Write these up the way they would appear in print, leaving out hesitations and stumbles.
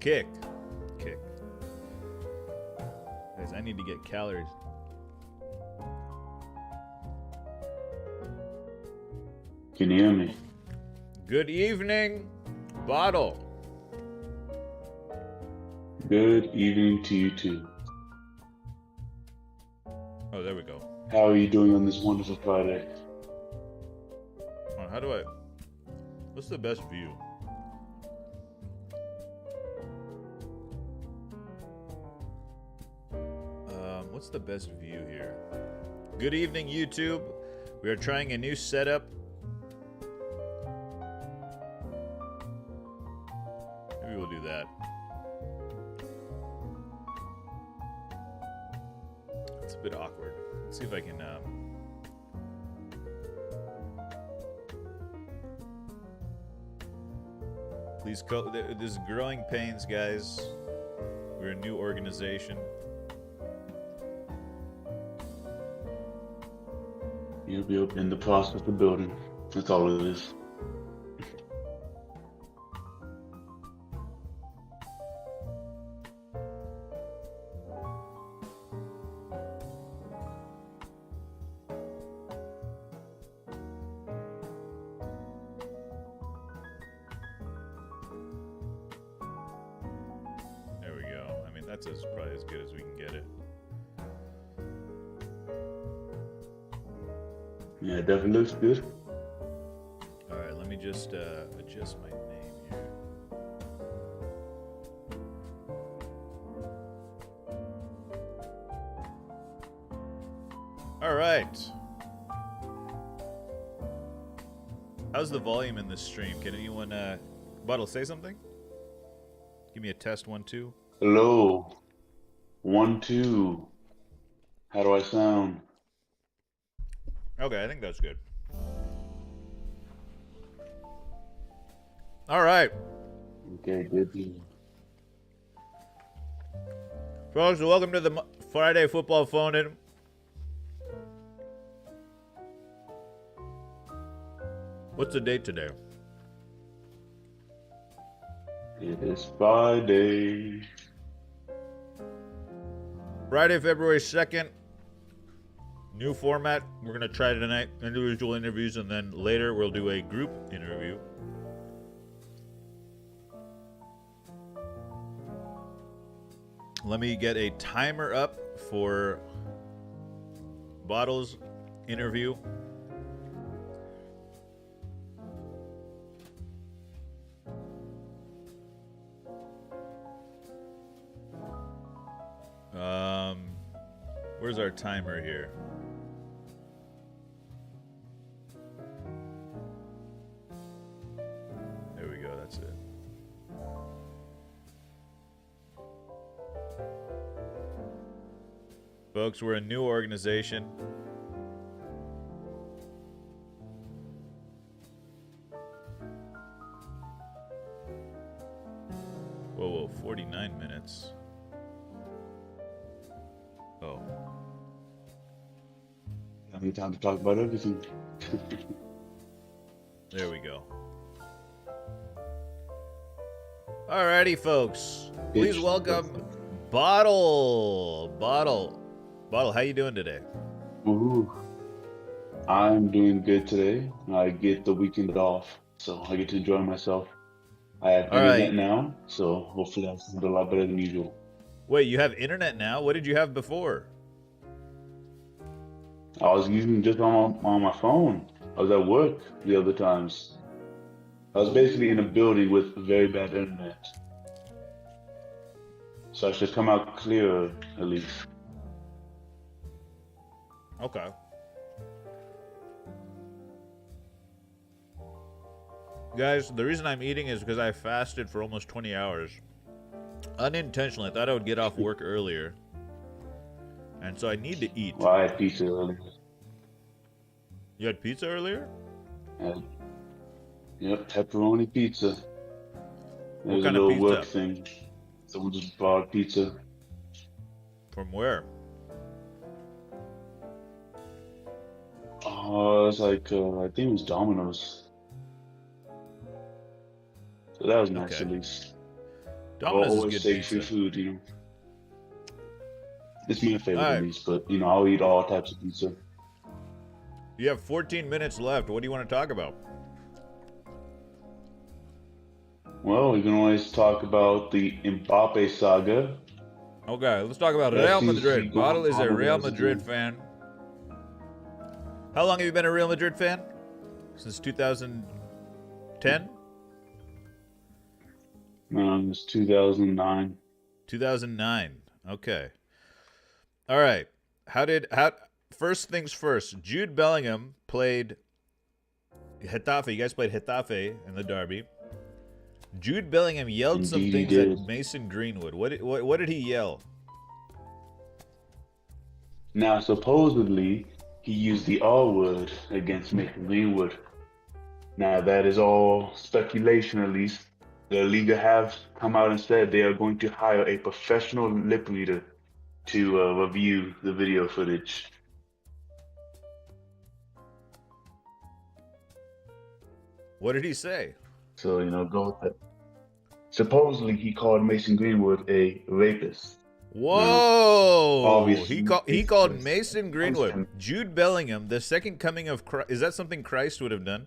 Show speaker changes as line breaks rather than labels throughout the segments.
Kick. Guys, I need to get calories.
Can you hear me?
Good evening, Bottle.
Good evening to you too.
Oh, there we go.
How are you doing on this wonderful Friday?
Oh, what's the best view? What's the best view here? Good evening, YouTube. We are trying a new setup. Maybe we'll do that. It's a bit awkward. Let's see if I can. Please, this is growing pains, guys. We're a new organization.
You'll be in the process of building. That's all it is.
There we go. I mean, that's probably as good as we can get it.
Yeah, it definitely looks good.
Alright, let me just adjust my name here. Alright. How's the volume in this stream? Can anyone, Bottle, say something? Give me a test, 1, 2.
Hello. 1, 2. How do I sound?
Okay, I think that's good. Alright.
Okay, good.
Folks, welcome to the Friday Football Phone-In. What's the date today?
It is Friday.
Friday, February 2nd. New format. We're going to try tonight. Individual interviews, and then later we'll do a group interview. Let me get a timer up for Bottle's interview. Where's our timer here? There we go, that's it. Folks, we're a new organization. Whoa, 49 minutes. Oh.
I need time to talk about everything.
There we go. Alrighty, folks. Please welcome Bottle. Bottle, how you doing today?
Ooh. I'm doing good today. I get the weekend off, so I get to enjoy myself. I have internet now, so hopefully I'll sound a lot better than usual.
Wait, you have internet now? What did you have before?
I was using just on my phone. I was at work the other times. I was basically in a building with very bad internet. So I should come out clearer, at least.
Okay. Guys, the reason I'm eating is because I fasted for almost 20 hours. Unintentionally, I thought I would get off work earlier. And so I need to eat.
Well, I had pizza earlier.
You had pizza earlier?
Yep, pepperoni pizza. There's a
kind of
little
pizza?
work thing. Someone just brought pizza.
From where?
It's like, I think it was Domino's. So that was nice
Okay.
at least. I will
Domino's is
always
good
take free
pizza.
food, It's my
All
favorite at
right.
least, but I'll eat all types of pizza.
You have 14 minutes left. What do you want to talk about?
Well, we can always talk about the Mbappe saga.
Okay, let's talk about
That
Real
seems to be
Madrid. Bottle
going
is
on
a
over
Real
as
Madrid
again.
fan. How long have you been a Real Madrid fan? Since 2010?
It's 2009.
2009. Okay. All right. How first things first. Jude Bellingham played Getafe. You guys played Getafe in the derby. Jude Bellingham yelled some
Indeed, he
things at
did.
Mason Greenwood. What did he yell?
Now, supposedly, he used the R word against Mason Greenwood. Now, that is all speculation, at least. The Liga have come out and said they are going to hire a professional lip reader to review the video footage.
What did he say?
So, go with that. Supposedly, he called Mason Greenwood a rapist. Now,
Whoa!
obviously,
He
it's
called
just
Mason
against
Greenwood,
him.
Jude Bellingham, the second coming of Christ. Is that something Christ would have done?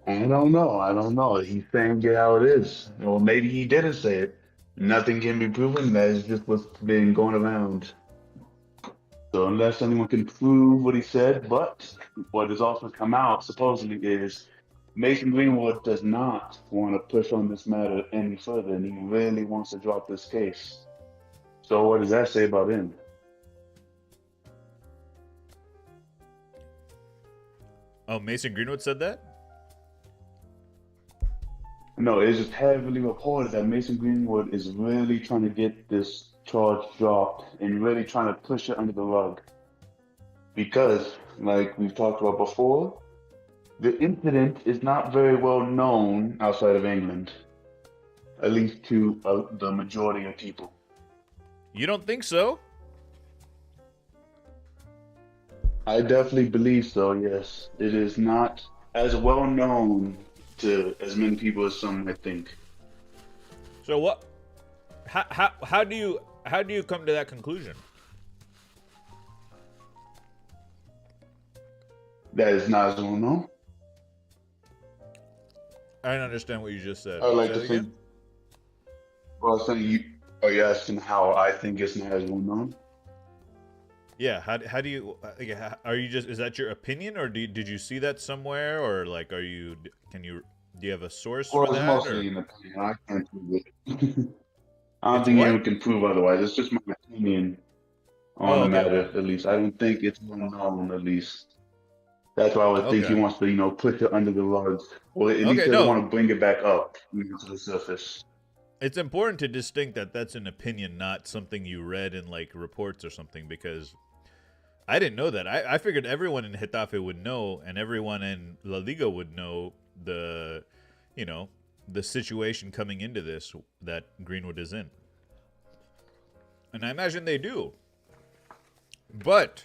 I don't know. I don't know. He's saying it how it is. Or maybe he didn't say it. Nothing can be proven. That is just what's been going around. So unless anyone can prove what he said, but what has also come out supposedly is Mason Greenwood does not want to push on this matter any further, and he really wants to drop this case. So what does that say about him?
Oh, Mason Greenwood said that?
No, it's just heavily reported that Mason Greenwood is really trying to get this charge dropped and really trying to push it under the rug. Because, like we've talked about before, the incident is not very well known outside of England, at least to the majority of people.
You don't think so?
I definitely believe so, yes. It is not as well known to as many people as some might think.
So what? How do you come to that conclusion?
That is not as well known.
I don't understand what you just said.
I would like
Say
to
it again.
think, well, saying are you asking how I think it's not as well known?
Yeah. How do you? Are you just? Is that your opinion, or did you see that somewhere, or like, are you? Do you have a source for
Well, it's
that, or
mostly an opinion. I can't prove it. I don't
it's
think
what?
anyone can prove otherwise. It's just my opinion on
Oh,
the
okay,
matter,
okay,
at least. I don't think it's well known, at least. That's why I would think he
okay,
wants to, push it under the rug, or at least
okay.
doesn't
No,
want to bring it back up to the surface.
it's important to distinct that that's an opinion, not something you read in like reports or something, because I didn't know that. I figured everyone in Getafe would know, and everyone in La Liga would know you know, the situation coming into this that Greenwood is in, and I imagine they do. But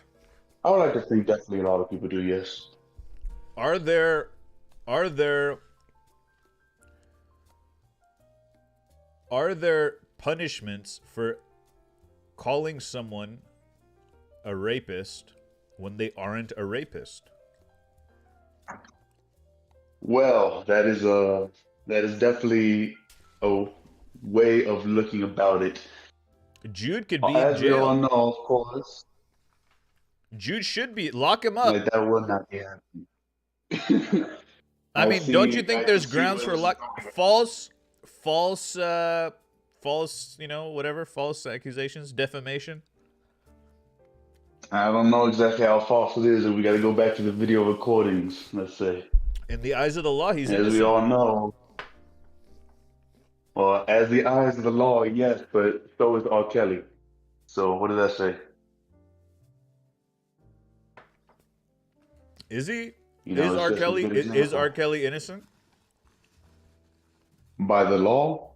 I would like to think definitely a lot of people do, yes.
are there are there are there punishments for calling someone a rapist when they aren't a rapist?
Well, that is definitely a way of looking about it.
Jude could be in
As we all
jail.
know, of course,
Jude should be. Lock him
like
up.
that would not be happening.
I mean, don't you think
I can
there's
see
grounds
where
for
this is
lock
going.
false, false, whatever, false accusations, defamation?
I don't know exactly how false it is, and we got to go back to the video recordings, let's say.
In the eyes of the law, he's
As we
innocent.
all know, well, as the eyes of the law, yes, but so is R. Kelly. So what does that say?
Is he?
It's just a good
Is R.
example.
Kelly innocent?
By the law,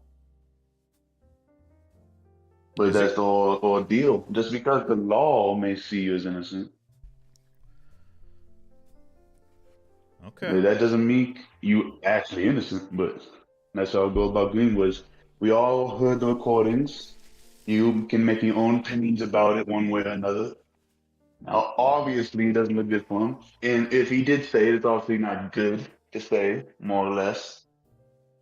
but
Is he?
that's the whole ordeal. Just because the law may see you as innocent,
Okay.
that doesn't make you actually innocent. But That's how it goes about Greenwoods. We all heard the recordings. You can make your own opinions about it one way or another. Now, obviously, it doesn't look good for him. And if he did say it, it's obviously not good to say, more or less.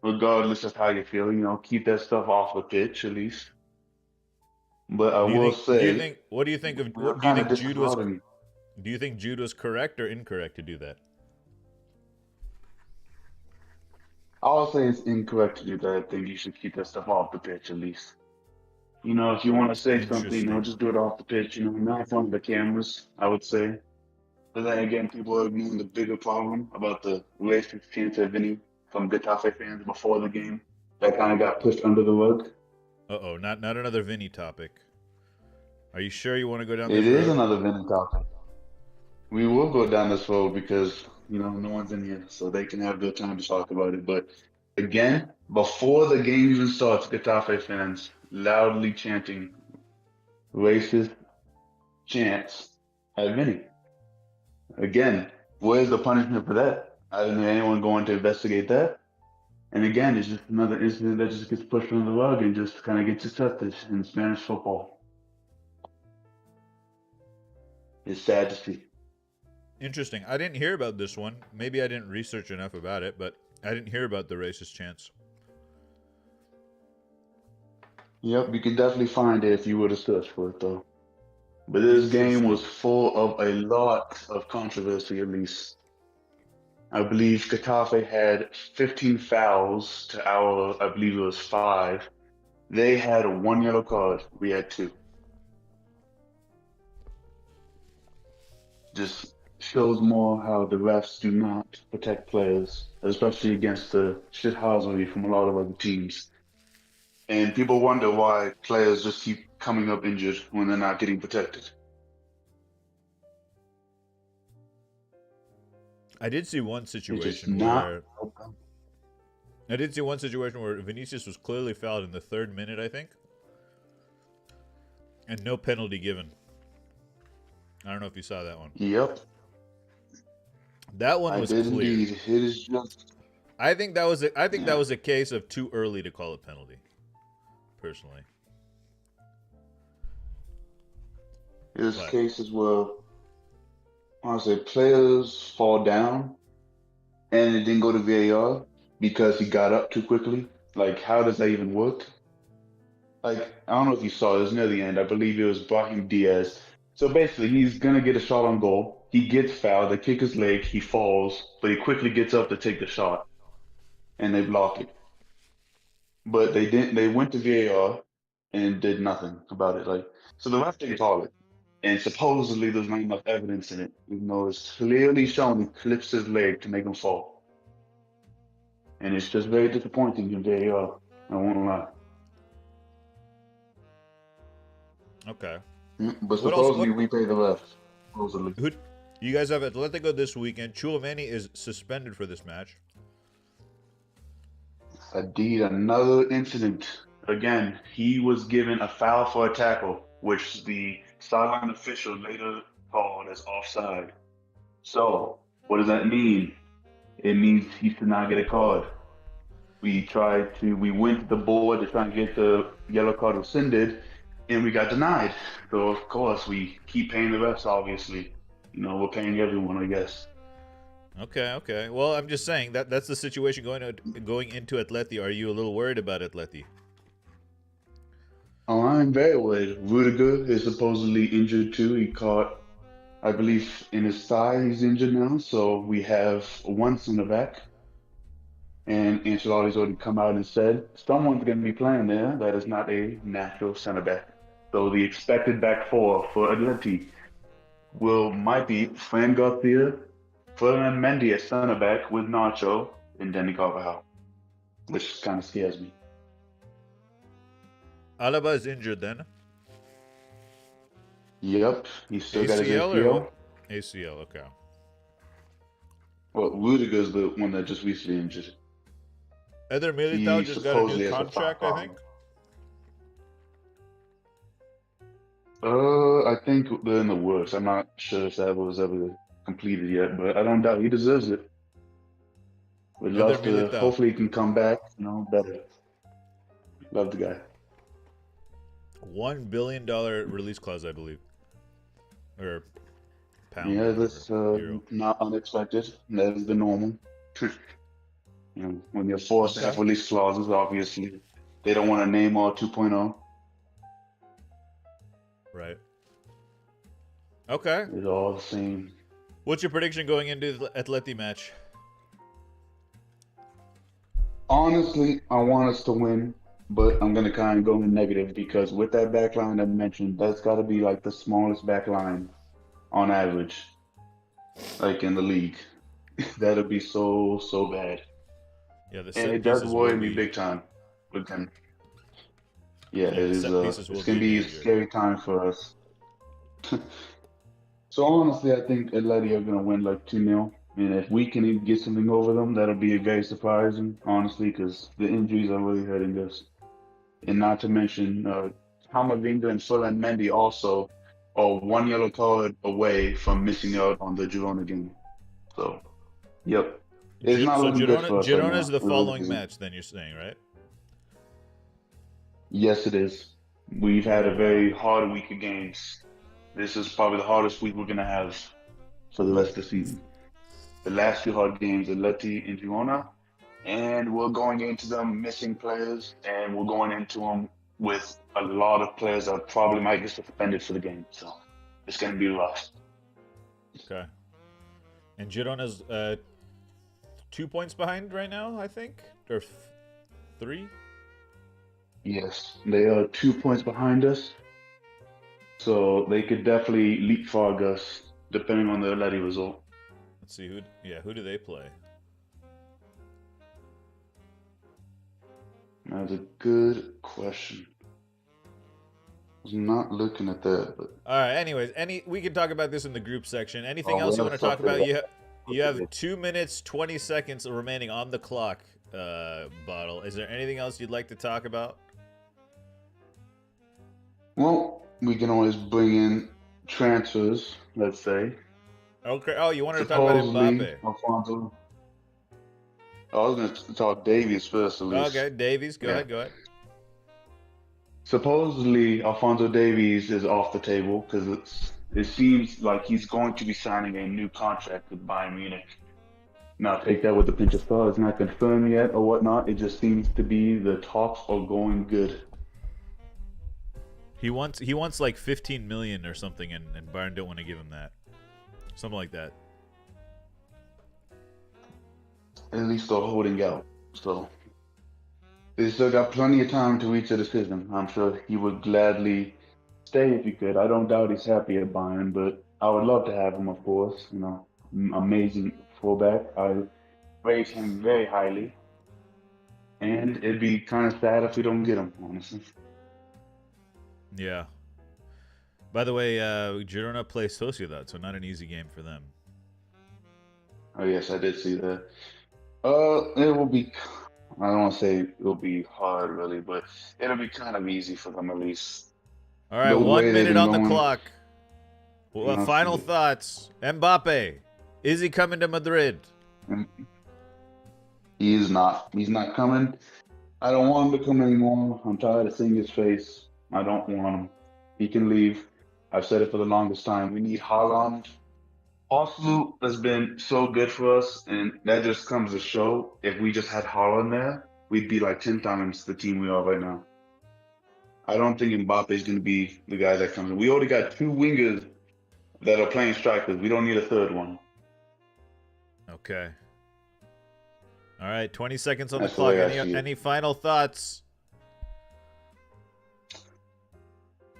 Regardless of how you feel, keep that stuff off the pitch at least. But I
Do you
will
think? Do you
say,
think? What do you think of?
we are
What do you
kind of
think Jude was?
disregarding.
Do you think Jude was correct or incorrect to do that?
I'll say it's incorrect to do that. I think you should keep that stuff off the pitch at least. If you want to say something,
Interesting.
just do it off the pitch, not in front of the cameras, I would say. But then again, people are ignoring the bigger problem about the racist chants at Vinny from Getafe fans before the game. That kind of got pushed under the rug.
Uh-oh, not another Vinny topic. Are you sure you want to go down
It
this
is
road?
another Vinny topic. We will go down this road because, no one's in here, so they can have their time to talk about it. But again, before the game even starts, Getafe fans loudly chanting racist chants at Vinny. Again, where's the punishment for that? I didn't hear anyone going to investigate that. And again, it's just another incident that just gets pushed under the rug and just kind of gets accepted in Spanish football. It's sad to see.
Interesting. I didn't hear about this one. Maybe I didn't research enough about it, but I didn't hear about the racist chants.
Yep, you could definitely find it if you were to search for it, though. But this game
Interesting.
was full of a lot of controversy, at least. I believe Getafe had 15 fouls to our, I believe it was 5. They had 1 yellow card. We had 2. Just shows more how the refs do not protect players, especially against the shithousery from a lot of other teams. And people wonder why players just keep coming up injured when they're not getting protected.
I did see one
It's just
situation
not.
where Vinicius was clearly fouled in the 3rd minute, I think, and no penalty given. I don't know if you saw that one.
Yep,
That one
I
was
did
clear.
indeed. It is just.
I think that was
Yeah.
a case of too early to call a penalty. Personally,
There's
but
cases where honestly players fall down and it didn't go to VAR because he got up too quickly. Like, how does that even work? Like, I don't know if you saw this near the end. I believe it was Brahim Diaz. So basically, he's gonna get a shot on goal. He gets fouled. They kick his leg. He falls, but he quickly gets up to take the shot, and they block it. But they didn't. They went to VAR and did nothing about it. Like, so the ref didn't call it, and supposedly there's not enough evidence in it, even though it's clearly shown he clips his leg to make him fall, and it's just very disappointing in VAR. I won't lie.
okay.
But
What else?
supposedly we pay the refs. Supposedly.
Who? You guys have Atletico this weekend. Chouameni is suspended for this match.
Indeed, another incident. Again, he was given a foul for a tackle, which the sideline official later called as offside. So, what does that mean? It means he should not get a card. We went to the board to try and get the yellow card rescinded, and we got denied. So, of course, we keep paying the refs, obviously. We're paying everyone, I guess.
Okay. Well, I'm just saying that's the situation going into Atleti. Are you a little worried about Atleti?
Oh, I'm very worried. Rudiger is supposedly injured too. He caught, I believe, in his thigh. He's injured now. So we have one center back. And Ancelotti's already come out and said someone's going to be playing there that is not a natural center back. So the expected back four for Atleti might be Fran Garcia, Ferdinand Mendy at center back with Nacho and Danny Carvajal, which kind of scares me.
Alaba is injured then.
Yep, he's still got his
ACL or what?
ACL.
ACL. Okay.
Well, Rudiger's the one that just recently injured.
Eder Militao
He
just got a new
supposedly has a thigh
contract, I think.
problem. I think they're in the works. I'm not sure if that was ever completed yet, but I don't doubt he deserves it. We'd
Eder
love to.
Militao.
Hopefully, he can come back. Better. Love the guy.
$1 billion release clause, I believe, or pound
Yeah,
or whatever,
that's
euro.
not unexpected. That is the normal. When you're forced to
Okay.
have release clauses, obviously, they don't want to name all 2.0.
Right. Okay.
It's all the same.
What's your prediction going into the Atleti match?
Honestly, I want us to win, but I'm gonna kind of go in negative because with that back line I mentioned, that's got to be like the smallest back line on average, like in the league. That'll be so bad,
Yeah, the
and
set
it does
pieces will
worry me
be.
big time with them. Yeah, it
Yeah, the
is.
set pieces
It's
will
gonna
be
be a
major.
scary time for us. So honestly, I think Atleti are gonna win like 2-0. And if we can even get something over them, that'll be very surprising, honestly, because the injuries are really hurting us. And not to mention, Camavinga and Full Mendy also are one yellow card away from missing out on the Girona game. So, yep, it's not
So
looking good
Girona,
for us right
Girona is
now.
the
It really
following
isn't.
match. Then you're saying, right?
Yes, it is. We've had a
Oh wow.
very hard week of games. This is probably the hardest week we're gonna have for the rest of the season. The last two hard games, Atleti and Girona, and we're going into them missing players, and we're going into them with a lot of players that probably might get suspended for the game. So it's going to be rough.
Okay. And Girona's 2 points behind right now, I think, or three.
Yes, they are 2 points behind us, so they could definitely leapfrog us depending on the Atleti result.
Let's see who. Yeah, who do they play?
That's a good question. I was not looking at that, but
All right. Anyways, we can talk about this in the group section. Anything
oh,
else you
well,
want to
let's
talk
talk about
about?
that.
You have 2 minutes 20 seconds remaining on the clock. Bottle. Is there anything else you'd like to talk about?
Well, we can always bring in transfers, let's say.
Okay. Oh, you wanted to talk about
Supposedly,
Mbappe.
Alfonso. I was going to talk Davies first, at least.
Okay, Davies. Go
Yeah.
ahead. Go ahead.
Supposedly, Alfonso Davies is off the table because it seems like he's going to be signing a new contract with Bayern Munich. Now, take that with a pinch of salt. It's not confirmed yet or whatnot. It just seems to be the talks are going good.
He wants like 15 million or something, and Bayern don't want to give him that. Something like that.
At least they're holding out. So they still got plenty of time to reach a decision. I'm sure he would gladly stay if he could. I don't doubt he's happy at Bayern, but I would love to have him, of course. Amazing fullback. I rate him very highly, and it'd be kind of sad if we don't get him, honestly.
Yeah. By the way, Girona plays Sociedad, so not an easy game for them.
Oh yes, I did see that. It will be. I don't want to say it'll be hard, really, but it'll be kind of easy for them at least.
All right,
The way
1
they've
minute
been
on the
going,
clock. Well,
I'll
final
see.
thoughts. Mbappe, is he coming to Madrid?
He is not. He's not coming. I don't want him to come anymore. I'm tired of seeing his face. I don't want him. He can leave. I've said it for the longest time. We need Haaland. Arsenal has been so good for us, and that just comes to show if we just had Haaland there, we'd be like 10 times the team we are right now. I don't think Mbappe is going to be the guy that comes in. We already got two wingers that are playing strikers. We don't need a third one.
Okay. All right, 20 seconds on the
That's the
clock.
way I
Any
see it.
any final thoughts?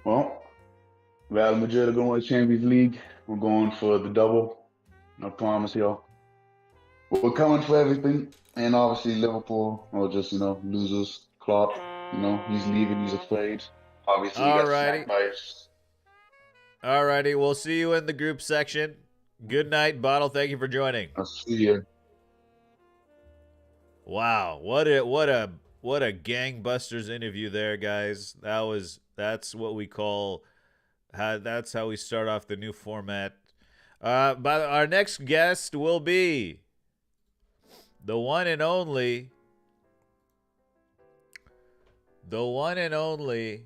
Well, Real Madrid are going to Champions League. We're going for the double. I promise y'all. We're coming for everything. And obviously Liverpool are just, losers. Klopp, he's leaving. He's afraid. Obviously, he
All
got
righty.
smacked by us.
All righty. We'll see you in the group section. Good night, Bottle. Thank you for joining.
I'll see you.
Wow, what a gangbusters interview there, guys. That's what we call that's how we start off the new format. But our next guest will be The one and only. The one and only.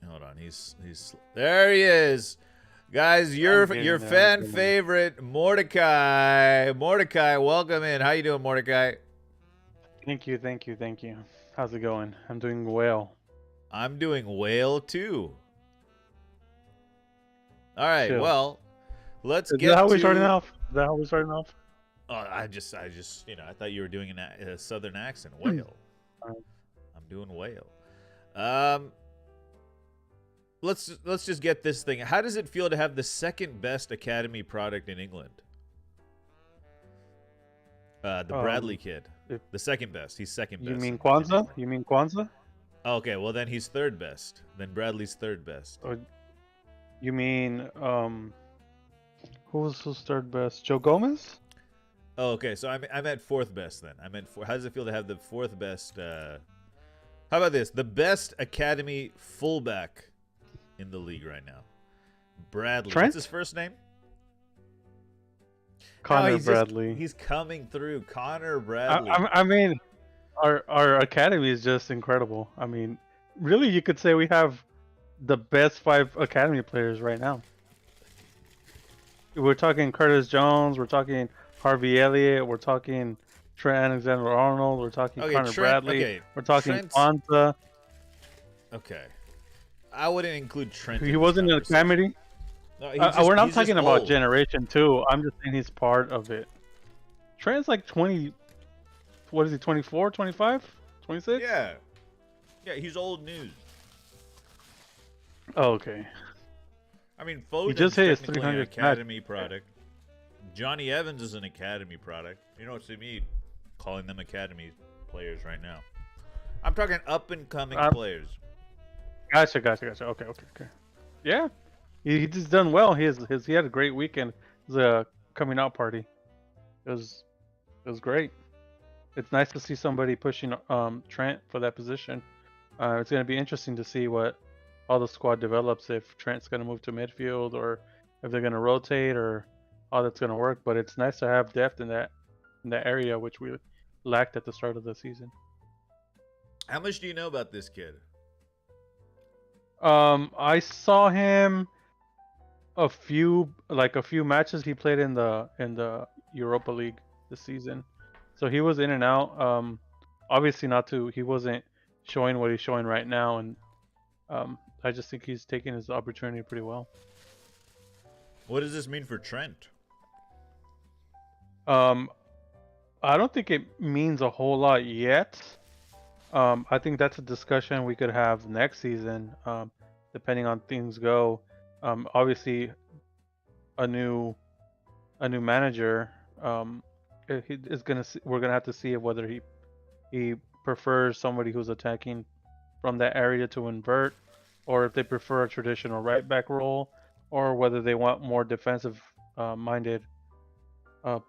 Hold on, he's there. He is, guys. Your fan favorite Mordecai. Mordecai, welcome in. How you doing, Mordecai?
Thank you. How's it going? I'm doing well.
I'm doing well too. All right,
Chill.
well, let's
Is
get
that how
to.
we starting off? Is that how we starting off?
Oh, I just, I thought you were doing a southern accent. Whale. I'm doing whale. Let's just get this thing. How does it feel to have the second best academy product in England? The Bradley kid, the second best. He's second best.
You mean Kwanzaa? You mean Kwanzaa?
Okay, well then he's third best. Then Bradley's third best.
Or you mean who's third best? Joe Gomez?
Oh, okay. So I'm at fourth best then. How does it feel to have the fourth best? How about this? The best academy fullback in the league right now. Bradley.
Trent?
What's his first name?
Connor Bradley.
He's coming through. Connor Bradley.
I mean, our academy is just incredible. I mean, really, you could say we have the best 5 academy players right now. We're talking Curtis Jones. We're talking Harvey Elliott. We're talking Trent Alexander-Arnold. We're talking Connor Bradley.
Okay.
We're talking Kwanzaa.
Okay. I wouldn't include Trent.
He wasn't in the academy.
No,
we're not talking about generation 2. I'm just saying he's part of it. Trent's like 20. What is he? 24, 25, 26?
Yeah. Yeah, he's old news.
Oh, okay.
I mean, Foden's
just hit his
technically an
300
academy product. Johnny Evans is an academy product. You know, to me, calling them academy players right now. I'm talking up and coming players.
Gotcha. Okay. Yeah, he just done well. He had a great weekend. It was a coming out party. It was great. It's nice to see somebody pushing Trent for that position. It's going to be interesting to see how the squad develops, if Trent's going to move to midfield or if they're going to rotate or how that's going to work. But it's nice to have depth in that area, which we lacked at the start of the season.
How much do you know about this kid?
I saw him a few matches he played in the Europa League this season. So he was in and out. Obviously he wasn't showing what he's showing right now, and I just think he's taking his opportunity pretty well.
What does this mean for Trent?
I don't think it means a whole lot yet. I think that's a discussion we could have next season, depending on things go. Obviously, a new manager. We're gonna have to see whether he prefers somebody who's attacking from that area to invert, or if they prefer a traditional right back role, or whether they want more defensive minded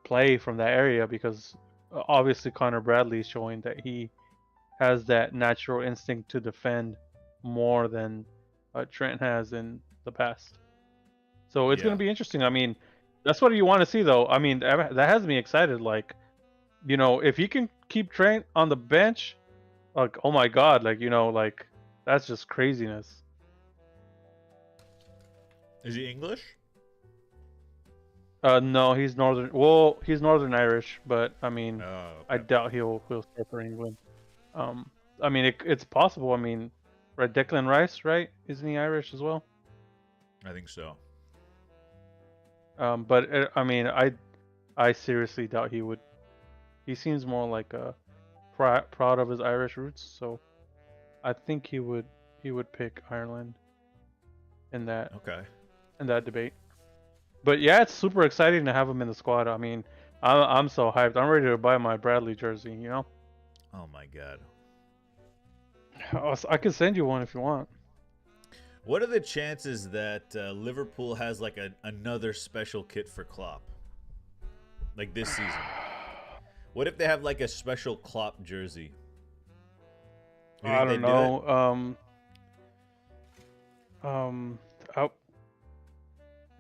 play from that area, because obviously Connor Bradley is showing that he has that natural instinct to defend more than Trent has in the past. So it's going to be interesting. I mean, that's what you want to see, though. I mean, that has me excited. Like, if you can keep Trent on the bench, like, oh my God, like, like, that's just craziness.
Is he English?
No, he's Northern. Well, he's Northern Irish, but I mean,
okay.
I doubt he'll start for England. I mean, it's possible. I mean, right, Declan Rice, right? Isn't he Irish as well?
I think so.
But I mean, I seriously doubt he would. He seems more like proud of his Irish roots, so I think he would pick Ireland in that debate. But yeah, it's super exciting to have him in the squad. I mean, I'm so hyped. I'm ready to buy my Bradley jersey.
Oh my God.
I could send you one if you want.
What are the chances that Liverpool has like another special kit for Klopp? Like this season? What if they have like a special Klopp jersey?
I don't know.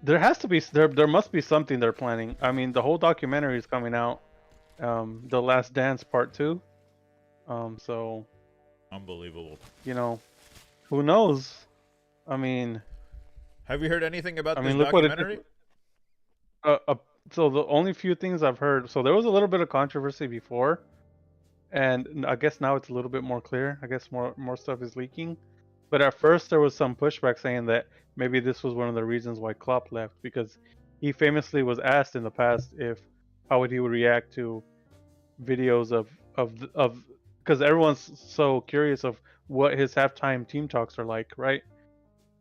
There has to be there must be something they're planning. I mean, the whole documentary is coming out. The Last Dance Part 2. So
Unbelievable.
you know, who knows? I mean,
Have you heard anything about this
look what it
documentary?
did. Uh, so the only few things I've heard. So there was a little bit of controversy before, and I guess now it's a little bit more clear. I guess more stuff is leaking. But at first there was some pushback saying that maybe this was one of the reasons why Klopp left, because he famously was asked in the past if how would he would react to videos of because everyone's so curious of what his halftime team talks are like, right?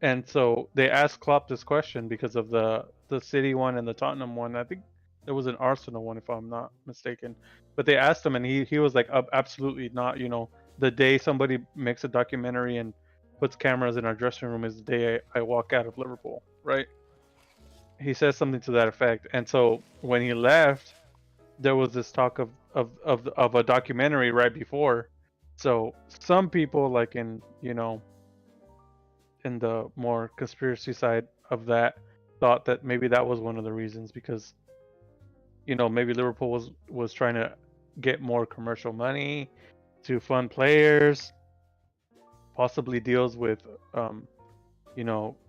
And so they asked Klopp this question because of the City one and the Tottenham one. I think there was an Arsenal one, if I'm not mistaken. But they asked him, and he was like, absolutely not. You know, the day somebody makes a documentary and puts cameras in our dressing room is the day I walk out of Liverpool, right? He says something to that effect. And so when he left, there was this talk of a documentary right before. So some people, like in in the more conspiracy side of that, thought that maybe that was one of the reasons, because maybe Liverpool was trying to get more commercial money to fund players, possibly deals with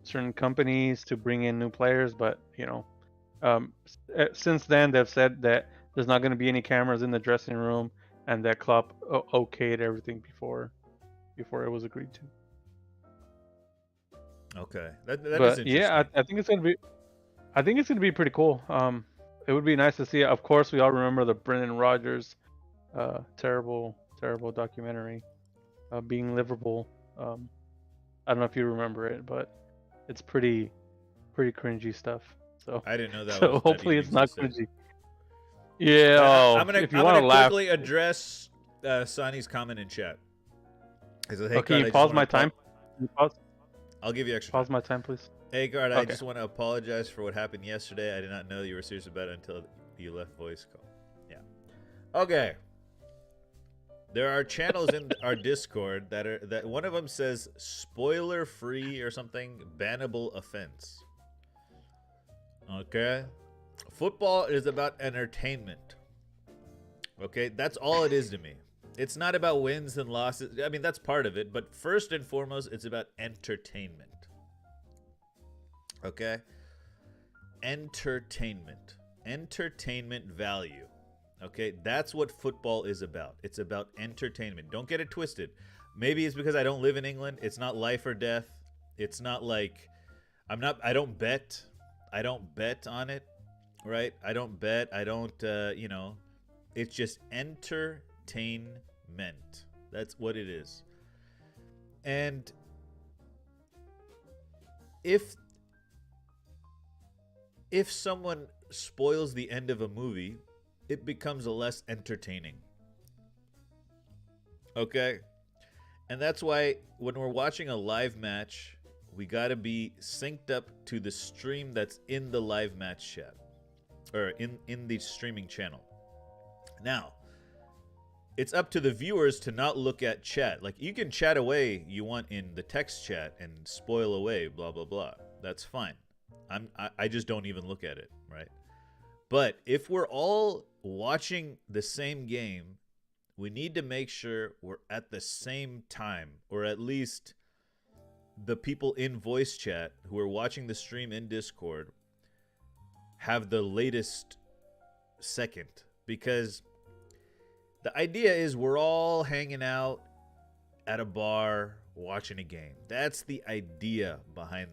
certain companies to bring in new players. But since then they've said that there's not going to be any cameras in the dressing room, and that Klopp okayed everything before it was agreed to.
Okay, that is
But
interesting.
yeah, I think it's gonna be pretty cool. It would be nice to see. Of course, we all remember the Brendan Rodgers, terrible documentary, being Liverpool. I don't know if you remember it, but it's pretty cringy stuff. So
I didn't know that
so
was that
hopefully
even
it's not
existed.
cringy. Yeah.
I'm
If you
I'm
want
gonna
to laugh,
quickly address Sonny's comment in chat. He says, "Hey,
can
Card,
you
I just
pause
want
my
to
time? Can you
I'll give you extra
pause
time.
my time, please?
Hey, Card, I
Okay.
just want to apologize for what happened yesterday. I did not know you were serious about it until you left voice call. Yeah. Okay. There are channels in our Discord that one of them says spoiler free or something, bannable offense. Okay? Football is about entertainment. Okay? That's all it is to me. It's not about wins and losses. I mean, that's part of it, but first and foremost, it's about entertainment. Okay? Entertainment. Entertainment value. Okay? That's what football is about. It's about entertainment. Don't get it twisted. Maybe it's because I don't live in England. It's not life or death. It's not like I don't bet. I don't bet on it, right? I don't bet. I don't it's just entertainment. That's what it is. And if someone spoils the end of a movie, it becomes less entertaining. Okay? And that's why when we're watching a live match, we got to be synced up to the stream that's in the live match chat, or in the streaming channel. Now, it's up to the viewers to not look at chat. Like, you can chat away you want in the text chat and spoil away blah blah blah. That's fine. I just don't even look at it, right? But if we're all watching the same game, we need to make sure we're at the same time, or at least the people in voice chat who are watching the stream in Discord have the latest second. Because the idea is we're all hanging out at a bar watching a game. That's the idea behind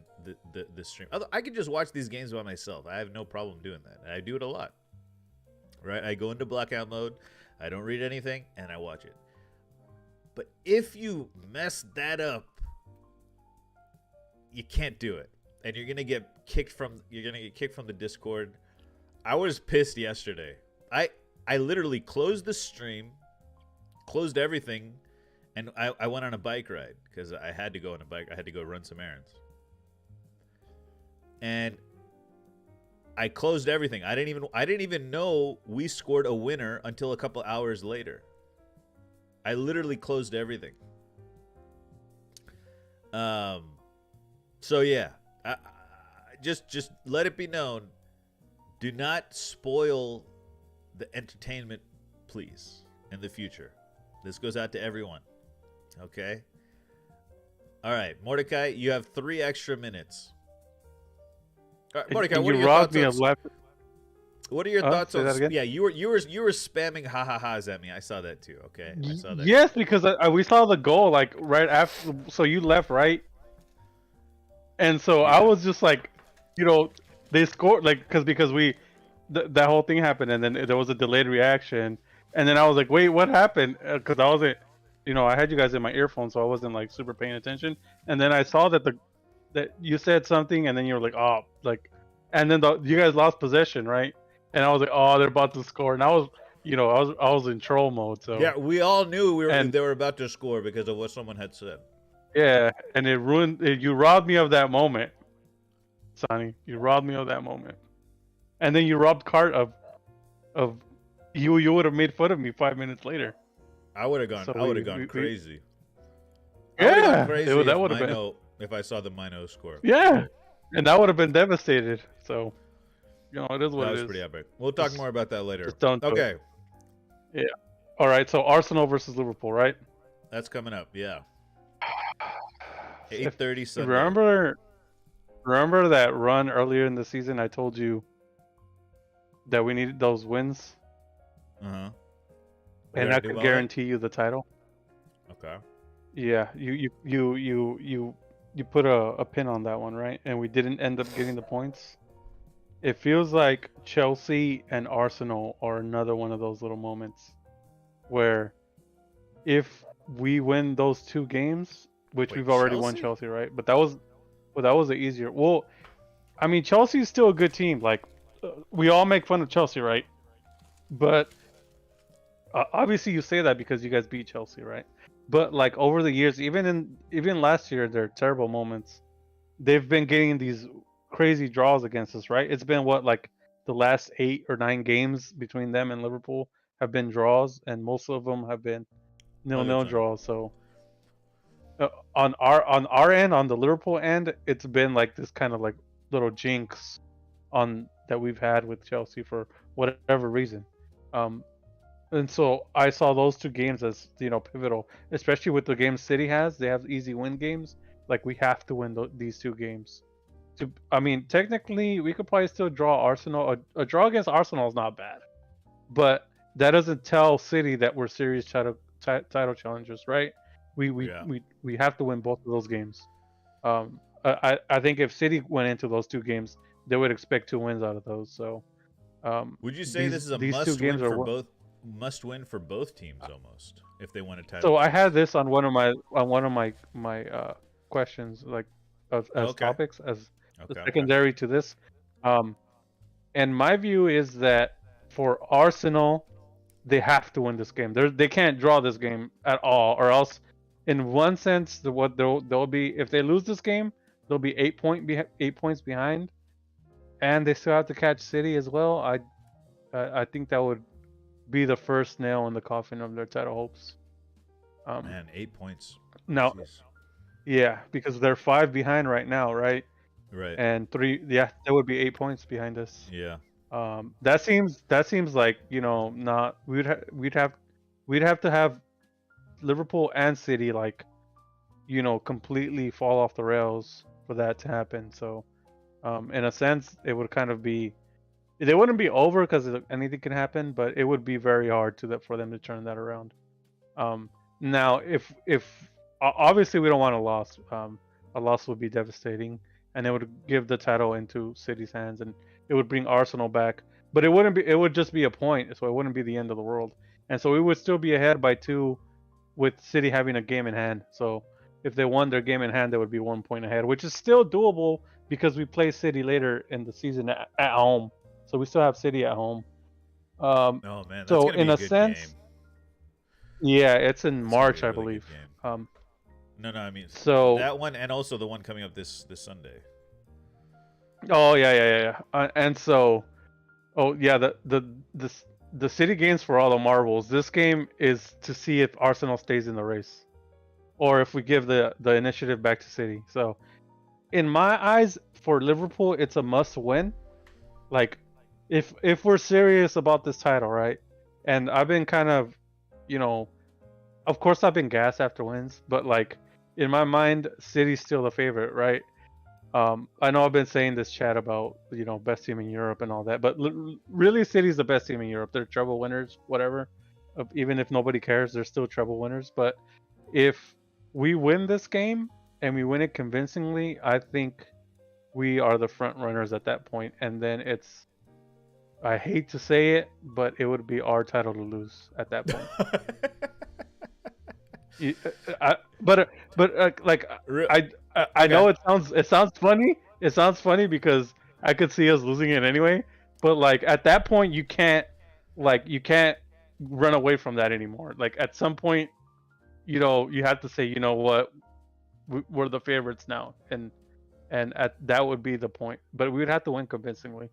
the stream. I can just watch these games by myself. I have no problem doing that. I do it a lot. Right? I go into blackout mode, I don't read anything, and I watch it. But if you mess that up, you can't do it. And you're gonna get kicked from the Discord. I was pissed yesterday. I literally closed the stream, closed everything, and I went on a bike ride because I had to go on a bike. I had to go run some errands. And I closed everything. I didn't even know we scored a winner until a couple hours later. I literally closed everything. So yeah, just let it be known. Do not spoil the entertainment, please, in the future. This goes out to everyone. Okay? All right, Mordecai, you have 3 extra minutes. All right, Mordecai,
And
what are
you
your
robbed
thoughts
me
on...
of left.
What are your thoughts
Say
on...
that again?
Yeah, you were spamming ha-ha-has at me. I saw that too, okay? I saw that.
Yes, because we saw the goal like right after. So you left, right? And so I
Yeah.
was just like, they scored like because that whole thing happened, and then there was a delayed reaction, and then I was like, wait, what happened? Because I wasn't, I had you guys in my earphones, so I wasn't like super paying attention, and then I saw that that you said something, and then you were like, oh, like, and then you guys lost possession, right? And I was like, oh, they're about to score, and I was, I was in troll mode, so
Yeah, we all knew
and
they were about to score because of what someone had said.
yeah, and it ruined. You robbed me of that moment, Sonny. You robbed me of that moment, and then you robbed Cart of you. You would have made fun of me 5 minutes later.
I would have gone.
So
I would have gone
we-
crazy. I would have
Yeah,
gone crazy
that would have been.
if I saw the Mainoo score.
Yeah, and that would have been devastated. So, it is what
That
it
was
is.
pretty epic. We'll talk
Just-
more about that later.
just don't do
Okay,
All right, so Arsenal versus Liverpool, right?
that's coming up. Yeah,
If-
8:30 Sunday.
Remember that run earlier in the season? I told you that we needed those wins,
Uh-huh.
and I could guarantee you the title.
Okay.
Yeah, you put a pin on that one, right? And we didn't end up getting the points. It feels like Chelsea and Arsenal are another one of those little moments where if we win those 2 games, which
Wait,
we've already won
Chelsea?
Chelsea, right? But that was the easier. Well, I mean, Chelsea is still a good team. Like we all make fun of Chelsea, right? But obviously you say that because you guys beat Chelsea, right? But like over the years, even last year, their terrible moments, they've been getting these crazy draws against us, right? It's been like the last 8 or 9 games between them and Liverpool have been draws, and most of them have been 0-0 draws. So on our end, on the Liverpool end, it's been like this kind of like little jinx on that we've had with Chelsea for whatever reason. And so I saw those 2 games as pivotal, especially with the games City has. They have easy win games. Like we have to win these 2 games. I mean, technically, we could probably still draw Arsenal. A draw against Arsenal is not bad, but that doesn't tell City that we're serious title challengers, right? We have to win both of those games. I think if City went into those 2 games, they would expect 2 wins out of those. So,
would you say this is a must win for both teams almost if they want a title?
So I had this on one of my questions, like as topics as the secondary to this. And my view is that for Arsenal, they have to win this game. They can't draw this game at all, or else, in one sense, what they'll be, if they lose this game, they'll be 8 points behind, and they still have to catch City as well. I think that would be the first nail in the coffin of their title hopes.
Man, 8 points.
Now,
Jeez.
yeah, because they're 5 behind right now, right?
Right.
And 3, yeah, that would be 8 points behind us.
Yeah.
That seems like not we'd have to have Liverpool and City like completely fall off the rails for that to happen. So, in a sense, it would kind of be. They wouldn't be over because anything can happen, but it would be very hard for them to turn that around. Now, if obviously we don't want a loss. A loss would be devastating, and it would give the title into City's hands, and it would bring Arsenal back. But it wouldn't be. It would just be a point, so it wouldn't be the end of the world. And so we would still be ahead by 2, with City having a game in hand. So if they won their game in hand, they would be 1 point ahead, which is still doable because we play City later in the season at home. So we still have City at home.
Oh man, that's
so
gonna be
in
a
a
good
sense,
game.
yeah, it's in
That's
March,
gonna
I
be a really
believe.
good game. No, I mean
So
that one, and also the one coming up this Sunday.
oh yeah. And so, oh yeah, the City games for all the marbles. This game is to see if Arsenal stays in the race, or if we give the initiative back to City. So, in my eyes, for Liverpool, it's a must win. Like, if we're serious about this title, right? And I've been kind of, you know, of course I've been gassed after wins, but like in my mind, City's still the favorite, right? I know I've been saying this chat about best team in Europe and all that, but really City's the best team in Europe. They're treble winners, whatever. Even if nobody cares, they're still treble winners. But if we win this game and we win it convincingly, I think we are the front runners at that point. And then it's, I hate to say it, but it would be our title to lose at that point. I know it sounds funny. It sounds funny because I could see us losing it anyway. But like at that point, you can't run away from that anymore. Like at some point, you have to say, you know what, we're the favorites now, and at that would be the point. But we would have to win convincingly.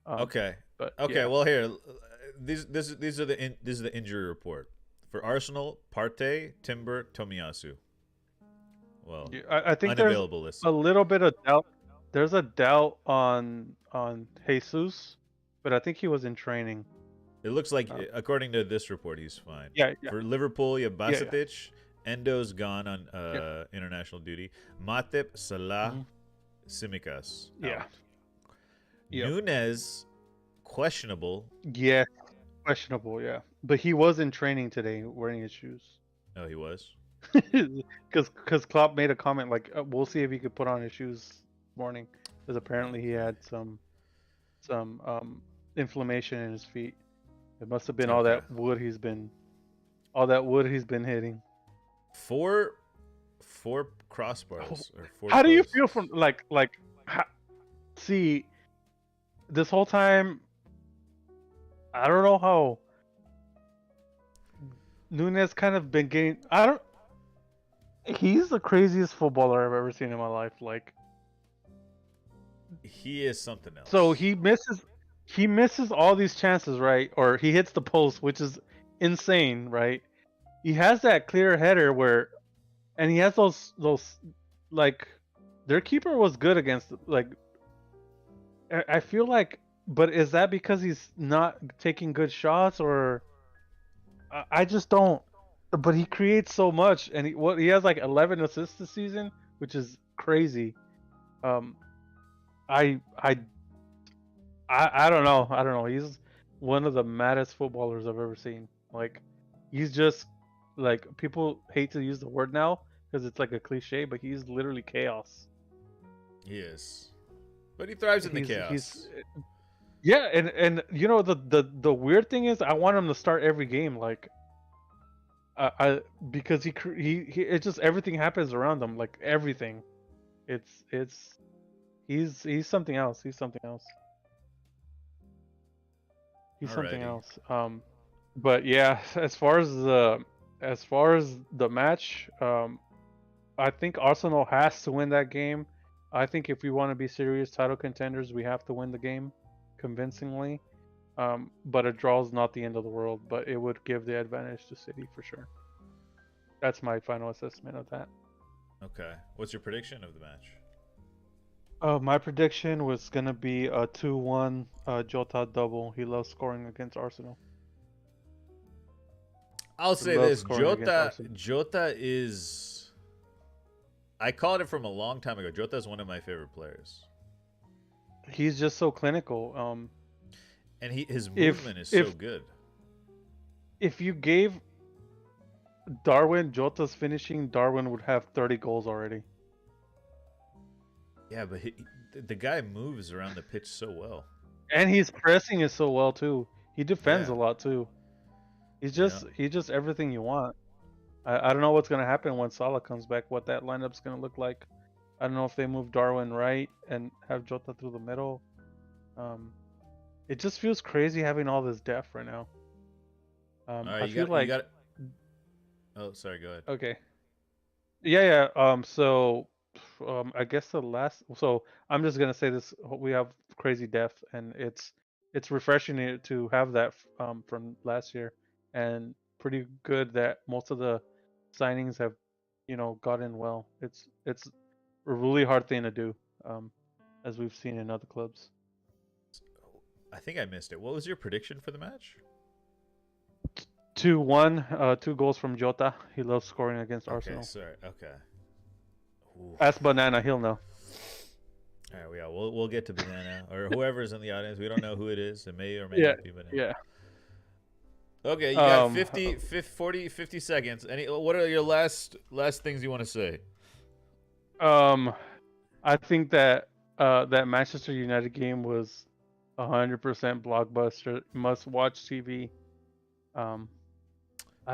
Okay.
But
okay.
yeah.
Well, here, these are the injury report for Arsenal: Partey, Timber, Tomiyasu. Well,
I think
unavailable
there's
list.
a little bit of doubt. There's a doubt on Jesus, but I think he was in training.
It looks like, according to this report, he's fine.
Yeah.
For Liverpool, you have Basetic.
Yeah.
Endo's gone on international duty. Matip, Salah, Tsimikas.
Yeah.
Yep. Nunez, questionable.
Yeah, questionable. Yeah, but he was in training today wearing his shoes.
Oh, he was.
Because Klopp made a comment like, "We'll see if he could put on his shoes this morning," because apparently he had some inflammation in his feet. It must have been all that wood he's been hitting.
Four crossbars or four.
How do you feel from see, this whole time, I don't know how Nunez kind of been getting. He's the craziest footballer I've ever seen in my life. Like,
he is something else.
So he misses all these chances, right? Or he hits the post, which is insane, right? He has that clear header and he has those like, their keeper was good against, like, I feel like, but is that because he's not taking good shots, or I just don't. But he creates so much, and he has like 11 assists this season, which is crazy. I don't know. He's one of the maddest footballers I've ever seen. Like, he's just like, people hate to use the word now because it's like a cliche, but he's literally chaos.
He is, but he thrives in the chaos.
Yeah, and the weird thing is, I want him to start every game, like, because he it just, everything happens around him, like everything. He's something else. He's something else. But yeah, as far as the match, I think Arsenal has to win that game. I think if we want to be serious title contenders, we have to win the game convincingly. But a draw is not the end of the world, but it would give the advantage to City for sure. That's my final assessment of that.
Okay. What's your prediction of the match?
My prediction was going to be a 2-1 Jota double. He loves scoring against Arsenal.
I'll say this. Jota is... I called it from a long time ago. Jota is one of my favorite players.
He's just so clinical.
And his movement is so good.
If you gave Darwin Jota's finishing, Darwin would have 30 goals already.
Yeah, but the guy moves around the pitch so well.
And he's pressing it so well too. He defends a lot too. He's just everything you want. I don't know what's gonna happen when Salah comes back, what that lineup's gonna look like. I don't know if they move Darwin right and have Jota through the middle. It just feels crazy having all this depth right now. I feel like...
Oh, sorry, go ahead.
Okay. Yeah. So, I guess so I'm just gonna say this: we have crazy depth, and it's refreshing to have that from last year, and pretty good that most of the signings have, gotten well. It's a really hard thing to do. as we've seen in other clubs.
I think I missed it. What was your prediction for the match?
2-1, 2 goals from Jota. He loves scoring against
Okay,
Arsenal.
sorry. Okay. Oof.
Ask Banana, he'll know.
All right, yeah, we'll get to Banana or whoever's in the audience. We don't know who it is. It may or may
Yeah,
not be Banana.
yeah.
Okay, you got 40, 50 seconds. What are your last things you want to say?
I think that that Manchester United game was 100% blockbuster, must-watch TV. I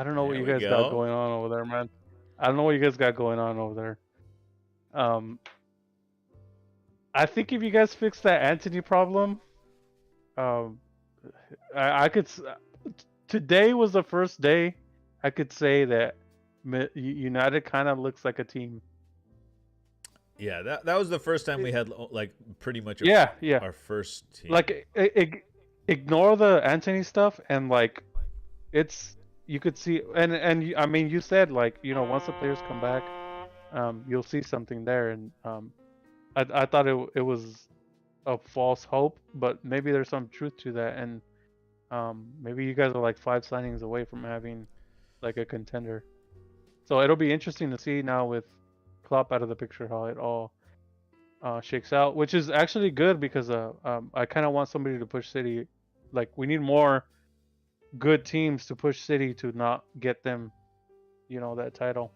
don't know what
There
you
we
guys got
go.
going on over there, man. I don't know what you guys got going on over there. I think if you guys fix that Anthony problem, um, I could. Today was the first day I could say that United kind of looks like a team.
Yeah, that was the first time we had like pretty much
Yeah.
our first team.
Like, ignore the Anthony stuff and like, you could see and I mean you said like once the players come back, you'll see something there and I thought it was a false hope, but maybe there's some truth to that and maybe you guys are like 5 signings away from having like a contender. So it'll be interesting to see now with Klopp out of the picture how it all shakes out, which is actually good because I kind of want somebody to push City. Like we need more good teams to push City to not get them, that title.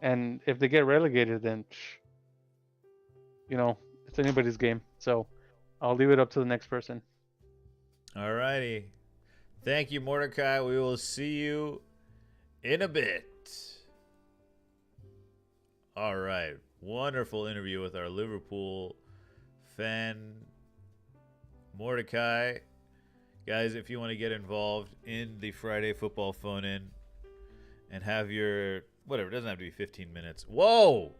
And if they get relegated, then it's anybody's game. So I'll leave it up to the next person.
All righty. Thank you, Mordecai. We will see you in a bit. All right. Wonderful interview with our Liverpool fan, Mordecai. Guys, if you want to get involved in the Friday Football Phone-In and have your whatever, it doesn't have to be 15 minutes. Whoa!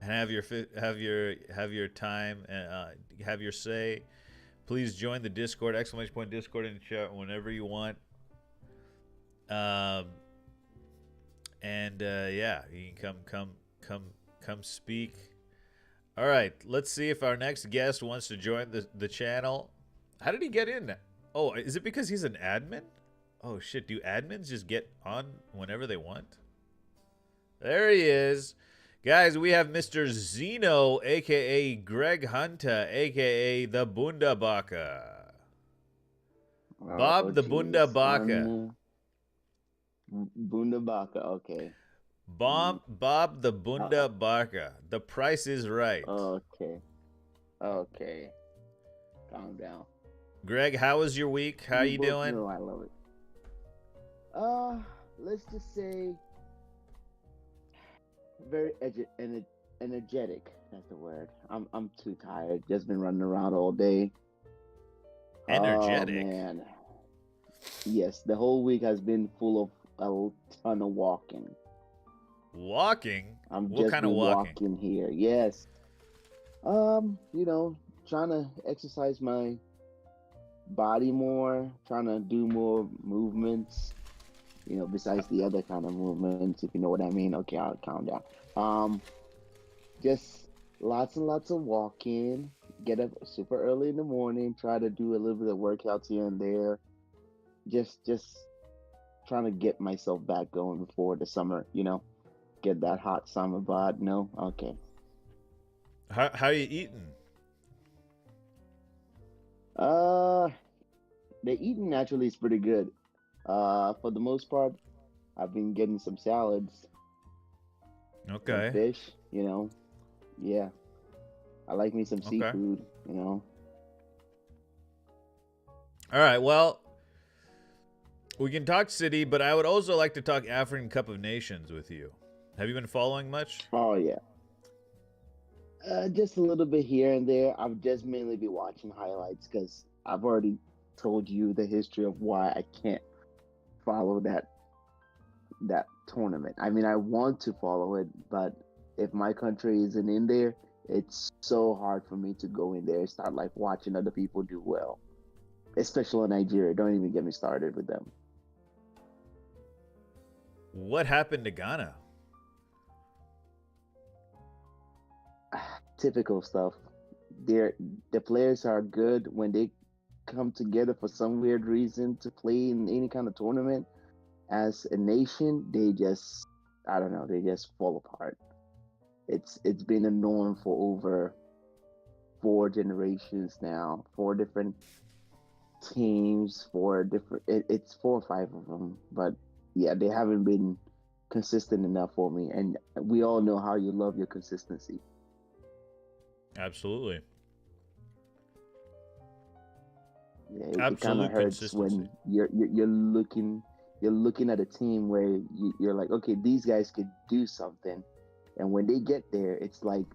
And have your time and have your say. Please join the Discord, !Discord in the chat whenever you want. Yeah, you can come speak. All right, let's see if our next guest wants to join the channel. How did he get in? Oh, is it because he's an admin? Oh shit, do admins just get on whenever they want? There he is. Guys, we have Mr. Zeno, a.k.a. Greg Hunter, a.k.a. the Bunda Baka. Bob the Bunda Baka.
Bunda Baka, okay.
Bob the Bunda Baka. The price is right.
Okay. Calm down.
Greg, how was your week? How you doing?
No, I love it. Let's just say very energetic. That's the word. I'm too tired. Just been running around all day.
Energetic.
Oh man. Yes, the whole week has been full of a ton of walking.
Walking?
I'm
what
just
kind of walking?
Here. Yes. Trying to exercise my body more, trying to do more movements, besides the other kind of movements, if you know what I mean. Okay, I'll calm down. Just lots and lots of walking, get up super early in the morning, try to do a little bit of workouts here and there. Just trying to get myself back going before the summer, get that hot summer bod. No? Okay.
How you eating?
The eating naturally is pretty good. For the most part, I've been getting some salads.
Okay.
Some fish, Yeah. I like me some seafood,
All right, well, we can talk City, but I would also like to talk African Cup of Nations with you. Have you been following much?
Oh, yeah. Just a little bit here and there. I've just mainly been watching highlights because I've already told you the history of why I can't follow that tournament. I mean, I want to follow it, but if my country isn't in there, it's so hard for me to go in there and start like watching other people do well, especially in Nigeria. Don't even get me started with them.
What happened to Ghana?
typical stuff. The players are good when they come together for some weird reason to play in any kind of tournament. As a nation, they just, I don't know, they just fall apart. It's been a norm for over 4 generations now, 4 different teams, it's 4 or 5 of them, but yeah, they haven't been consistent enough for me, and we all know how you love your consistency.
Absolutely.
Yeah, it kind
Absolute
of hurts
consistency.
when you're looking at a team where you're like, okay, these guys could do something, and when they get there, it's like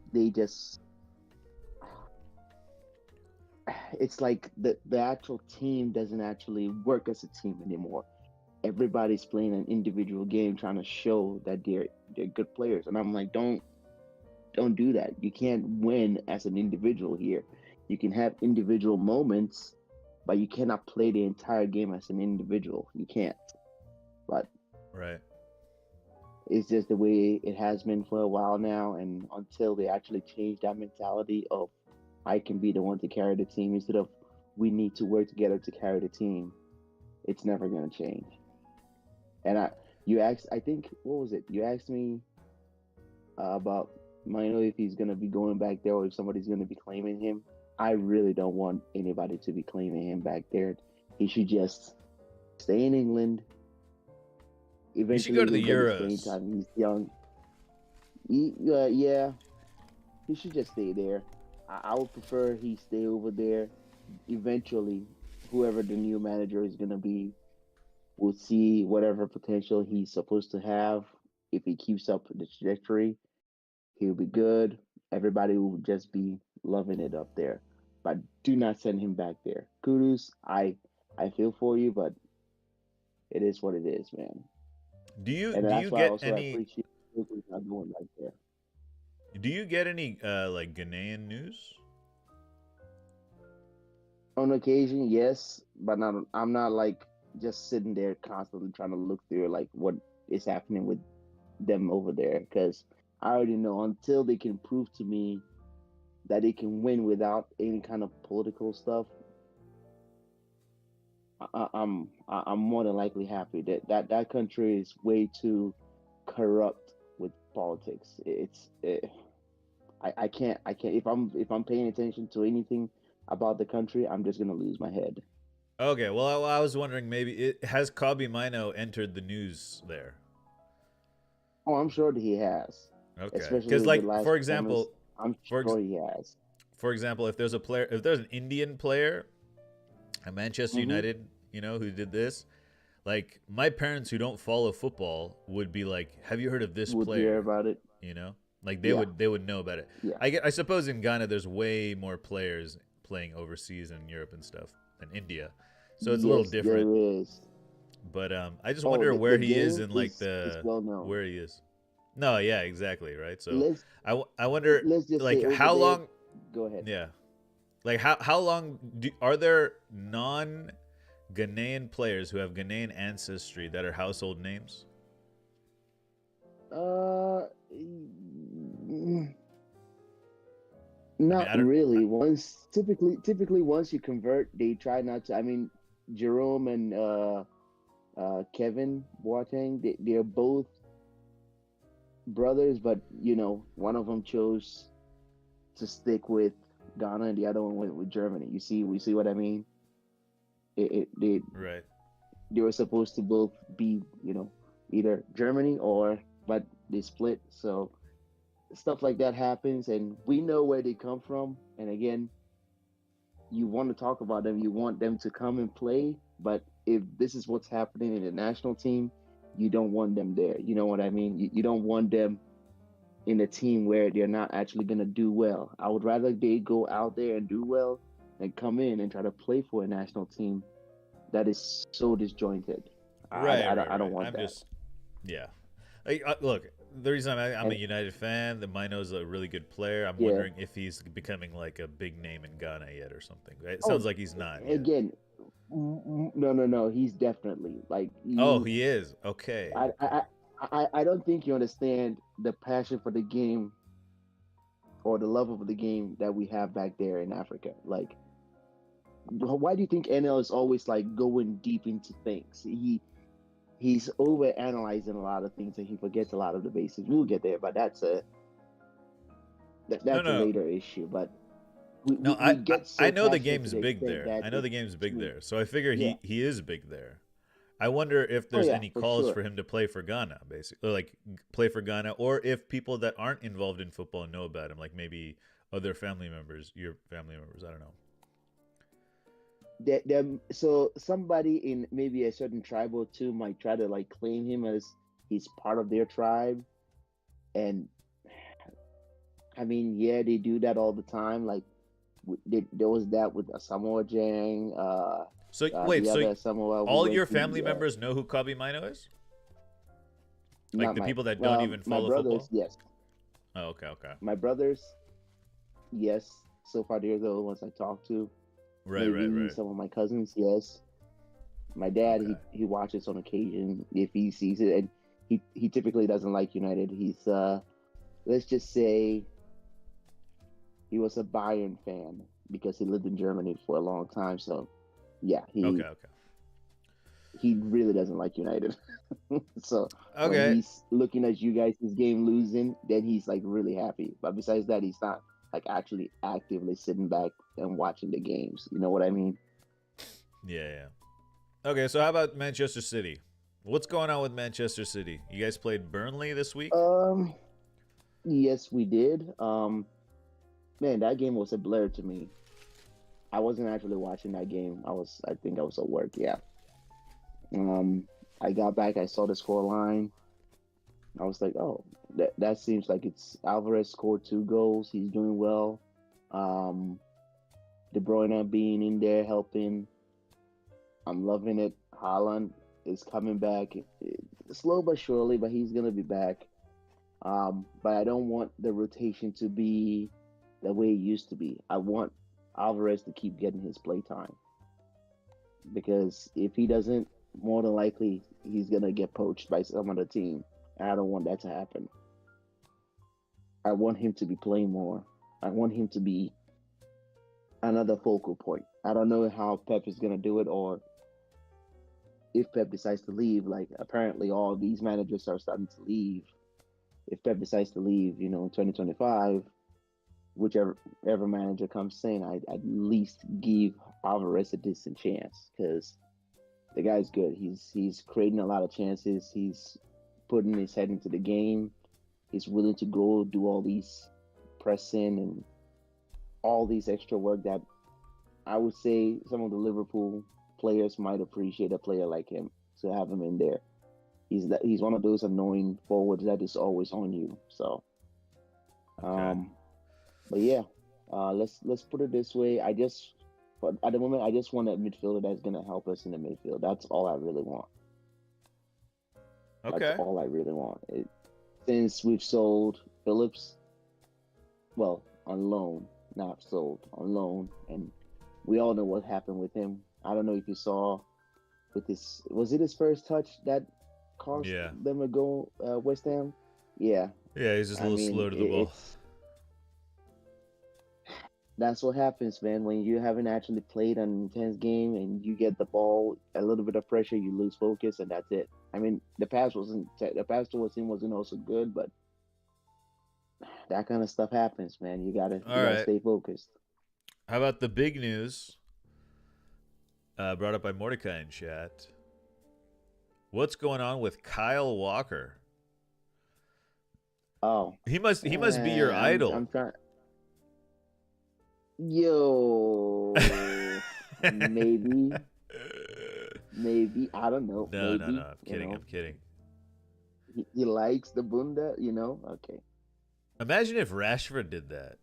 it's like the actual team doesn't actually work as a team anymore. Everybody's playing an individual game, trying to show that they're good players, and I'm like, don't do that. You can't win as an individual here. You can have individual moments, but you cannot play the entire game as an individual. You can't. But
Right.
it's just the way it has been for a while now, and until they actually change that mentality of I can be the one to carry the team instead of we need to work together to carry the team, it's never gonna change. And you asked, I think, what was it? You asked me about Mainoo if he's gonna be going back there or if somebody's gonna be claiming him. I really don't want anybody to be claiming him back there. He should just stay in England.
You should go
Eventually,
to the
he'll get his playing
Euros.
time. He's young. Yeah, he should just stay there. I would prefer he stay over there. Eventually, whoever the new manager is gonna be will see whatever potential he's supposed to have. If he keeps up the trajectory, he'll be good. Everybody will just be loving it up there. But do not send him back there. Kudus, I feel for you, but it is what it is, man. And
Do
that's
you
why I
get
also
any
appreciate he's not going back there.
like Ghanaian news?
On occasion, yes, but I'm not like just sitting there constantly trying to look through like what is happening with them over there because I already know until they can prove to me that they can win without any kind of political stuff. I'm more than likely happy that country is way too corrupt with politics. I can't if I'm paying attention to anything about the country, I'm just gonna lose my head.
Okay, well, I was wondering has Kobe Mainoo entered the news there?
Oh, I'm sure that he has,
Okay,
especially
because
with the
like
last performance. I'm
for
sure he has.
for example, if there's an Indian player at Manchester
Mm-hmm.
United, who did this, like my parents who don't follow football would be like, "Have you heard of this
Would hear
player?"
about it.
Like
Yeah,
they would know about it.
yeah.
I suppose in Ghana there's way more players playing overseas in Europe and stuff than India, so it's a little
Yes,
different.
there is.
But I just
Oh,
wonder
the
where he is
game
in like
is well known.
where he is. No, yeah, exactly, right. So
Let's
I wonder
let's just say
like
over
how
there.
long.
Go ahead.
Yeah, like how long are there non Ghanaian players who have Ghanaian ancestry that are household names? I mean,
Not
I don't.
really. Typically once you convert, they try not to. I mean, Jerome and Kevin Boateng, they're both brothers, but one of them chose to stick with Ghana and the other one went with Germany. We see what I mean?
Right.
They were supposed to both be, either Germany but they split. So stuff like that happens, and we know where they come from. And again, you want to talk about them, you want them to come and play, but if this is what's happening in the national team, you don't want them there. You know what I mean? You don't want them in a team where they're not actually going to do well. I would rather they go out there and do well than come in and try to play for a national team that is so disjointed.
Right.
I don't want
I'm
that.
just, yeah. Like, look, the reason I'm a
And
United fan, the Mainoo's a really good player. I'm
yeah.
wondering if he's becoming like a big name in Ghana yet or something. It
Oh,
sounds like he's not yet.
again, no. He's definitely like
Oh,
you.
he is. Okay.
I don't think you understand the passion for the game or the love of the game that we have back there in Africa. Like, why do you think NL is always like going deep into things? He's over analyzing a lot of things and he forgets a lot of the basics. We'll get there, but that's
No,
a
no,
later issue. But we,
no.
we, we get
I
so
know the
passionate to
game's
the
big
extent
there.
that
I know the
it's
game's big
true.
there. So I figure
Yeah.
he is big there. I wonder if
Oh
there's
yeah,
any
for
calls
sure.
for him to play for Ghana, basically, or like play for Ghana, or if people that aren't involved in football know about him, like maybe other family members, your family members. I don't know.
So somebody in maybe a certain tribe or two might try to like claim him as he's part of their tribe, and I mean, yeah, they do that all the time. Like there was that with Samoa Jang,
So wait,
the
so
other Samoa who
all
went
your
to
family
the
members know who Kobe Mino is? Like
not
the
my
people that don't even
my
follow
brothers,
football?
yes,
Oh, okay, okay.
my brothers, yes. So far, they're the ones I talk to.
Right, right,
Maybe
right.
some of my cousins, yes. My dad,
Okay.
he watches on occasion if he sees it, and he typically doesn't like United. He's let's just say he was a Bayern fan because he lived in Germany for a long time. So yeah,
Okay, okay.
he really doesn't like United. So when
Okay.
he's looking at you guys' game losing, then he's like really happy. But besides that, he's not like actually actively sitting back and watching the games. You know what I mean?
Yeah, yeah. Okay, so how about Manchester City? What's going on with Manchester City? You guys played Burnley this week?
Yes, we did. Man, that game was a blur to me. I wasn't actually watching that game. I think I was at work. Yeah. I got back. I saw the score line. I was like, oh, that seems like it's Alvarez scored 2 goals. He's doing well. Um, De Bruyne being in there helping. I'm loving it. Haaland is coming back, slow but surely, but he's gonna be back. But I don't want the rotation to be the way it used to be. I want Alvarez to keep getting his play time because if he doesn't, more than likely he's gonna get poached by some other team. And I don't want that to happen. I want him to be playing more. I want him to be another focal point. I don't know how Pep is gonna do it, or if Pep decides to leave. Like apparently, all these managers are starting to leave. If Pep decides to leave, in 2025, whichever manager comes in, I'd at least give Alvarez a decent chance because the guy's good. He's creating a lot of chances. He's putting his head into the game. He's willing to go do all these pressing and all these extra work that I would say some of the Liverpool players might appreciate a player like him to have him in there. He's one of those annoying forwards that is always on you. So,
Okay.
but yeah, let's put it this way. But at the moment, I just want a midfielder that's gonna help us in the midfield. That's all I really want.
Okay.
That's all I really want. Since we've sold Phillips, well, on loan, not sold, on loan, and we all know what happened with him. I don't know if you saw with this. Was it his first touch that cost
Yeah.
them a goal, West Ham? Yeah,
Yeah, he's just a
I
little
mean,
slow to the ball.
that's what happens, man. When you haven't actually played an intense game and you get the ball, a little bit of pressure, you lose focus, and that's it. I mean, the pass towards him wasn't also good, but that kind of stuff happens, man. You
All
gotta
right.
stay focused.
How about the big news brought up by Mordecai in chat? What's going on with Kyle Walker?
Oh,
He must be your idol.
I'm trying. Yo, maybe I don't know.
No,
Maybe
I'm kidding. I'm kidding.
he likes the Bunda. Okay.
Imagine if Rashford did that.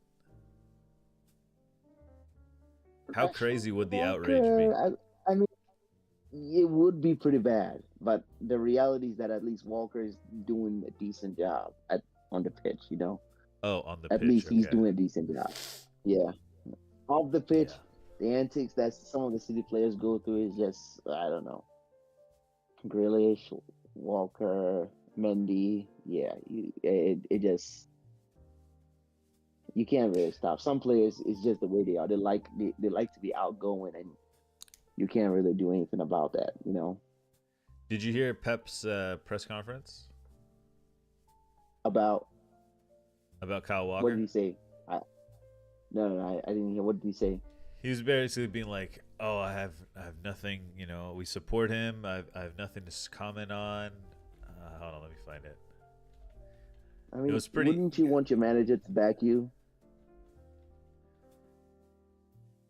How crazy would the outrage be?
I mean, it would be pretty bad, but the reality is that at least Walker is doing a decent job on the pitch.
Oh, on the
At
pitch.
least he's
Okay.
doing a decent job. Yeah. Off the pitch,
Yeah.
the antics that some of the City players go through is just, I don't know. Grealish, Walker, Mendy, yeah, it just You can't really stop. Some players, it's just the way they are. They like to be outgoing, and you can't really do anything about that. You know.
Did you hear Pep's press conference
About
about Kyle
what
Walker?
did he say? I didn't hear. What did he say?
He was basically being like, "Oh, I have nothing. You know, we support him. I have nothing to comment on." Hold on, let me find it.
I mean,
was pretty-
wouldn't you want your manager to back you?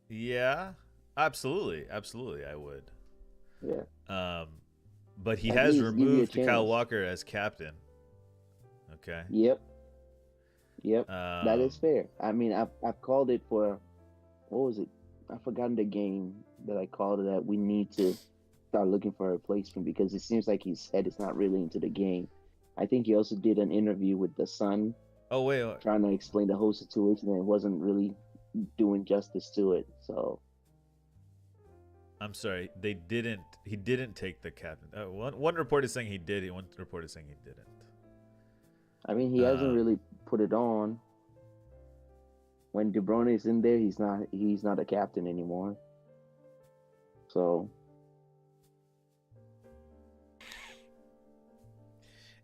Yeah, absolutely, I would.
Yeah.
But he
At
has
least give you a
removed Kyle
chance.
Walker as captain. Okay.
Yep. That is
Um,
fair. I mean, I've called it for what was it? I've forgotten the game that I called it that we need to start looking for a replacement because it seems like his head is not really into the game. I think he also did an interview with the Sun
Oh wait,
trying to explain the whole situation and it wasn't really doing justice to it. So
I'm sorry. They didn't. He didn't take the captain. One report is saying he did. One report is saying he didn't.
I mean, he hasn't really put it on. When De Bruyne is in there, he's not a captain anymore. So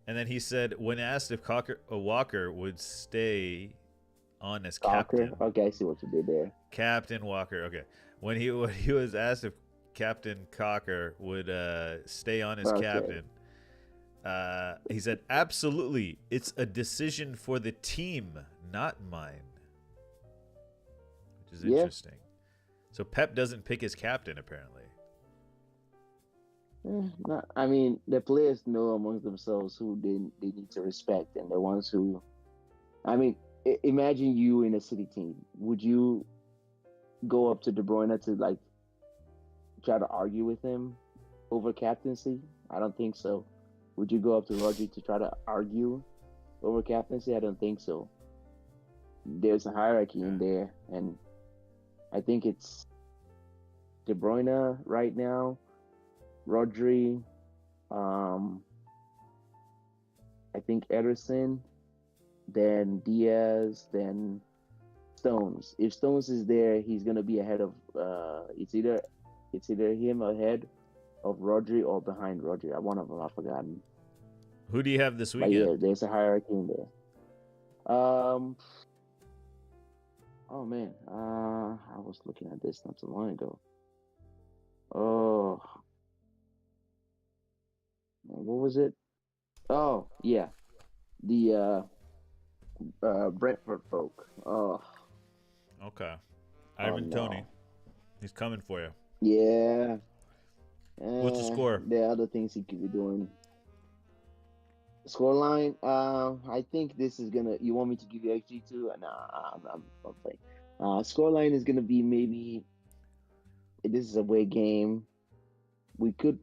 And then he said, when asked if Walker would stay on as
Walker,
captain,
okay, I see what you did there.
Captain Walker. Okay, when he was asked if Captain Cocker would stay on as
Okay.
captain, he said, "Absolutely, it's a decision for the team, not mine," which is
Yeah.
interesting. So Pep doesn't pick his captain apparently.
I mean, the players know amongst themselves who they need to respect, and the ones who, I mean, imagine you in a City team. Would you go up to De Bruyne to like try to argue with him over captaincy? I don't think so. Would you go up to Rodri to try to argue over captaincy? I don't think so. There's a hierarchy in there, and I think it's De Bruyne right now, Rodri, I think Ederson, then Diaz, then Stones. If Stones is there, he's gonna be ahead of it's either him ahead of Rodri or behind Rodri. One of them I've forgotten.
Who do you have this
But
weekend?
yeah, there's a hierarchy in there. Oh man, I was looking at this not too long ago. Oh, what was it? Oh yeah, the Brentford folk. Oh,
Okay, Ivan
no.
Toney. He's coming for you.
Yeah.
What's the score?
There are other things he could be doing. Scoreline. I think this is gonna. You want me to give you XG too? Nah, I'm playing. Scoreline is gonna be maybe. This is a away game. We could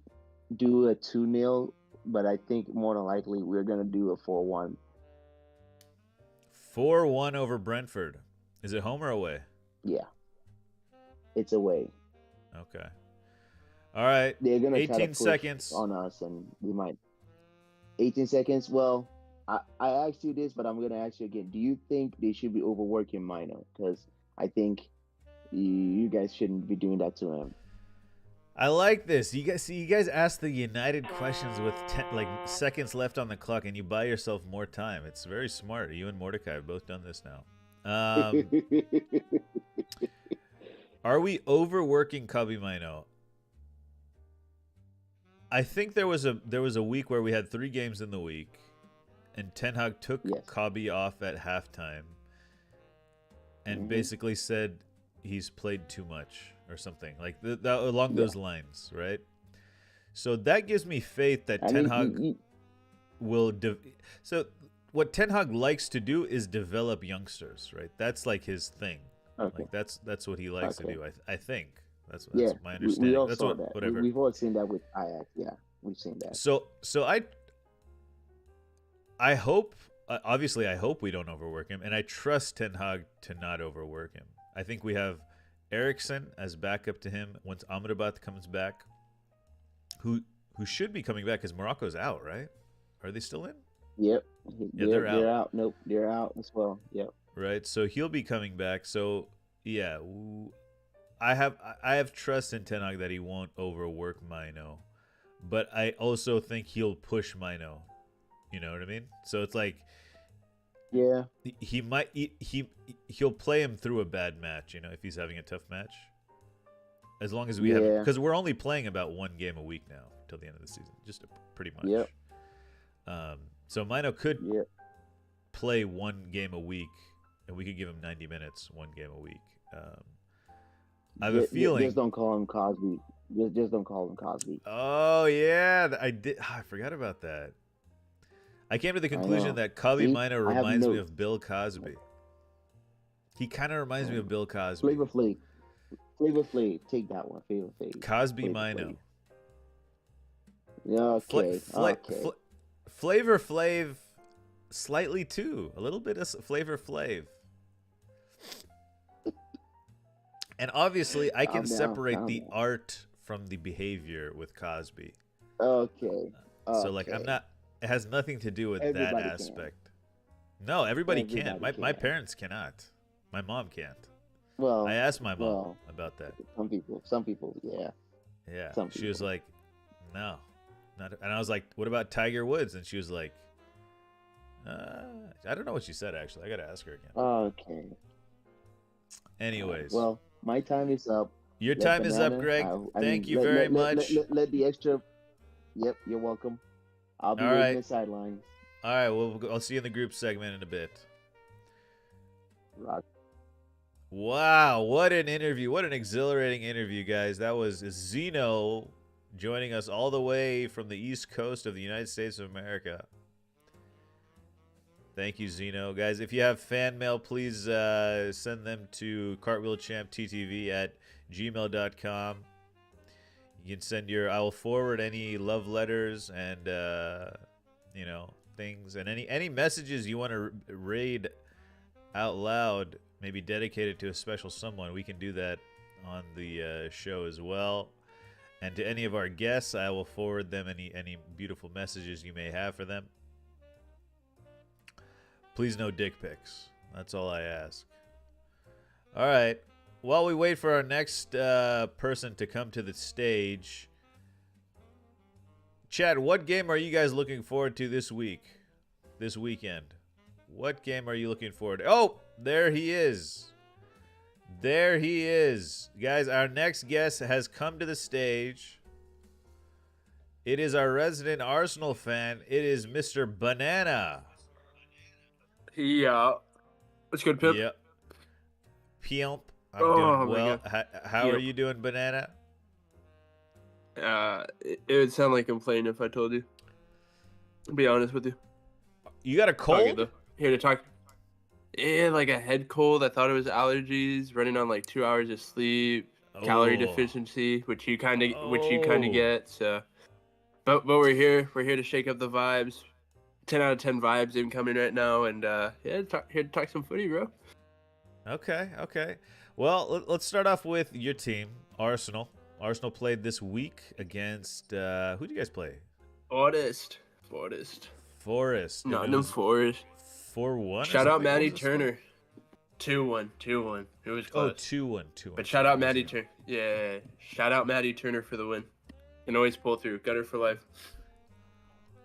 do a 2-0, but I think more than likely we're gonna do a 4-1.
4-1 over Brentford. Is it home or away?
Yeah, it's away.
Okay. All right.
They're gonna try to
18
push
seconds.
on us, and we might. 18 seconds. Well, I asked you this, but I'm gonna ask you again. Do you think they should be overworking Mainoo? Because I think you guys shouldn't be doing that to him.
I like this. You guys ask the United questions with seconds left on the clock, and you buy yourself more time. It's very smart. You and Mordecai have both done this now. Are we overworking Kabi Mainoo? I think there was a week where we had 3 games in the week, and Ten Hag took Kabi off at halftime, and basically said he's played too much or something like along those lines, right? So that gives me faith that Ten Hag will. So what Ten Hag likes to do is develop youngsters, right? That's like his thing.
Okay.
Like that's what he likes to do. I think. That's
yeah,
my understanding.
We all
that's
saw
what,
that.
Whatever.
We've all seen that with Ajax. Yeah, we've seen that.
So I hope, obviously, I hope we don't overwork him, and I trust Ten Hag to not overwork him. I think we have Eriksson as backup to him once Amrabat comes back, who should be coming back because Morocco's out, right? Are they still in?
Yep.
Yeah, they're out.
They're out. Nope, they're out as well. Yep.
right? So he'll be coming back. So yeah, I have trust in Tenok that he won't overwork Mainoo, but I also think he'll push Mainoo. You know what I mean? So it's like
Yeah.
he might he'll play him through a bad match. You know, if he's having a tough match. As long as we have,
Yeah.
because we're only playing about one game a week now till the end of the season, just pretty much.
Yep.
So Mainoo could
Yep.
play one game a week, and we could give him 90 minutes, one game a week. I have a feeling.
Just don't call him Cosby. Just don't call him Cosby.
Oh yeah, I did. I forgot about that. I came to the conclusion that Cosby Mainoo reminds me of Bill Cosby. He kind of reminds me of Bill Cosby.
Flavor Flav, take that one. Flavor Flav.
Cosby Mainoo.
Yeah, okay. Okay.
Flavor Flav, slightly too. A little bit of Flavor Flav. And obviously, I can separate the art from the behavior with Cosby.
Okay.
So, like, I'm not. It has nothing to do with that aspect. No, everybody can. My parents cannot. My mom can't.
Well,
I asked my mom about that.
Some people, yeah.
Yeah. She was like, no. Not. And I was like, what about Tiger Woods? And she was like, I don't know what she said, actually. I got to ask her again.
Okay.
Anyways.
Well, my time is up.
Your time is up, Greg. Thank you very much.
Let the extra. Yep, you're welcome. I'll be waiting the sidelines.
All right, well, I'll see you in the group segment in a bit.
Rock.
Wow, what an interview. What an exhilarating interview, guys. That was Zeno joining us all the way from the East Coast of the United States of America. Thank you, Zeno. Guys, if you have fan mail, please send them to cartwheelchampttv@gmail.com. You can send I will forward any love letters and, things. And any messages you want to read out loud, maybe dedicated to a special someone, we can do that on the show as well. And to any of our guests, I will forward them any beautiful messages you may have for them. Please no dick pics. That's all I ask. All right. While we wait for our next person to come to the stage, Chad, what game are you guys looking forward to this weekend? What game are you looking forward to? Oh, there he is. There he is. Guys, our next guest has come to the stage. It is our resident Arsenal fan. It is Mr. Banana.
Yeah. What's good, Pimp?
Yep. Pimp. I'm doing well. How are
Yep.
you doing, Banana?
It would sound like I'm playing if I told you. I'll be honest with you.
You got a cold?
Okay, here to talk. Yeah, like a head cold. I thought it was allergies. Running on like 2 hours of sleep. Calorie deficiency, which you kind of get. So, but we're here. We're here to shake up the vibes. 10 out of 10 vibes incoming right now, and here to talk some footy, bro.
Okay. Well, let's start off with your team, Arsenal. Arsenal played this week against who do you guys play?
Forest.
Nottingham
Forest.
4-1.
Shout out Maddie Turner. 2-1. It was close.
Oh, 2-1.
But shout out Maddie Turner. Yeah. Shout out Maddie Turner for the win. Can always pull through. Gunner for life.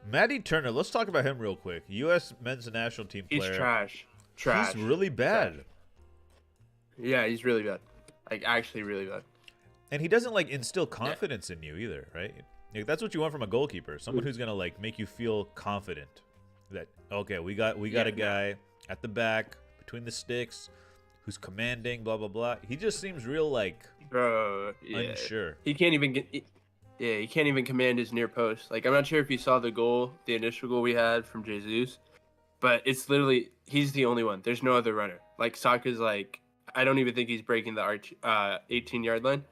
Maddie Turner, let's talk about him real quick. U.S. men's national team player.
He's trash.
He's really bad.
Trash. Yeah, he's really bad. Like, actually really bad.
And he doesn't, like, instill confidence in you either, right? Like, that's what you want from a goalkeeper. Someone who's going to, like, make you feel confident. That, okay, we got a guy at the back, between the sticks, who's commanding, blah, blah, blah. He just seems real, like, unsure.
He can't even he can't even command his near post. Like, I'm not sure if you saw the initial goal we had from Jesus, but it's literally, he's the only one. There's no other runner. Like, Saka's like, I don't even think he's breaking the 18-yard line.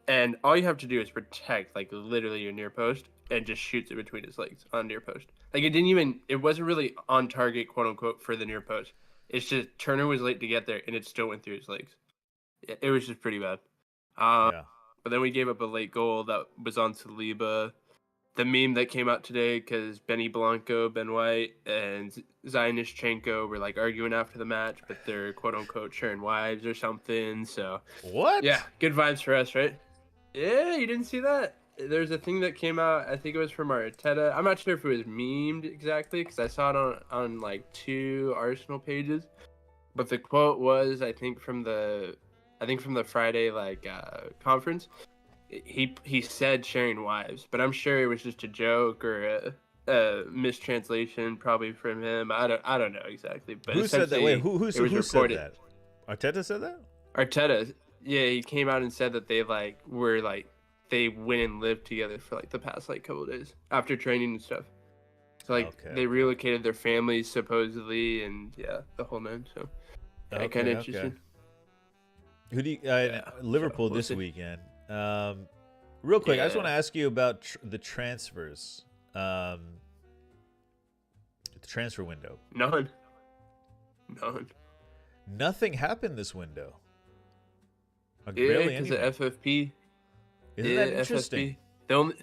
And all you have to do is protect, like, literally your near post and just shoots it between his legs on near post. Like, it wasn't really on target, quote unquote, for the near post. It's just Turner was late to get there and it still went through his legs. It was just pretty bad. But then we gave up a late goal that was on Saliba. the meme that came out today because Benny Blanco, Ben White, and Zionishchenko were like arguing after the match, but they're quote unquote sharing wives or something. So
What?
yeah, good vibes for us, right? Yeah, you didn't see that? There's a thing that came out. I think it was from Arteta. I'm not sure if it was memed exactly because I saw it on like 2 Arsenal pages. But the quote was, I think from the Friday conference. He said sharing wives, but I'm sure it was just a joke or a mistranslation, probably from him. I don't know exactly, but
Who said that? Wait,
essentially,
who
it was
said
reported.
that? Arteta said that?
Arteta, yeah, he came out and said that they they went and lived together for like the past like couple days after training and stuff. So like
Okay.
they relocated their families supposedly, and yeah, the whole nine. So yeah, kind of interesting.
Who do you, Liverpool
we'll
this
see.
weekend? Real quick, I just
Yeah.
want to ask you about the transfers. The transfer window.
None.
Nothing happened this window. Like,
Yeah,
barely
because
anything.
of FFP.
Isn't that interesting?
FFP.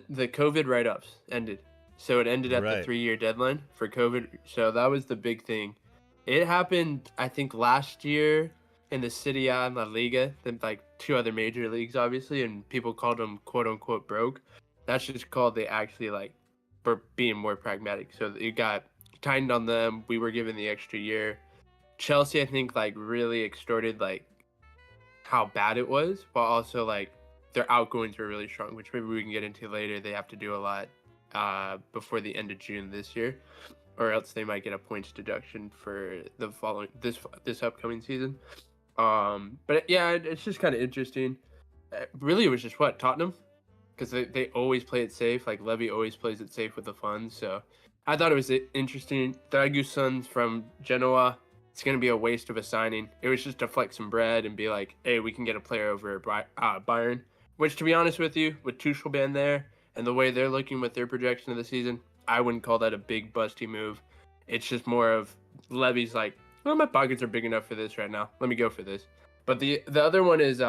The COVID write-ups ended, so it ended at
Right.
the 3-year deadline for COVID. So that was the big thing. It happened, I think, last year in the Serie A and La Liga, then like 2 other major leagues, obviously, and people called them "quote unquote" broke. That's just called they actually like for being more pragmatic. So it got tightened on them. We were given the extra year. Chelsea, I think, like really extorted like how bad it was, while also like their outgoings were really strong, which maybe we can get into later. They have to do a lot before the end of June this year, or else they might get a points deduction for the following this upcoming season. But yeah, it's just kind of interesting. Really, it was just what Tottenham, because they always play it safe. Like Levy always plays it safe with the funds. So I thought it was interesting. Draguson from Genoa. It's going to be a waste of a signing. It was just to flex some bread and be like, hey, we can get a player over at Bayern. Which, to be honest with you, with Tuchel band there and the way they're looking with their projection of the season, I wouldn't call that a big busty move. It's just more of Levy's like, well, my pockets are big enough for this right now. Let me go for this. But the other one is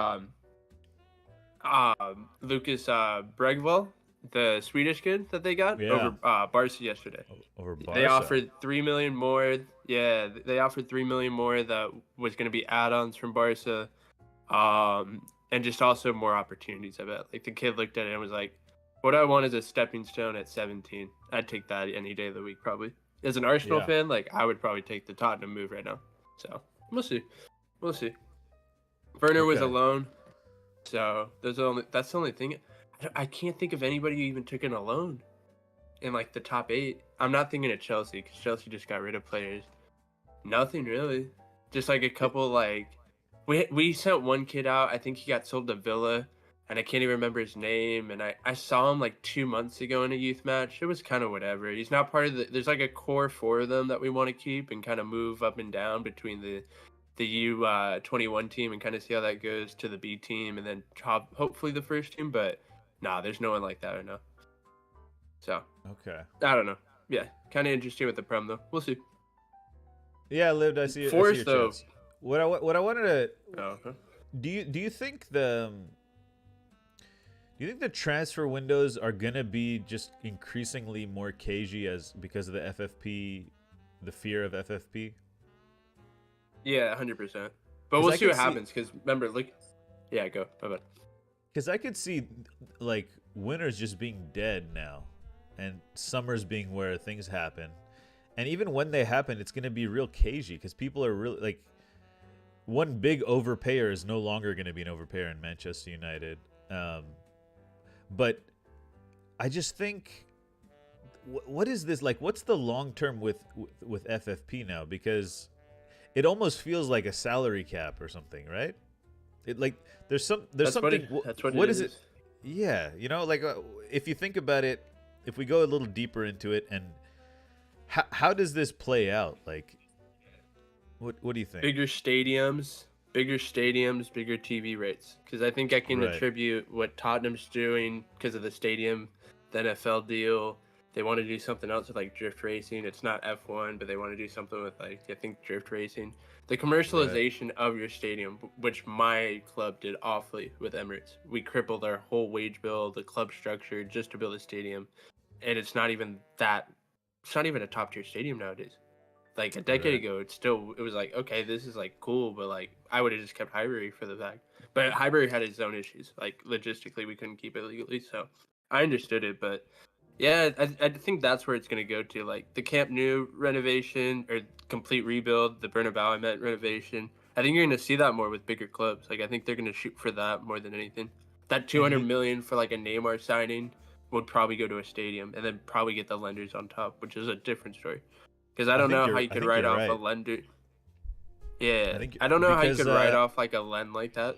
Lucas Bregvall, the Swedish kid that they got over Barca yesterday.
Over Barca.
They offered $3 million more. Yeah, they offered $3 million more that was going to be add-ons from Barca, and just also more opportunities. I bet. Like the kid looked at it and was like, "What I want is a stepping stone at 17. I'd take that any day of the week, probably." As an Arsenal fan, like I would probably take the Tottenham move right now. So we'll see. Werner was alone, so that's the only thing. I can't think of anybody who even took an alone in like the top 8. I'm not thinking of Chelsea because Chelsea just got rid of players. Nothing really. Just like a couple like we sent one kid out. I think he got sold to Villa, and I can't even remember his name. And I saw him like 2 months ago in a youth match. It was kind of whatever. He's not part of the. There's like a core 4 of them that we want to keep and kind of move up and down between the U21 team and kind of see how that goes to the B team and then hopefully the first team. But nah, there's no one like that right now. So
Okay.
I don't know. Yeah, kind of interesting with the Prem though. We'll see.
Yeah, lived. I see.
Force
I see your
though.
chance. What I wanted to.
Oh, okay.
Do you think the transfer windows are gonna be just increasingly more cagey because of the FFP, the fear of FFP?
Yeah, 100%. But we'll
I
see what
could see-
happens because remember, look. Yeah, go. Bye.
Because I could see like winters just being dead now, and summers being where things happen, and even when they happen, it's gonna be real cagey because people are really like. One big overpayer is no longer going to be an overpayer in Manchester United. But I just think, what is this like? What's the long term with FFP now? Because it almost feels like a salary cap or something, right? It like there's something.
That's what
what
it
is it? Yeah, like if you think about it, if we go a little deeper into it, and how does this play out? Like. What do you think?
Bigger stadiums, bigger TV rates. Because I think I can attribute what Tottenham's doing because of the stadium, the NFL deal, They want to do something else with like drift racing. It's not F1, but they want to do something with like I think drift racing. The commercialization of your stadium, which my club did awfully with Emirates. We crippled our whole wage bill, the club structure, just to build a stadium, and it's not even that. It's not even a top tier stadium nowadays. Like a decade ago, it was like, okay, this is like cool, but like I would have just kept Highbury for the fact. But Highbury had its own issues. Like logistically, we couldn't keep it legally, so I understood it. But yeah, I think that's where it's gonna go to, like the Camp Nou renovation or complete rebuild, the Bernabeu I meant renovation. I think you're gonna see that more with bigger clubs. Like I think they're gonna shoot for that more than anything. That 200 million for like a Neymar signing would probably go to a stadium, and then probably get the lenders on top, which is a different story. Because I don't know how you could write off a lender. Yeah, I don't know how you could write off like a lend like that.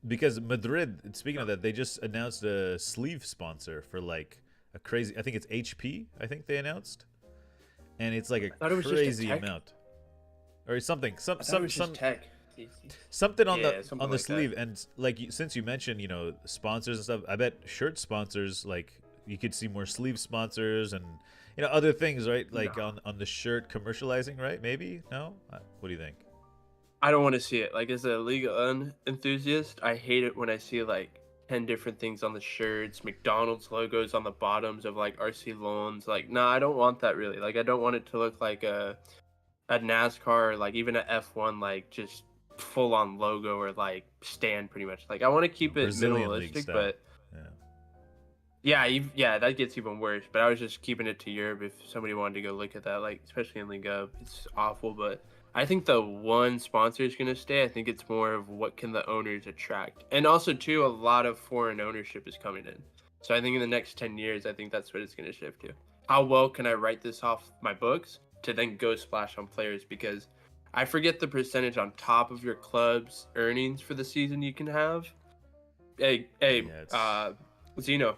Because Madrid, speaking of that, they just announced a sleeve sponsor for like a crazy. I think it's HP. I think they announced, and it's like a crazy amount, or something. Some
tech.
Something on the
like
sleeve.
that.
And like since you mentioned, sponsors and stuff, I bet shirt sponsors, like you could see more sleeve sponsors and other things, right? Like on the shirt commercializing, right? Maybe no. What do you think?
I don't want to see it. Like as a Liga Un enthusiast, I hate it when I see like 10 different things on the shirts, McDonald's logos on the bottoms of like RC loans. Like, no, I don't want that really. Like, I don't want it to look like a NASCAR or like even a F1 like just full on logo or like stand pretty much. Like, I want to keep it
Brazilian League
minimalistic,
style.
but yeah, that gets even worse. But I was just keeping it to Europe if somebody wanted to go look at that, like especially in Liga, it's awful. But I think the one sponsor is going to stay. I think it's more of what can the owners attract, and also too, a lot of foreign ownership is coming in. So I think in the next 10 years, I think that's what it's going to shift to. How well can I write this off my books to then go splash on players? Because I forget the percentage on top of your club's earnings for the season you can have. Hey, Zeno,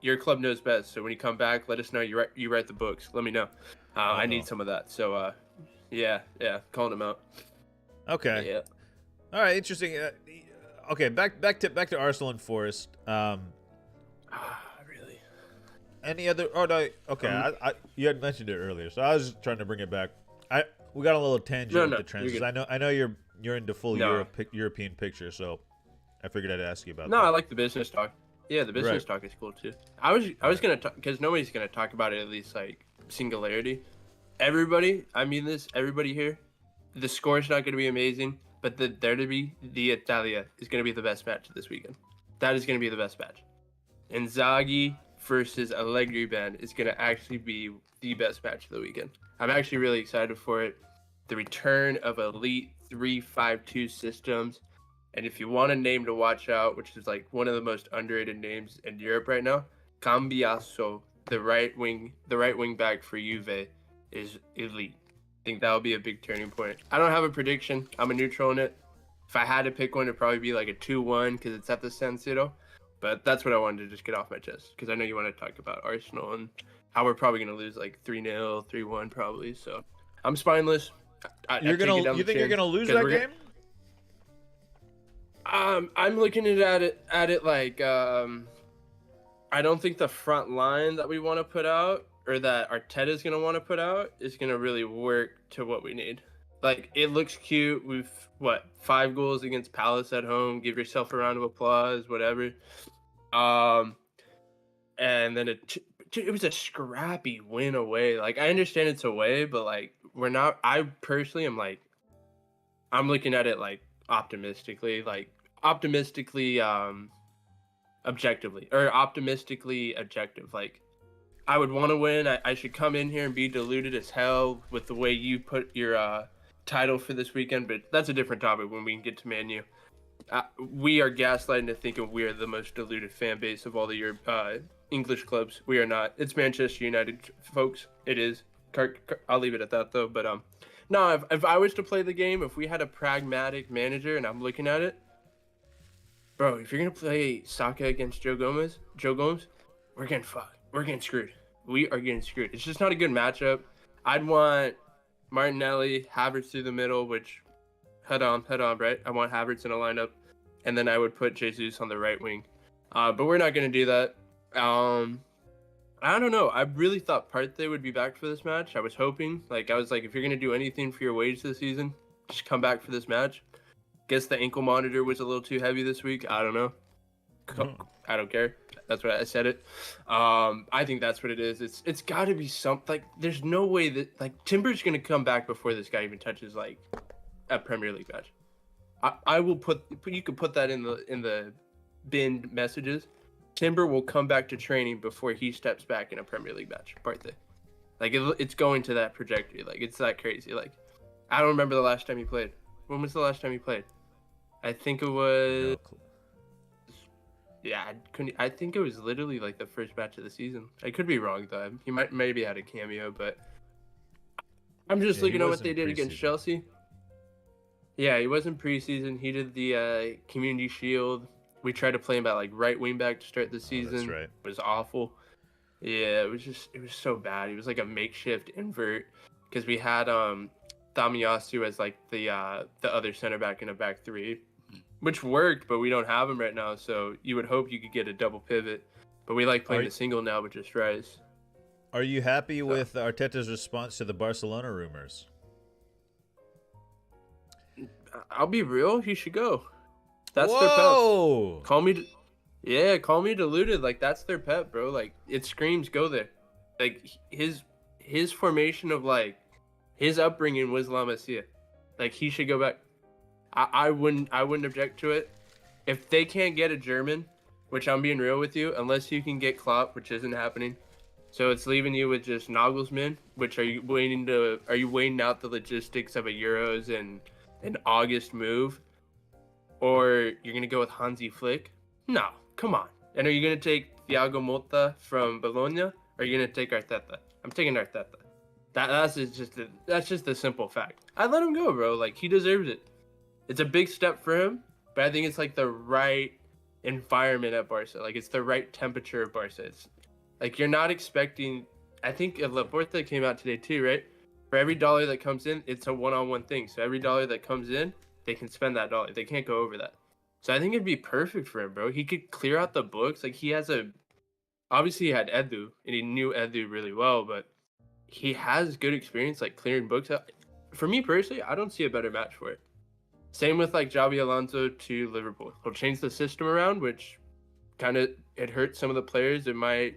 your club knows best. So when you come back, let us know. You write the books. Let me know. I need some of that. So yeah, calling him out.
Okay.
Yeah.
All right. Interesting. Okay. Back to Arsenal and Forest.
Really?
Any other? Oh no. Okay. I you had mentioned it earlier, so I was just trying to bring it back. We got a little tangent with the transfers. I know you're into full European picture, so I figured I'd ask you about that.
No, I like the business talk. Yeah, the business talk is cool too. I was gonna talk because nobody's gonna talk about it, at least like singularity. Everybody here, the score's not gonna be amazing, but the Derby d'Italia is gonna be the best match this weekend. That is gonna be the best match. Inzaghi versus Allegri band is gonna actually be the best match of the weekend. I'm actually really excited for it. The return of elite 3-5-2 systems. And if you want a name to watch out, which is like one of the most underrated names in Europe right now, Cambiaso, the right wing back for Juve, is elite. I think that'll be a big turning point. I don't have a prediction. I'm a neutral in it. If I had to pick one, it'd probably be like a 2-1 because it's at the San Siro. But that's what I wanted to just get off my chest because I know you want to talk about Arsenal and how we're probably going to lose like 3-0, 3-1 probably. So I'm spineless.
You think you're gonna lose that game?
I'm looking at it like I don't think the front line that we want to put out or that Arteta's gonna want to put out is gonna really work to what we need. Like it looks cute. We've 5 goals against Palace at home. Give yourself a round of applause, whatever. And then it was a scrappy win away. Like I understand it's away, but like we're not. I personally am like, I'm looking at it like optimistically, objectively or optimistically objective. Like I would want to win. I should come in here and be deluded as hell with the way you put your title for this weekend, but that's a different topic when we can get to Mainoo. We are gaslighting to thinking we are the most deluded fan base of all the English clubs. We are not. It's Manchester United, folks. It is. I'll leave it at that, though. But no, if I was to play the game, if we had a pragmatic manager and I'm looking at it, bro, if you're going to play Saka against Joe Gomez, we're getting fucked. We're getting screwed. We are getting screwed. It's just not a good matchup. I'd want Martinelli, Havertz through the middle, which head on, right? I want Havertz in a lineup, and then I would put Jesus on the right wing. But we're not going to do that. I don't know. I really thought Partey would be back for this match. I was hoping. I was like, if you're going to do anything for your wage this season, just come back for this match. Guess the ankle monitor was a little too heavy this week. I don't know. I don't care. That's what I said it. I think that's what it is. It's got to be something. There's no way that Timber's going to come back before this guy even touches a Premier League match. I will put you could put that in the bin messages. Timber will come back to training before he steps back in a Premier League match. Partey. It's going to that trajectory. It's that crazy. I don't remember the last time he played. When was the last time he played? I think it was. Yeah, I think it was literally the first match of the season. I could be wrong though. He maybe had a cameo, but I'm just looking at what they did against Chelsea. Yeah, he wasn't preseason. He did the Community Shield. We tried to play him at right wing back to start the season.
That's right.
It was awful. Yeah, it was so bad. He was like a makeshift invert because we had Damiasu as the other center back in a back three, which worked, but we don't have him right now. So you would hope you could get a double pivot, but we like playing the single now with just Rice.
Are you happy with Arteta's response to the Barcelona rumors?
I'll be real. He should go. That's
Whoa!
their pep. Call me deluded. That's their pep, bro. It screams go there. His formation of his upbringing was La Masia. He should go back. I wouldn't object to it. If they can't get a German, which I'm being real with you, unless you can get Klopp, which isn't happening. So it's leaving you with just Nagelsmann, which are you waiting out the logistics of a Euros and an August move? Or you're going to go with Hansi Flick? No, come on. And are you going to take Thiago Motta from Bologna? Or are you going to take Arteta? I'm taking Arteta. That's just the simple fact. I let him go, bro. He deserves it. It's a big step for him, but I think it's the right environment at Barca. It's the right temperature of Barca. It's you're not expecting. I think Laporta came out today too, right? For every dollar that comes in, it's a one-on-one thing. So every dollar that comes in, they can spend that dollar. They can't go over that. So I think it'd be perfect for him, bro. He could clear out the books. He has obviously he had Edu, and he knew Edu really well, but he has good experience clearing books out. For me personally, I don't see a better match for it. Same with Xabi Alonso to Liverpool. He'll change the system around, which it hurts some of the players. It might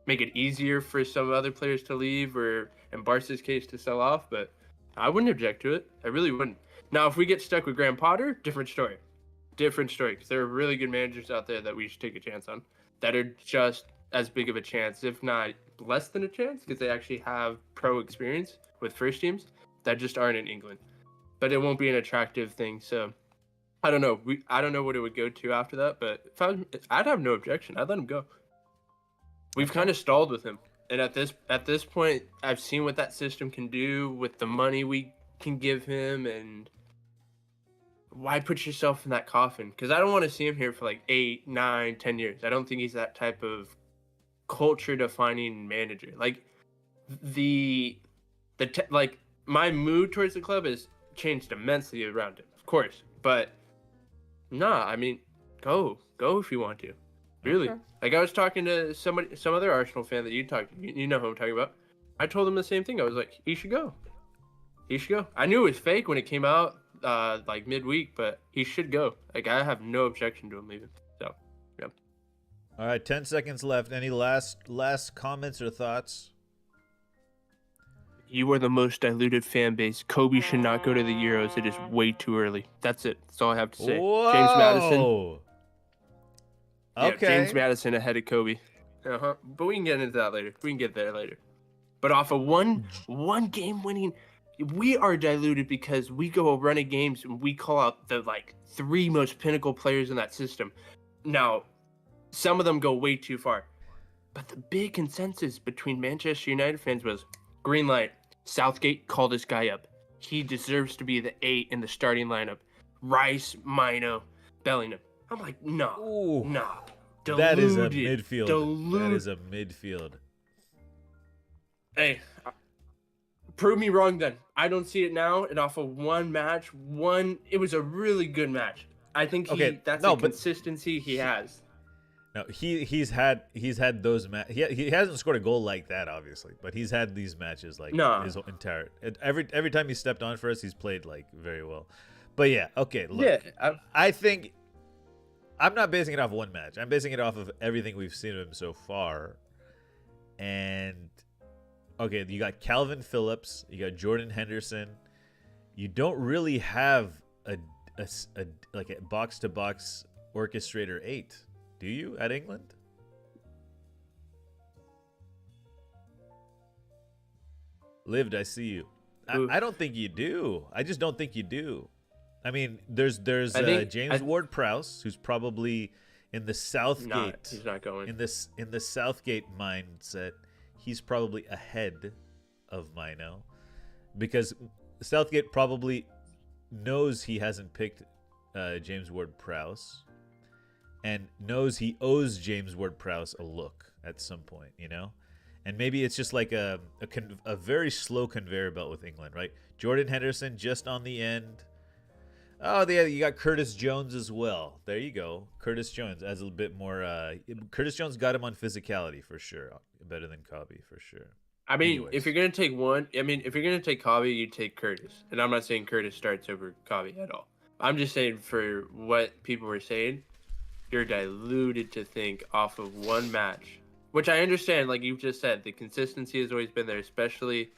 make it easier for some other players to leave, or in Barca's case to sell off, but I wouldn't object to it. I really wouldn't. Now, if we get stuck with Graham Potter, different story. Because there are really good managers out there that we should take a chance on that are just as big of a chance, if not less than a chance, because they actually have pro experience with first teams that just aren't in England. But it won't be an attractive thing. So I don't know. I don't know what it would go to after that, but I'd have no objection. I'd let him go. We've kind of stalled with him. And at this point, I've seen what that system can do with the money we can give him, and why put yourself in that coffin? Because I don't want to see him here for 8, 9, 10 years. I don't think he's that type of culture-defining manager. My mood towards the club has changed immensely around him, of course. But nah, I mean, go if you want to. Really. Okay. I was talking to some other Arsenal fan that you know who I'm talking about. I told him the same thing. I was like, he should go. I knew it was fake when it came out midweek, but he should go. I have no objection to him leaving. So, yeah.
All right, 10 seconds left. Any last comments or thoughts?
You are the most diluted fan base. Kobe should not go to the Euros. It is way too early. That's it. That's all I have to say.
Whoa.
James Maddison.
Okay.
Yeah, James Maddison ahead of Kobe. But we can get into that later. We can get there later. But off of one game winning, we are diluted because we go running games and we call out the 3 most pinnacle players in that system. Now, some of them go way too far. But the big consensus between Manchester United fans was green light. Southgate, call this guy up. He deserves to be the 8 in the starting lineup. Rice, Mainoo, Bellingham. I'm like, no. Deluded.
That is a midfield.
Deluded.
That is a midfield.
Hey, prove me wrong then. I don't see it now. And off of one match, it was a really good match. I think that's the consistency he has.
No, he's had those he hasn't scored a goal like that, obviously, but he's had these matches like
No.
his entire every time he stepped on for us, he's played like very well. But yeah, okay, look,
Yeah,
I think I'm not basing it off one match. I'm basing it off of everything we've seen of him so far. And okay, you got Calvin Phillips, you got Jordan Henderson. You don't really have a like a box to box orchestrator 8. Do you at England? Lived, I see you. I don't think you do. I just don't think you do. I mean, there's James Ward-Prowse, who's probably in the Southgate.
He's not going.
In the Southgate mindset, he's probably ahead of Mainoo, because Southgate probably knows he hasn't picked James Ward-Prowse, and knows he owes James Ward-Prowse a look at some point, you know? And maybe it's just like a very slow conveyor belt with England, right? Jordan Henderson just on the end. Oh, you got Curtis Jones as well. There you go. Curtis Jones adds a little bit more. Curtis Jones got him on physicality for sure. Better than Cobby for sure.
I mean,
Anyways.
if you're gonna take one, if you're gonna take Cobby, you take Curtis. And I'm not saying Curtis starts over Cobby at all. I'm just saying for what people were saying, you're diluted to think off of one match, which I understand. Like you just said, the consistency has always been there, especially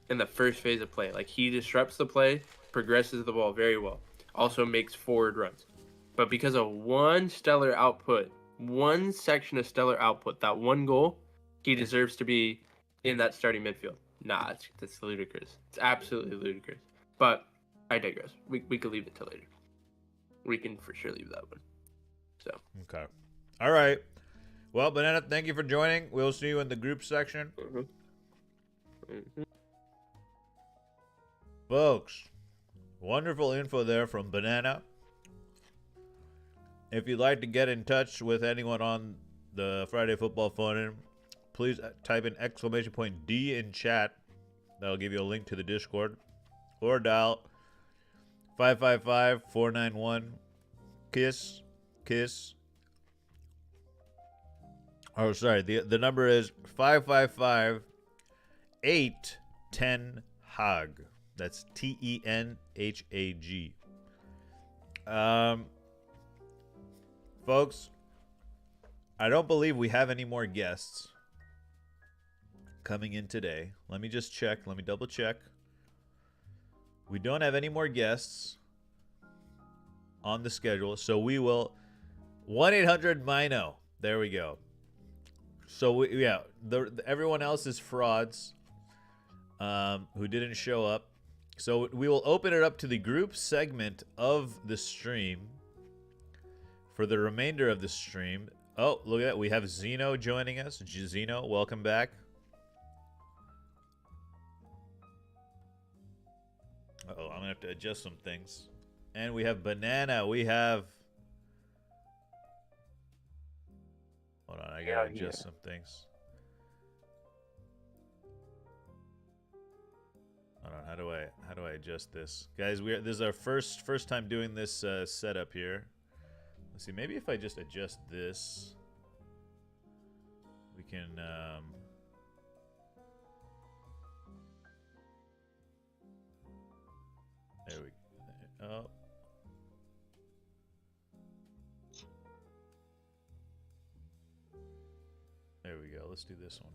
in the first phase of play. Like he disrupts the play, progresses the ball very well, also makes forward runs. But because of one stellar output, one section of stellar output, that one goal, he deserves to be in that starting midfield. Nah, that's ludicrous. It's absolutely ludicrous. But I digress. We could leave it till later. We can for sure leave that one. So
okay, all right. Well, Banana, thank you for joining. We'll see you in the group section, folks. Wonderful info there from Banana. If you'd like to get in touch with anyone on the Friday Football Phone-In, please type in !D in chat. That'll give you a link to the Discord. Or dial 555-491-KISS. Oh, sorry. The number is 555-810-HAG. That's TENHAG. Folks, I don't believe we have any more guests coming in today. Let me just check. Let me double check. We don't have any more guests on the schedule, so we will 1-800-MINO. There we go. So everyone else is frauds who didn't show up. So we will open it up to the group segment of the stream for the remainder of the stream. Oh, look at that. We have Zeno joining us. Zeno, welcome back. Uh-oh, I'm going to have to adjust some things. And we have Banana. We have... Hold on, I got to adjust some things. Hold on, how do I adjust this? Guys, this is our first time doing this setup here. Let's see, maybe if I just adjust this, we can... There we go. Oh. There we go. Let's do this one.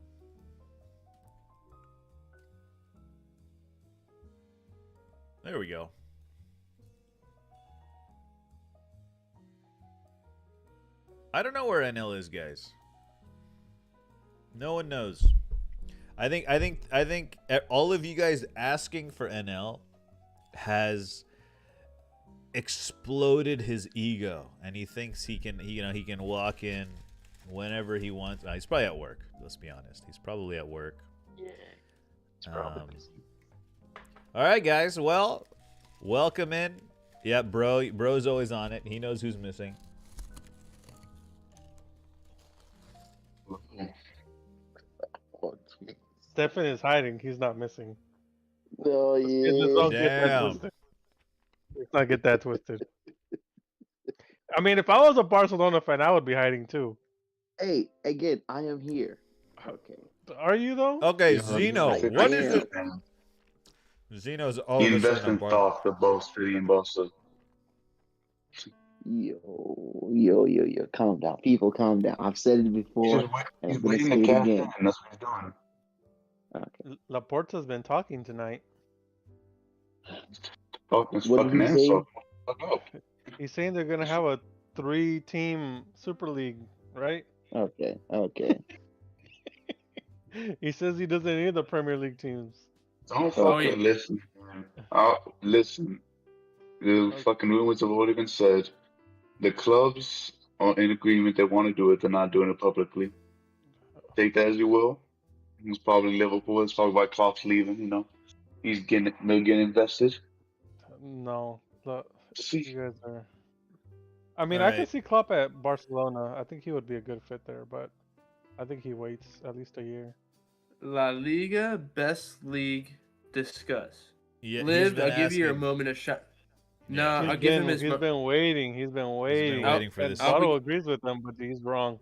There we go. I don't know where NL is, guys. No one knows. I think all of you guys asking for NL has exploded his ego, and he thinks he can walk in whenever he wants. He's probably at work. Let's be honest. He's probably at work.
Yeah, it's probably busy.
All right, guys. Well, welcome in. Yeah, bro's always on it. He knows who's missing.
Stefan is hiding. He's not missing.
Oh yeah.
Damn.
Let's not get that twisted. I mean, if I was a Barcelona fan, I would be hiding too.
Hey, again, I am here. Okay.
Are you though?
Okay,
You know,
Zeno,
I
what is
am.
it? Zeno's all
He
of a
invests
sudden a
in
bar.
stock, the boss, city and boss.
Yo. Calm down. People, calm down. I've said it before, and
He's
I'm gonna
waiting to
say it
cash in,
again.
and that's what he's doing.
Okay.
Laporta's been talking tonight.
Fucking
What did
fucking
he say?
insult. Fuck up.
He's saying they're gonna have a 3-team Super League, right?
Okay.
He says he doesn't need the Premier League teams.
Don't
Oh, yeah.
fucking listen, man. Listen. The
Okay.
fucking rumors have already been said. The clubs are in agreement. They want to do it. They're not doing it publicly. Take that as you will. It's probably Liverpool. It's probably why Klopp's leaving. You know, they're getting invested.
No,
See,
you guys are. I mean,
All
I can
right.
see Klopp at Barcelona. I think he would be a good fit there, but I think he waits at least a year.
La Liga best league discuss.
Yeah, he's
Lived,
been
I'll give you a
asking.
moment of shot. No,
Yeah,
I'll give him his.
He's been waiting. He's been waiting.
waiting for
And
this.
Bottle agrees with him, but he's wrong.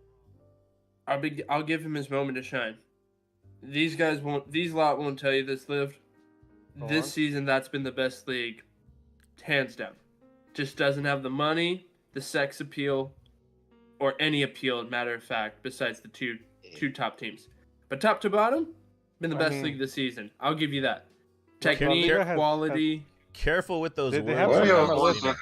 I'll give him his moment to shine. These guys won't. These lot won't tell you this. Lived.
Go
This
on.
season, that's been the best league, hands down. Just doesn't have the money, the sex appeal, or any appeal. Matter of fact, besides the two top teams, but top to bottom, been the
I
best
mean-
league this season. I'll give you that.
La
Technique,
Liga has-
quality.
Careful with those
They
words.
have
why
some
y'all
Zeno.
always
MLS.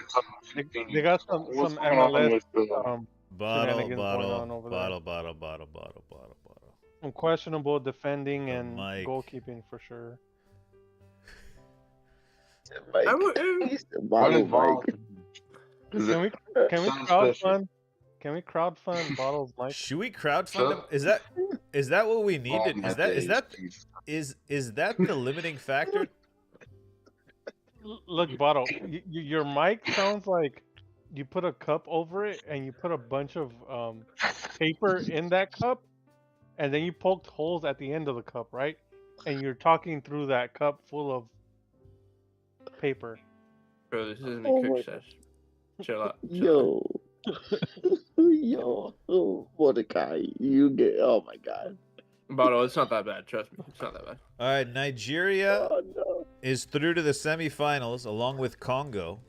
looking at
They got some
What's going on
MLS
with the
Bottle,
shenanigans going on
bottle,
over there.
bottle.
Some questionable defending
The
and
mic.
goalkeeping for sure.
Mike.
I would-
He's the
what is
bottle, Mike.
Can we
Sounds special.
crowdfund? Can we crowdfund Bottles Mike?
Should we crowdfund him?
Sure.
Is that what we need?
Oh,
To,
my
is that
days, jeez.
is that the limiting factor?
Look, Bottle, your mic sounds like you put a cup over it and you put a bunch of paper in that cup, and then you poked holes at the end of the cup, right? And you're talking through that cup full of paper.
Bro, this isn't
Oh
a
my
cook session. Chill out. Chill out.
Yo, Mordecai, you get. Oh my God.
Bottle, it's not that bad. Trust me, it's not that bad.
All right, Nigeria
Oh no.
is through to the semifinals along with Congo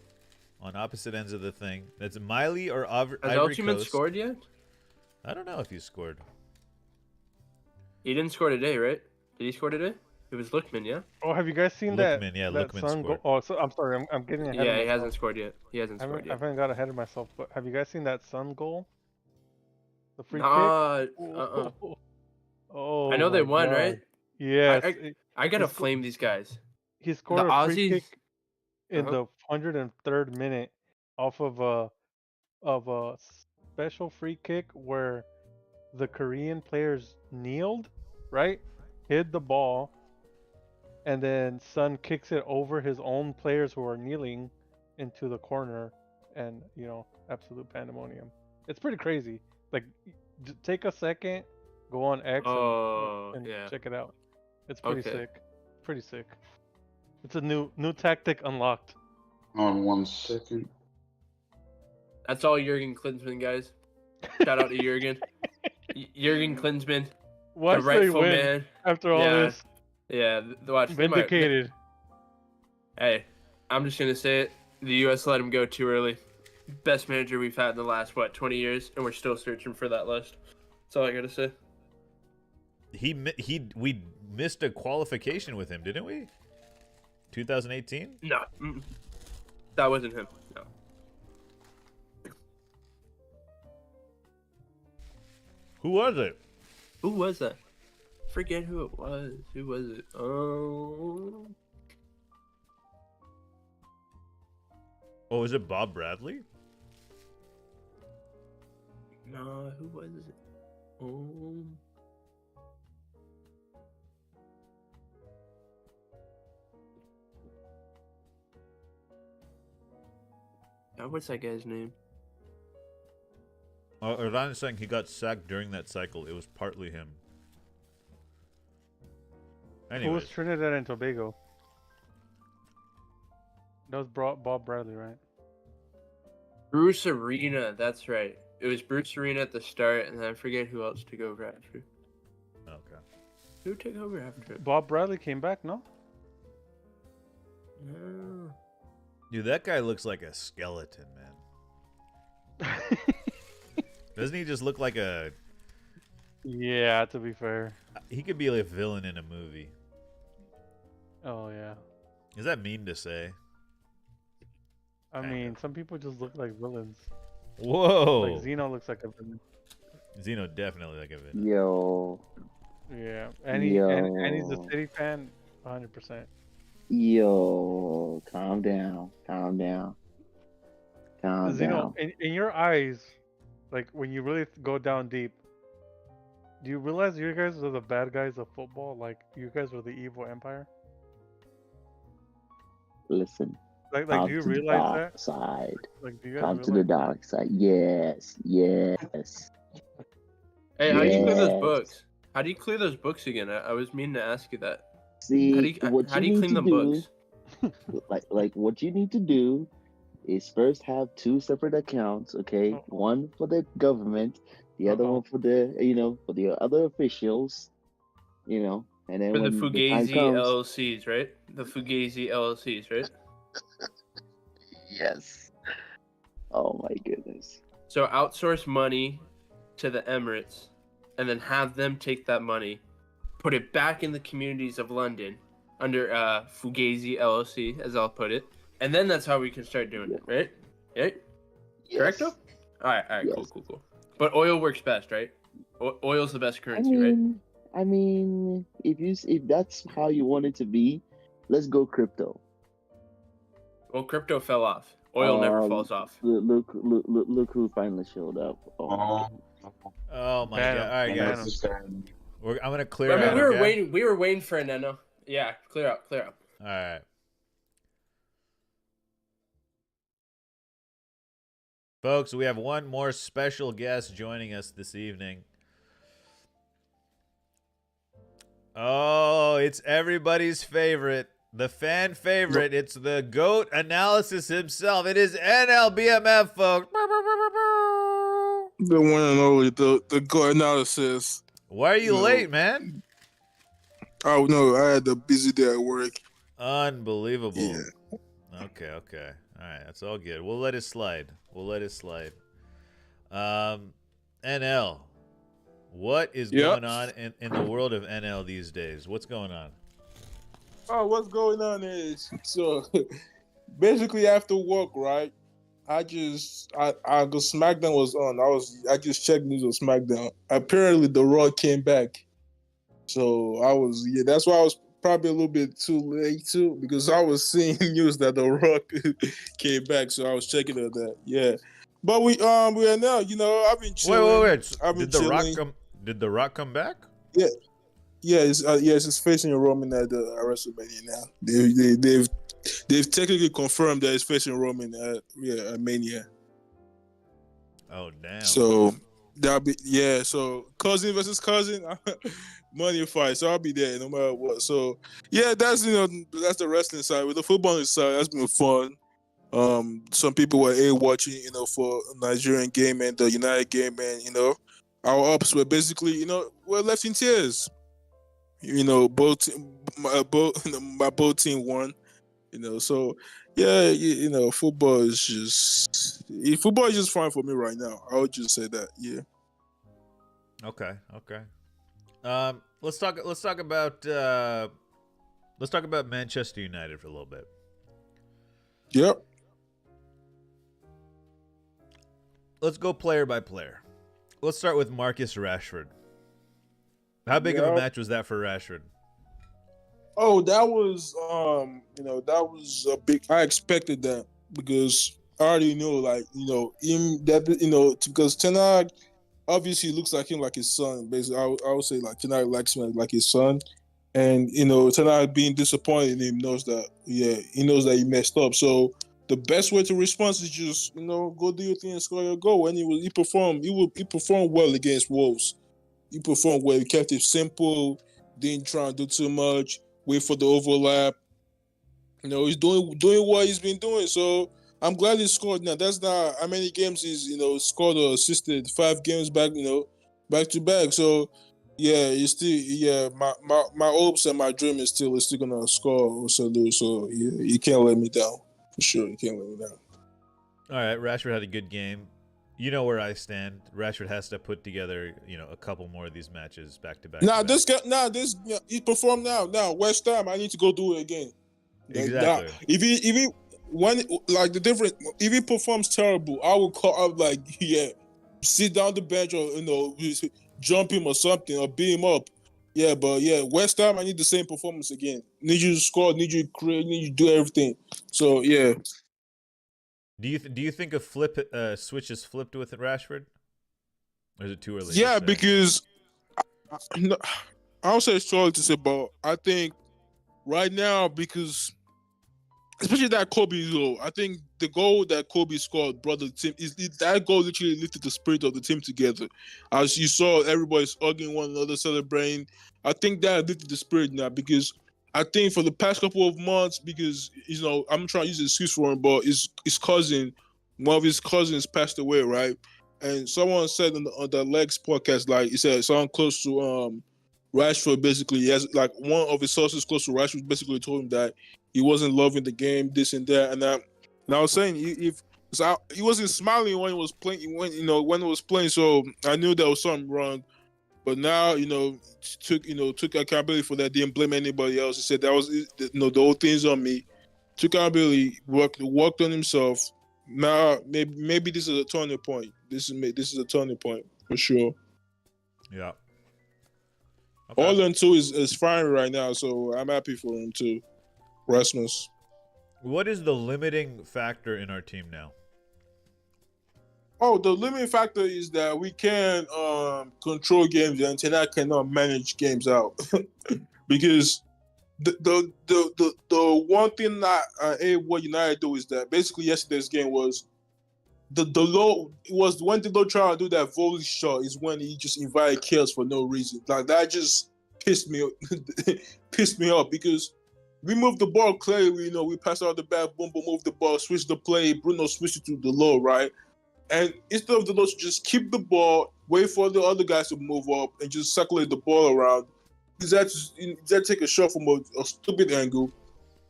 on opposite ends of the thing. That's Mali or
Has
Ivory
Elchiman
Coast.
scored yet?
I don't know if he scored.
He didn't score today, right? Did he score today? It was Lookman, yeah.
Oh, have you guys seen that?
Lookman, yeah,
that
Lookman
Sun
scored.
Oh, so, I'm sorry, I'm getting ahead of
Yeah,
myself.
he hasn't scored yet. He hasn't
I
scored
haven't, I
yet.
haven't got ahead of myself, but have you guys seen that Sun goal? The free
Nah,
kick? Oh,
I know they
my
won,
God.
right?
Yes.
I gotta
He sco-
flame these guys.
He scored
The
a free
Aussies-
kick in
Uh-huh.
the 103rd minute off of a special free kick where the Korean players kneeled, right? Hid the ball, and then Sun kicks it over his own players who are kneeling into the corner, and absolute pandemonium. It's pretty crazy. Like, take a second, go on X and
yeah.
check it out. It's pretty
Okay.
sick. Pretty sick. It's a new tactic unlocked.
On 1 second.
That's all Jurgen Klinsmann, guys. Shout out to Jurgen. Jurgen Klinsmann,
Watch
the
they
rightful
win
man.
after all
Yeah.
this.
Yeah, watch. they might-
Vindicated.
Hey, I'm just gonna say it. The U.S. let him go too early. Best manager we've had in the last 20 years, and we're still searching for that list. That's all I gotta say.
We missed a qualification with him, didn't we? 2018.
No, that wasn't him. No.
Who was it?
Who was that? Forget who it was. Who was it? Oh,
Oh, is it Bob Bradley?
no. Who was it? Oh. What's that guy's name?
Iran is saying he got sacked during that cycle. It was partly him.
Who
Anyways,
was Trinidad and Tobago? That was Bob Bradley, right?
Bruce Arena. That's right. It was Bruce Arena at the start, and then I forget who else took over after.
Okay.
Who took over after it?
Bob Bradley came back, no?
No.
Dude, that guy looks like a skeleton, man. Doesn't he just look like a...
Yeah, to be fair.
He could be like a villain in a movie.
Oh, yeah.
Is that mean to say?
I
Kinda.
mean, some people just look like villains.
Whoa!
Like Zeno looks like a villain.
Zeno definitely like a villain.
Yo,
Yeah, and he's a City fan, 100%.
yo, calm down, calm down, calm
Zeno,
down.
in your eyes, like when you really go down deep, do you realize you guys are the bad guys of football? Like you guys are the evil empire.
Listen,
Like
come
do you
to the
realize
dark
that?
side.
Like do you guys
Come to
realize
the dark side. Yes, yes.
Hey, how do you clear those
Yes.
books? How do you clear those books again? I was meaning to ask you that.
See, what
How do
you
you
need
clean
to
the
do,
books?
like what you need to do is first have two separate accounts, okay?
Uh-oh.
One for the government, the other
Uh-oh.
one for the, for the other officials, and then
For the
when the time
Fugazi
comes,
LLCs, right? The Fugazi LLCs, right?
yes. Oh my goodness.
So outsource money to the Emirates, and then have them take that money, put it back in the communities of London under Fugazi LLC, as I'll put it, and then that's how we can start doing it, right? Right?
Yes.
Correct, though? All right,
Yes.
cool. But oil works best, right? Oil's the best
I
currency, right?
mean, if that's how you want it to be, let's go crypto.
Well, crypto fell off. Oil never falls off.
Look who finally showed up. Oh,
Oh my
Ban
god!
him.
All right,
And
guys.
that's the time.
I'm gonna clear
I mean,
out.
we were
okay?
waiting. We were waiting for an Neno. Yeah, clear out.
All right. Folks, we have one more special guest joining us this evening. Oh, it's everybody's favorite, the fan favorite. It's the GOAT analysis himself. It is NLBMF, folks.
The one and only, the GOAT analysis.
Why are you
No.
late, man?
Oh no, I had a busy day at work.
Unbelievable.
Yeah.
Okay. All right, that's all good. We'll let it slide. NL. What is
Yep.
going on in the world of NL these days? What's going on?
Oh, what's going on is so basically after work, right? I go SmackDown was on. I just checked news on SmackDown. Apparently the Raw came back. So that's why I was probably a little bit too late too, because I was seeing news that the Raw came back, so I was checking on that. Yeah. But we are now, I've been chilling.
Wait.
I've been
Did the Rock
chilling.
Did the Rock come back?
It's facing Roman at the WrestleMania now. They've technically confirmed that it's facing Roman at Mania.
Oh damn.
So so cousin versus cousin, money fight. So I'll be there no matter what. So yeah, that's the wrestling side. With the football side, that's been fun. Some people were watching, for Nigerian game and the United game, and our ups were basically, were left in tears. Both my both team won. So yeah, football is just fine for me right now. I would just say that, yeah.
Okay. Let's talk about Manchester United for a little bit.
Yep.
Let's go player by player. Let's start with Marcus Rashford. How big of a
Yep.
match was that for Rashford?
Oh, that was that was a big. I expected that because I already know, because Ten Hag obviously looks like him like his son. Basically, I would say like Ten Hag likes him like his son, and Ten Hag being disappointed in him knows that. Yeah, he knows that he messed up. So the best way to respond is just go do your thing and score your goal. And he performed well against Wolves. He performed well. He kept it simple. Didn't try and do too much. Wait for the overlap. He's doing what he's been doing. So I'm glad he scored now. That's not how many games he's scored or assisted. 5 games back, back to back. So yeah, my hopes and my dream is still gonna score or salute. So yeah, you can't let me down. For sure, you can't let me down.
All right, Rashford had a good game. You know where I stand. Rashford has to put together, a couple more of these matches back to back.
He performed now. Now West Ham, I need to go do it again.
Exactly.
If he when like the difference, if he performs terrible, I will call up like sit down the bench or jump him or something or beat him up. Yeah, but West Ham, I need the same performance again. Need you to score, need you to create, need you to do everything. So yeah.
Do you think a switch is flipped with Rashford? Or is it too early?
Yeah, because I don't say it's too early to say, but I think right now, because especially that Kobe goal, I think the goal that Kobe scored brought the team. That goal literally lifted the spirit of the team together. As you saw, everybody's hugging one another, celebrating. I think that lifted the spirit now, because I think for the past couple of months, because I'm trying to use an excuse for him, but his cousin, one of his cousins passed away, right? And someone said on the Legs podcast, like he said, someone close to Rashford, basically, he has like one of his sources close to Rashford basically told him that he wasn't loving the game, this and that, and I was saying he wasn't smiling when he was playing, when he was playing, so I knew there was something wrong. But now, took accountability for that. Didn't blame anybody else. He said that was, the whole thing's on me. Took accountability, worked on himself. Now, maybe this is a turning point. This is a turning point for sure.
Yeah. Okay.
Holland too is firing right now, so I'm happy for him too. Rasmus.
What is the limiting factor in our team now?
Oh, the limiting factor is that we can control games, and Ten cannot manage games out. Because the one thing that what United do is that basically yesterday's game was the low. It was when the low try to do that volley shot is when he just invited chaos for no reason. Like that just pissed me off, because we moved the ball clearly. We passed out the back, boom, boom, move the ball, switch the play. Bruno switched it to the low, right? And instead of the low to just keep the ball, wait for the other guys to move up and just circulate the ball around. That take a shot from a stupid angle.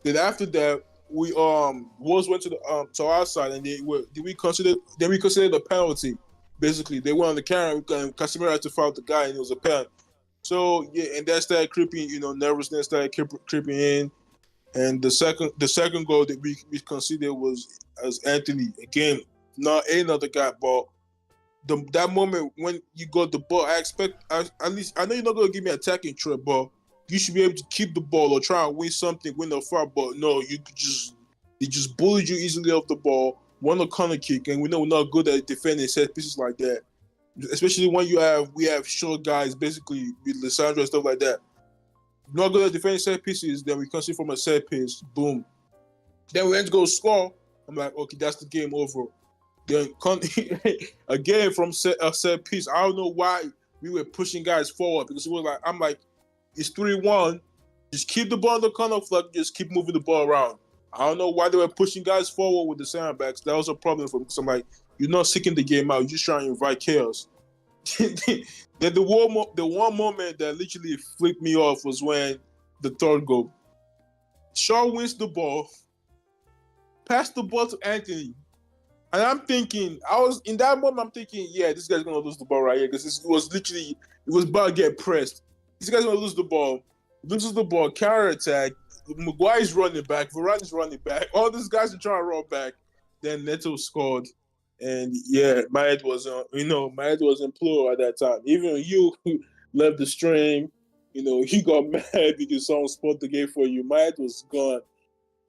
Then after that, we Wolves went to our side, and we considered the penalty. Basically, they went on the camera, and Casemiro had to foul the guy, and it was a penalty. So yeah, and that started creeping. Nervousness started creeping in. And the second goal that we conceded was as Anthony again, not another guy, but that moment when you got the ball, I expect at least, I know you're not gonna give me an attacking threat, but you should be able to keep the ball or try and win something, win the foul. But no, they just bullied you easily off the ball, won a corner kick, and we know we're not good at defending set pieces like that. Especially when we have short guys, basically with Lissandro and stuff like that. Not good at defending set pieces, then we concede from a set piece, boom. Then we went to go score. I'm like, okay, that's the game over. Then again from set piece, I don't know why we were pushing guys forward, because it was like, I'm like, it's 3-1. Just keep the ball in the corner flag, just keep moving the ball around. I don't know why they were pushing guys forward with the center backs. That was a problem for me. So I'm like, you're not seeking the game out, you're just trying to invite chaos. Then the one moment that literally flipped me off was when the third goal. Shaw wins the ball, pass the ball to Anthony. And I'm thinking, in that moment, I'm thinking, yeah, this guy's going to lose the ball right here, because it was about to get pressed. This guy's going to lose the ball, counter attack. Maguire's running back, Varane's running back. All these guys are trying to run back. Then Neto scored. And yeah, my head was in plural at that time. Even you left the stream, he got mad because someone spoiled the game for you. My head was gone.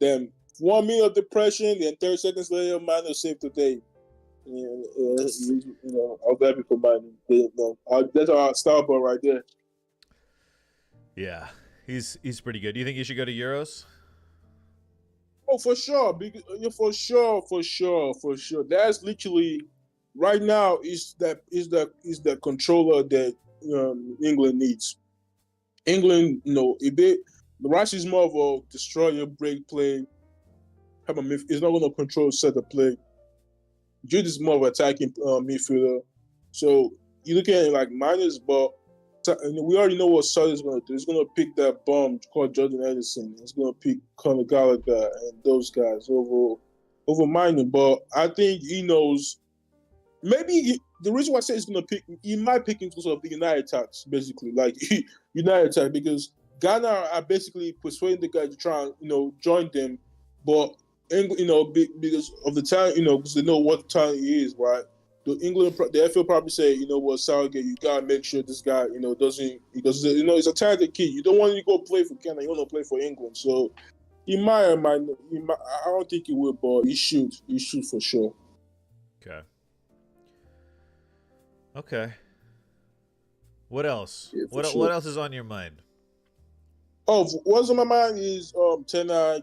Then 1 minute of depression, then 30 seconds later, Mainoo saved the day. I'm happy for Mainoo. That's our star ball right there.
Yeah, he's pretty good. Do you think he should go to Euros?
Oh, for sure. For sure. That's literally right now is the controller that England needs. England, the Rice is more of a destroyer, break play. have a he's not gonna control set of play. Jude is more of an attacking midfielder. So you look at it like minus, but we already know what Sully's going to do. He's going to pick that bum called Jordan Edison. He's going to pick Conor Gallagher and those guys over Mainoo. But I think he knows. Maybe the reason why I say he's going to pick, he might pick him because of the United attacks, basically, like United attack, because Ghana are basically persuading the guy to try and join them, but because of the talent, because they know what talent he is, right? The FA probably say, what, Southgate, you gotta make sure this guy, doesn't, because he's a talented kid. You don't want him to go play for Ghana. You want to play for England. So he might. I don't think he will, but he should. He should for sure.
Okay. What else?
Yeah,
What else is on your mind?
Oh, what's on my mind is Ten Hag,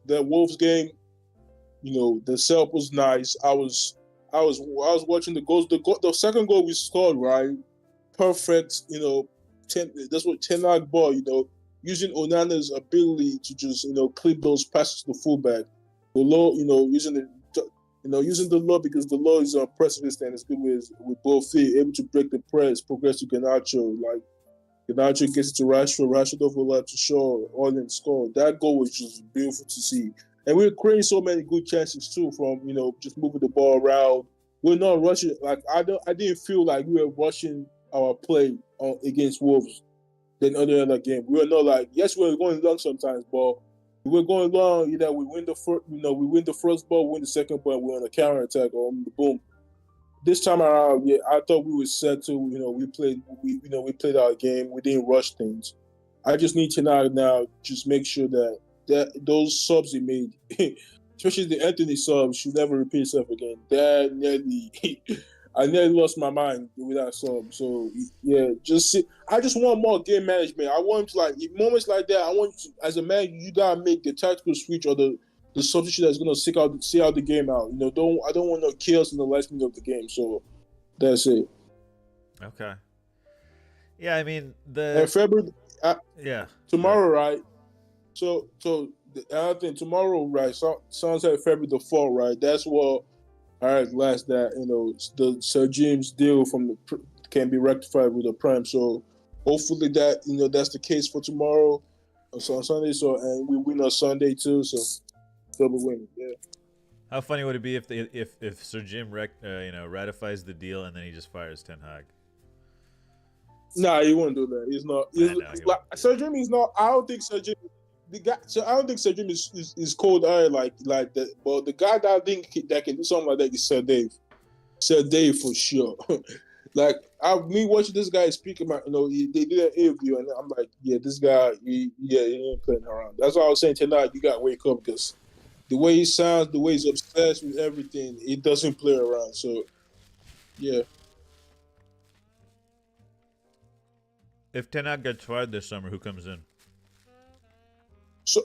that Wolves game. The setup was nice. I was watching the goals. The second goal we scored, right? Perfect. That's what Ten Hag bought. Using Onana's ability to just clip those passes to the fullback. The law, using the law, because the law is on precipice and as good with both feet, able to break the press, progress to Garnacho. Like Garnacho gets it to Rashford overlap to Shaw, all in score. That goal was just beautiful to see. And we were creating so many good chances too from, just moving the ball around. We're not rushing. Like I didn't feel like we were rushing our play against Wolves than other game. We were not like, yes, we were going long sometimes, but we were going long. We win the first, we win the first ball, win the second ball, we're on a counter attack or on the boom. This time around, yeah, I thought we would settle. We played our game. We didn't rush things. I just need to now just make sure that those subs he made, especially the Anthony sub, should never repeat itself again. I nearly lost my mind with that sub. So yeah, I just want more game management. I want to, like, in moments like that, I want to, as a man, you gotta make the tactical switch or the substitute that's gonna see out the game out. I don't want no chaos in the last minute of the game. So that's it.
Okay. Yeah, I mean
and February. Tomorrow, right? So the other thing, tomorrow, right? Sunset February the 4th, right? That's what last that the Sir James deal can be rectified with the Prime. So hopefully that that's the case for tomorrow. So on Sunday, and we win on Sunday too. So double win, yeah.
How funny would it be if Sir Jim ratifies the deal and then he just fires Ten Hag?
Nah, he won't do that. He's not. Sir Jim is not. I don't think Sir Jim. I don't think Sir Jim is cold like that. But the guy that I think that can do something like that is Sir Dave. Sir Dave for sure. Like me watching this guy speak about, they did an interview and I'm like, yeah, this guy, he ain't playing around. That's why I was saying tonight, you gotta wake up, because the way he sounds, the way he's obsessed with everything, he doesn't play around. So yeah.
If Ten Hag gets fired this summer, who comes in?
So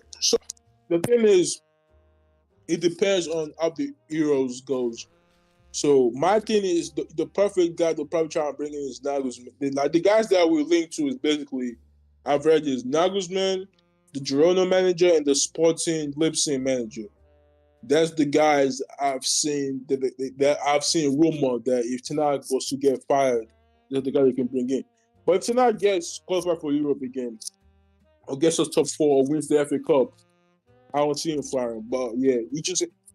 the thing is, it depends on how the Euros goes. So my thing is, the perfect guy to probably try and bring in is Nagelsmann. Like the guys that we link to is basically, I've read is Nagelsmann, the Girona manager, and the Sporting Leipzig manager. That's the guys I've seen that I've seen rumor that if Ten Hag was to get fired, that's the guy they can bring in. But if Ten Hag gets qualified for Europe again, or gets us top 4 or wins the FA Cup, I don't see him firing. But yeah,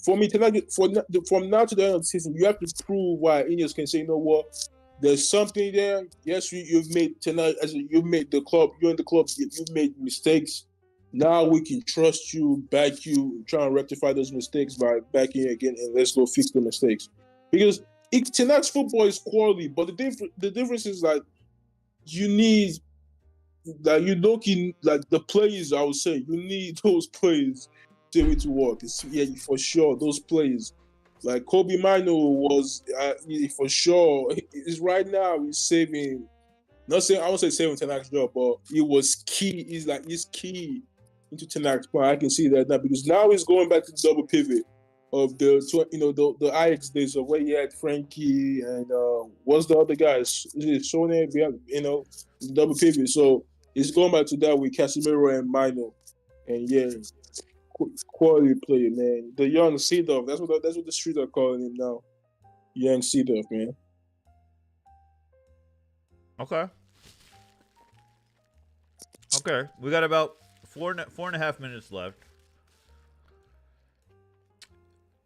for me, from now to the end of the season, you have to prove why Ineos can say, you know what, there's something there. Yes, you've made tonight, you've made the club, you're in the club, you've made mistakes. Now we can trust you, back you, try and rectify those mistakes by backing you again, and let's go fix the mistakes. Because tonight's football is quality, but the difference is like you need. Like like the players, I would say you need those players to work. For sure, those players. Like Kobe Mainoo was for sure. Is right now he's saving. Not saying I won't say saving Ten Hag's job, but he was key. He's key into Ten Hag's point. I can see that now because now he's going back to the double pivot of the Ajax days of where he had Frankie and what's the other guys? Sone, double pivot. So. He's going back to that with Casemiro and Mainoo. And yeah, quality player, man. The young Seedorf. That's what the streets are calling him now. Young Seedorf, man.
Okay. Okay. We got about four and a half minutes left.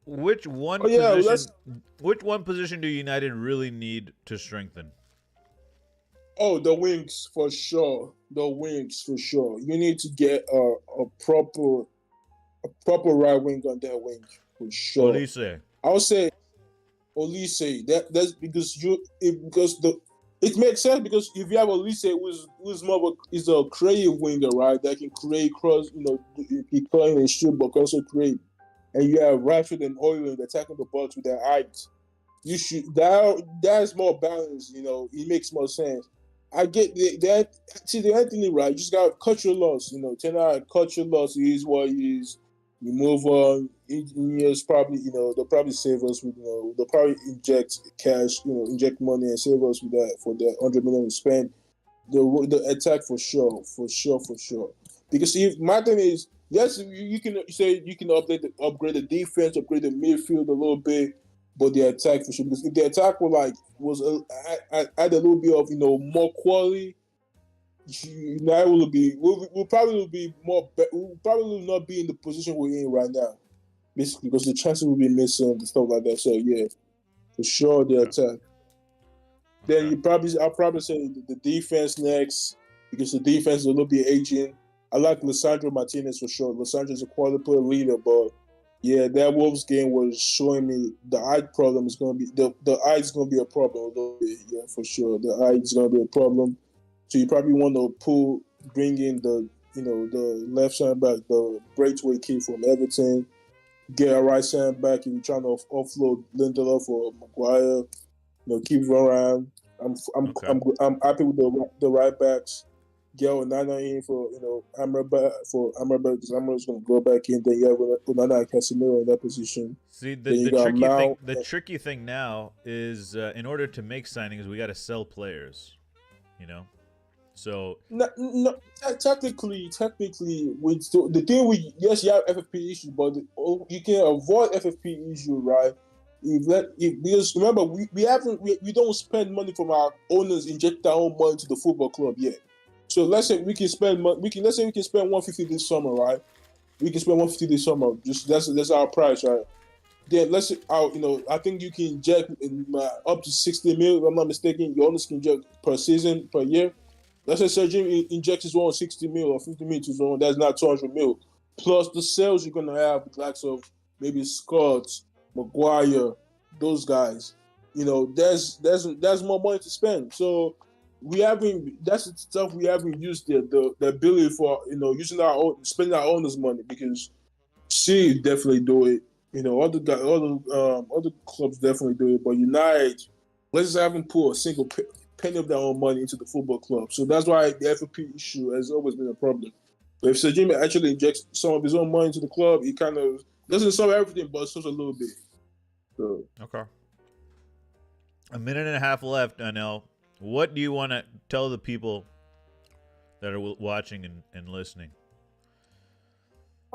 Which one position do United really need to strengthen?
Oh, the wings for sure. The wings for sure. You need to get a proper right wing on that wing for sure.
Olise.
I would say Olise. That's because it makes sense because if you have Olise who's more of is a creative winger, right? That can create cross, he can and shoot, but can also create. And you have Rashford and Oiland attacking the box with their height. You should that's more balanced, it makes more sense. I get the Anthony right. You just gotta cut your loss, cut your loss. He is what he is. You move on. Is probably, they'll probably save us with, they'll probably inject cash, inject money and save us with that for the 100 million we spend. The attack for sure. Because if my thing is, yes, you can say you can upgrade the defense, upgrade the midfield a little bit, but the attack for sure. Because if the attack was add a little bit of more quality, now we'll probably not be in the position we're in right now, basically, because the chances will be missing and stuff like that. So yeah, for sure the attack. Then I'll probably say the defense next, because the defense is a little bit aging. I like Lisandro Martinez for sure. Lisandro's a quality player leader, but yeah, that Wolves game was showing me the eye problem is going to be the eye is going to be a problem a little bit. Yeah, for sure, the eye is going to be a problem. So you probably want to bring in the left center back, the Braithwaite kid from Everton, get a right center back if you're trying to offload Lindelof or Maguire. Keep around. I'm happy with the right backs. Get Onana in for Amrabat because Amrabat's going to go back in. Then you have Onana and Casemiro in that position.
See, the tricky thing now is in order to make signings, we got to sell players. So
no, technically, with the thing yes, you have FFP issues, but you can avoid FFP issue, right? Because remember, we don't spend money from our owners, inject our own money to the football club yet. So let's say we can spend 150 this summer, right? We can spend 150 this summer. Just that's our price, right? Then let's say I think you can inject up to 60 mil. If I'm not mistaken, your owners can inject per season, per year. Let's say Sergio injects his own 60 mil or 50 mil to his own. That's not 200 mil. Plus the sales you're gonna have with likes of maybe Scott, Maguire, those guys. There's more money to spend. So that's the stuff we haven't used the ability for using our own, spending our owners' money, because she definitely do it. Other clubs definitely do it, but United, let's just haven't put a single penny of their own money into the football club. So that's why the FFP issue has always been a problem. But if Sergio actually injects some of his own money into the club, he kind of doesn't solve everything, but solves a little bit. So.
Okay. A minute and a half left, Anel. What do you want to tell the people that are watching and listening?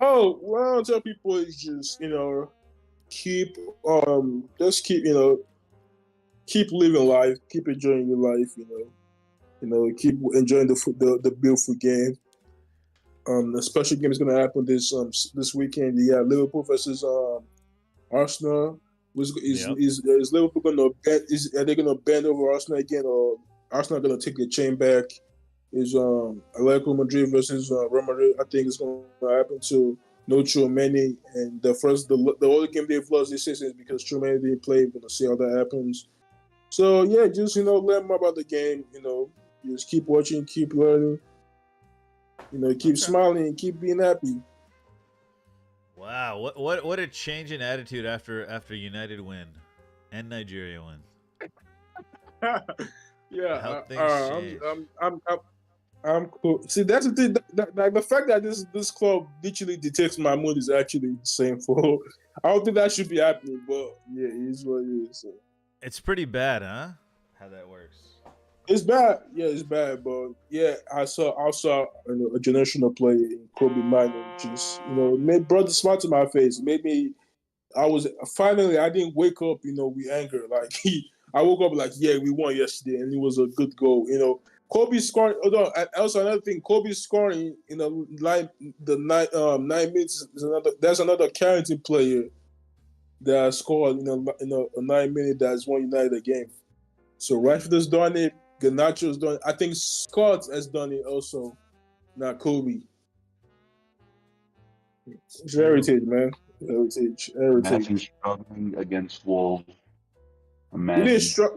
Oh, well, I'll tell people is just, keep living life, keep enjoying your life, keep enjoying the beautiful game. The special game is going to happen this weekend. Yeah, Liverpool versus Arsenal. Is Liverpool going to are they going to bend over Arsenal again, or Arsenal going to take the chain back? Is Atletico Madrid versus Real Madrid? I think it's going to happen to no Tchouaméni, and the only game they've lost this season is because Tchouaméni didn't play. We're going to see how that happens. So yeah, just learn more about the game. Just keep watching, keep learning. Keep smiling, keep being happy.
Wow, what a change in attitude after United win and Nigeria win.
Yeah,
how things change.
I'm cool. See, that's the thing. The fact that this club literally detects my mood is actually insane. I don't think that should be happening, but yeah, it is what it is. So.
It's pretty bad, huh? How that works.
It's bad. Yeah, it's bad. But yeah, I saw a generational player in Kobe Mainoo, just it made brought the smile to my face. It made me. I didn't wake up, with anger. Like I woke up like, yeah, we won yesterday, and it was a good goal. Kobe scoring. Although, and also another thing, Kobe scoring like the 9 minutes is another. There's another Carrington player that scored a 9 minute that's won United a game. So Rashford has done it. Garnacho's done it. I think Scott has done it also. Not Kobe. It's heritage, man. Heritage.
Imagine struggling against Wolves. Imagine.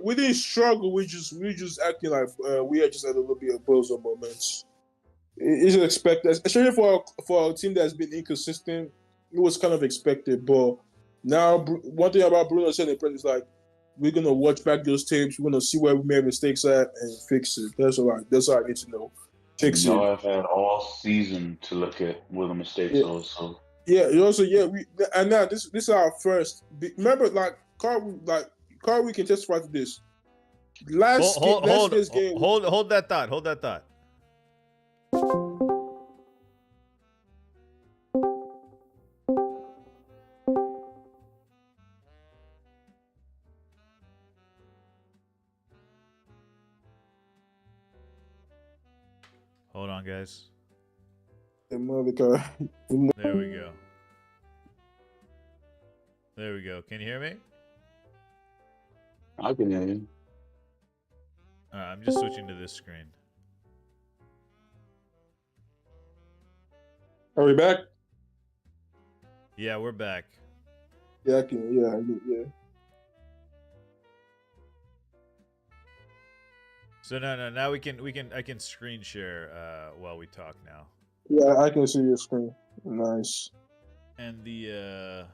We didn't struggle. We just acting like we had just had a little bit of buzz of moments. It's expected, especially for a team that's been inconsistent. It was kind of expected, but now one thing about Bruno said in press is like, we're gonna watch back those tapes. We're gonna see where we made mistakes at and fix it. That's all right. That's all I need to know. Fix it.
Y'all have had all season to look at where the mistakes are. So
yeah, now this is our first. Remember, Carl, we can testify to this. Last year's game.
Hold that thought. Hold that thought. Hold on, guys. There we go. There we go. Can you hear me?
I can hear you.
All right, I'm just switching to this screen.
Are we back?
Yeah, we're back.
Yeah, I can. Yeah.
So now I can screen share while we talk now.
Yeah, I can see your screen. Nice.
And the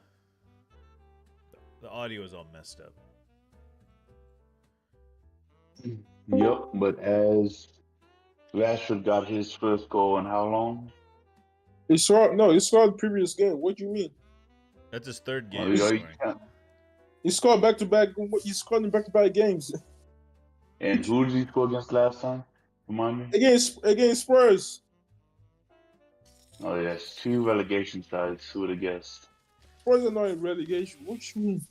audio is all messed up.
Yep, but as Rashford got his first goal in how long?
He scored the previous game. What do you mean?
That's his third game.
He scored back-to-back. He's scored in back-to-back games.
And who did he score against last time? Remind me.
Against Spurs.
Oh yes, 2 relegation sides. Who would have guessed?
Spurs are not in relegation. What you mean?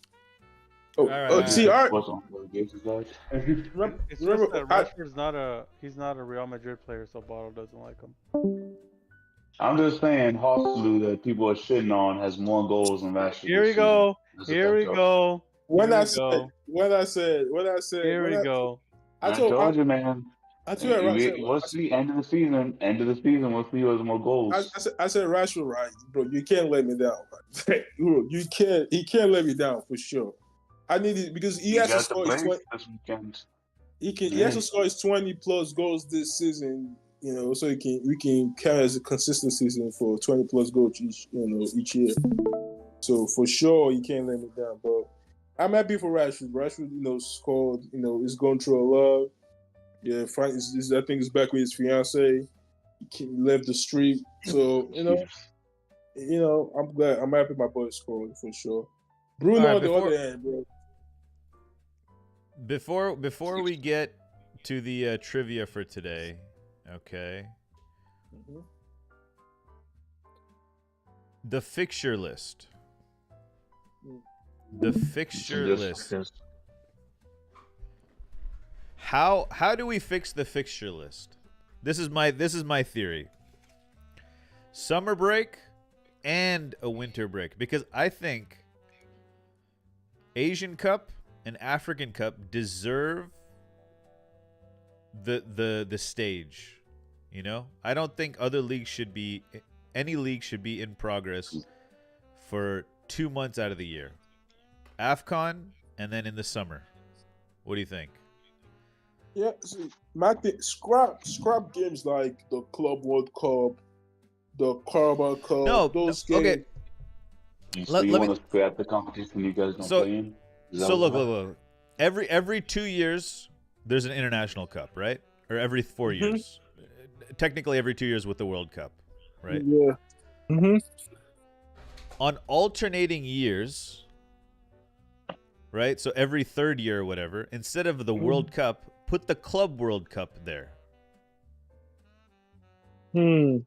Oh,
right.
See, all right.
On relegation side.
It's just that Rashford's he's not a Real Madrid player, so Bottle doesn't like him.
I'm just saying, Hosteloo that people are shitting on has more goals than Rashford.
Here we go. Here we go.
When I said.
Here we go.
I told you, man.
I told you,
we'll see end of the season. We'll see who has more goals.
I said Rashford, right, bro? You can't let me down. You can't. He can't let me down for sure. I need it because he has to score his 20
this weekend.
He has to score his 20+ goals this season. So we can carry as a consistent season for 20+ goals each year. So for sure, he can't let me down. But I'm happy for Rashford. Rashford, scored. Is going through a lot. Yeah, Frank I think he's back with his fiance. He left the street. So I'm glad. I'm happy my boy scored for sure. Bruno on the other hand, bro.
Before we get to the trivia for today, okay.
Mm-hmm.
The fixture list. The fixture list. How do we fix the fixture list? This is my theory. Summer break and a winter break, because I think Asian Cup and African Cup deserve the stage. I don't think any league should be in progress for 2 months out of the year. AFCON and then in the summer. What do you think?
Yeah, see, scrap games like the Club World Cup, the Carabao Cup, those games.
Okay.
You want to scrap the competition you guys don't play in?
Look. Every 2 years there's an international cup, right? Or every 4 years. Technically every 2 years with the World Cup, right?
Yeah. Mm-hmm.
On alternating years, right? So every third year or whatever, instead of the World Cup, put the Club World Cup there.
Hmm.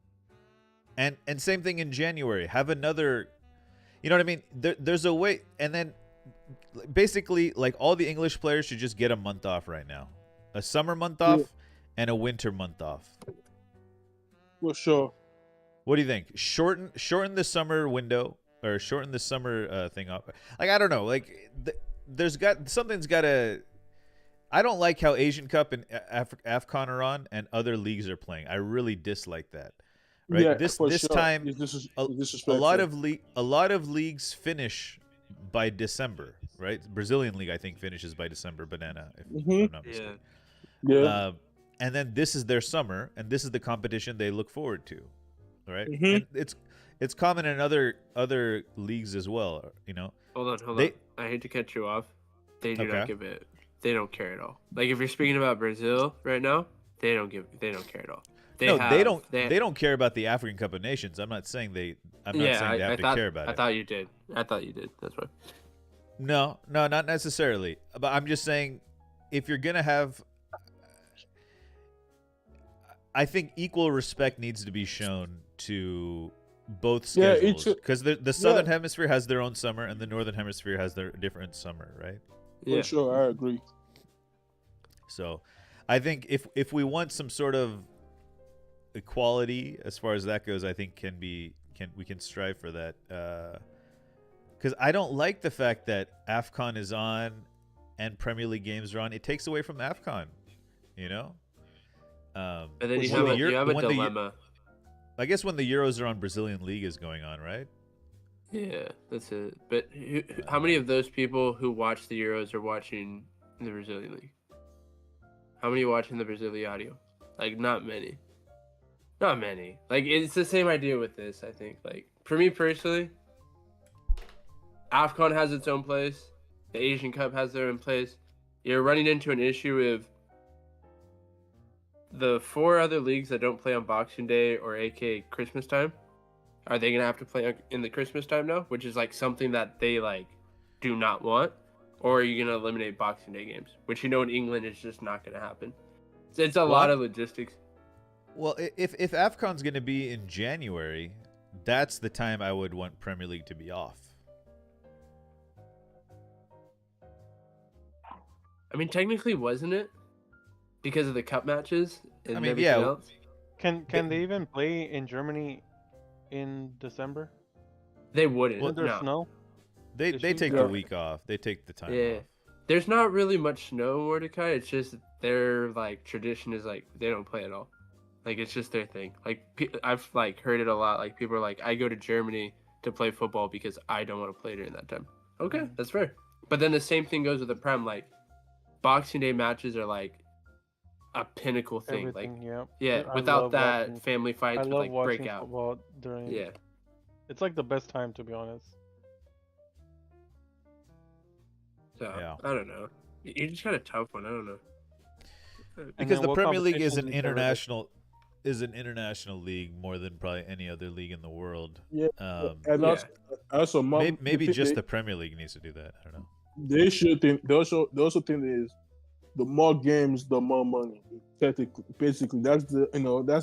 And same thing in January. Have another, you know what I mean? There's a way, and then basically like all the English players should just get a month off right now, a summer month off and a winter month off.
For sure.
What do you think? Shorten the summer window or shorten the summer thing up. Like I don't know. Like something's got to. I don't like how Asian Cup and AFCON are on and other leagues are playing. I really dislike that. Right.
Yeah,
This
for sure.
time,
It's
a
disrespectful.
lot of leagues finish by December. Right. Brazilian league I think finishes by December. Banana, if I'm not mistaken.
Yeah.
And then this is their summer, and this is the competition they look forward to. Right.
Mhm.
And it's common in other leagues as well. You know.
Hold on. I hate to cut you off. They do not give it. They don't care at all. Like if you're speaking about Brazil right now, they don't care at all. They
don't care about the African Cup of Nations. I'm not saying they have to care about it.
I thought you did. That's why.
No, not necessarily. But I'm just saying, if you're gonna have, I think equal respect needs to be shown to both schedules because the Southern Hemisphere has their own summer and the Northern Hemisphere has their different summer, right?
For sure, I agree.
So, I think if we want some sort of equality as far as that goes, I think we can strive for that. Because I don't like the fact that AFCON is on and Premier League games are on. It takes away from AFCON, you know.
And then you have a dilemma.
I guess when the Euros are on, Brazilian League is going on, right?
Yeah, that's it. But how many of those people who watch the Euros are watching the Brazilian League? How many are watching the Brasileirão? Like, not many. Not many. Like, it's the same idea with this, I think. Like, for me personally, AFCON has its own place. The Asian Cup has their own place. You're running into an issue of the 4 other leagues that don't play on Boxing Day or aka Christmas time. Are they going to have to play in the Christmas time now? Which is, like, something that they, like, do not want. Or are you going to eliminate Boxing Day games? Which, you know, in England is just not going to happen. It's a lot of logistics.
Well, if AFCON's going to be in January, that's the time I would want Premier League to be off.
I mean, technically, wasn't it? Because of the cup matches and everything else?
Can they even play in Germany in December?
They wouldn't.
Well, there's snow.
They take the week off. They take the time off.
There's not really much snow, Mordecai. It's just their like tradition is like they don't play at all. Like it's just their thing. Like I've like heard it a lot. Like people are like, I go to Germany to play football because I don't want to play during that time. Okay, that's fair. But then the same thing goes with the Prem. Like Boxing Day matches are like a pinnacle thing.
Everything,
without that family fights would like break out.
Football during,
yeah,
it's like the best time, to be honest.
So I don't know. You just got a tough one. I don't know.
Because the Premier League is an international league more than probably any other league in the world.
Yeah, and also
maybe just the Premier League needs to do that. I don't know.
They should think. They also think is the more games, the more money. Technically, basically, that's the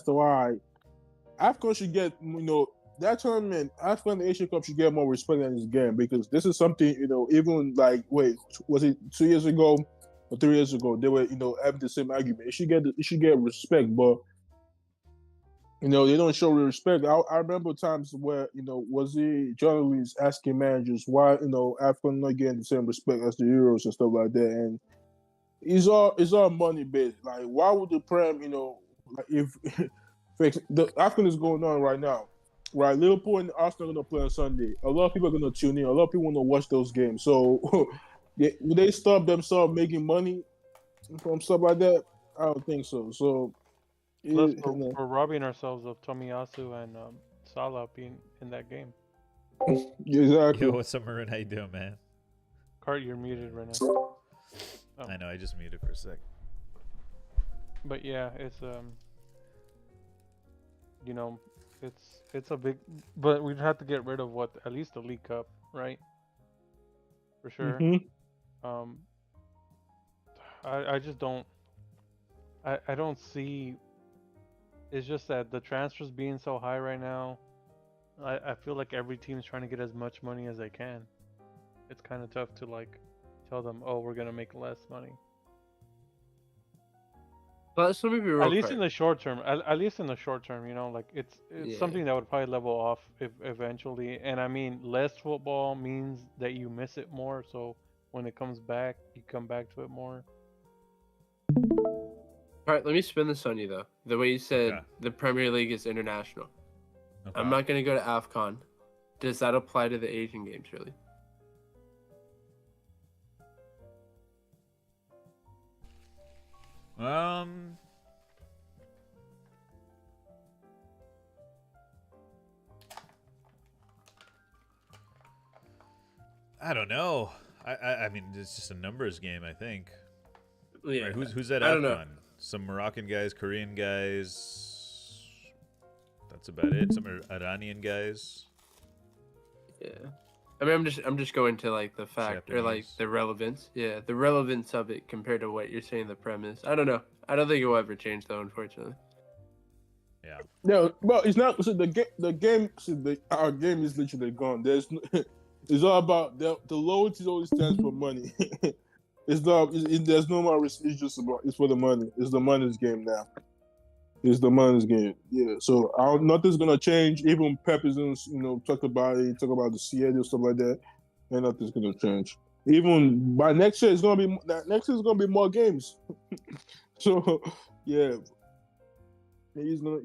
why AFCON should get that tournament. AFCON and the Asian Cup should get more respect in this game because this is something even like was it 2 years ago or 3 years ago they were having the same argument. It should get respect, but they don't show respect. I remember times where was it journalists asking managers why AFCON not getting the same respect as the Euros and stuff like that, and it's all money based. Like why would the Prem like if the AFCON is going on right now, right? Liverpool and Arsenal are going to play on Sunday. A lot of people are going to tune in. A lot of people want to watch those games. So would they stop themselves making money from stuff like that? I don't think so. So
plus, we're robbing ourselves of Tomiyasu and Salah being in that game.
Exactly.
Yo, what's up, Marin? How you doing, man?
Cart, you're muted right now.
I know, I just muted for a sec.
But yeah, it's it's a big, but we'd have to get rid of at least the League Cup, right? For sure.
Mm-hmm.
I just don't. I don't see. It's just that the transfers being so high right now, I feel like every team's trying to get as much money as they can. It's kind of tough to like tell them, oh, we're gonna make less money.
But let me be real
At least
quick.
in the short term. At least in the short term, you know, like it's
Yeah.
something that would probably level off if eventually. And I mean, less football means that you miss it more. So when it comes back, you come back to it more.
All right, let me spin this on you though. The way you said
Okay.
the Premier League is international.
Okay.
I'm not gonna go to AFCON. Does that apply to the Asian games really?
I don't know. I mean, it's just a numbers game, I think.
Yeah.
Right, who's at
I don't know.
AFCON? Some Moroccan guys, Korean guys. That's about it. Some Iranian guys.
Yeah. I mean, I'm just going to like the fact or like
Japanese.
the relevance. Yeah, the relevance of it compared to what you're saying the premise. I don't know. I don't think it will ever change though, unfortunately.
Yeah.
No, well, it's not. So the game, our game is literally gone. There's, it's all about the loyalty always stands for money. It's not. There's no more. It's just about. It's for the money. It's the money's game now. It's the money's game. Yeah. So nothing's gonna change. Even Pep is gonna, talk about it. Talk about the Seattle stuff like that, and nothing's gonna change. Even by next year, next year is gonna be more games. So, yeah. He's what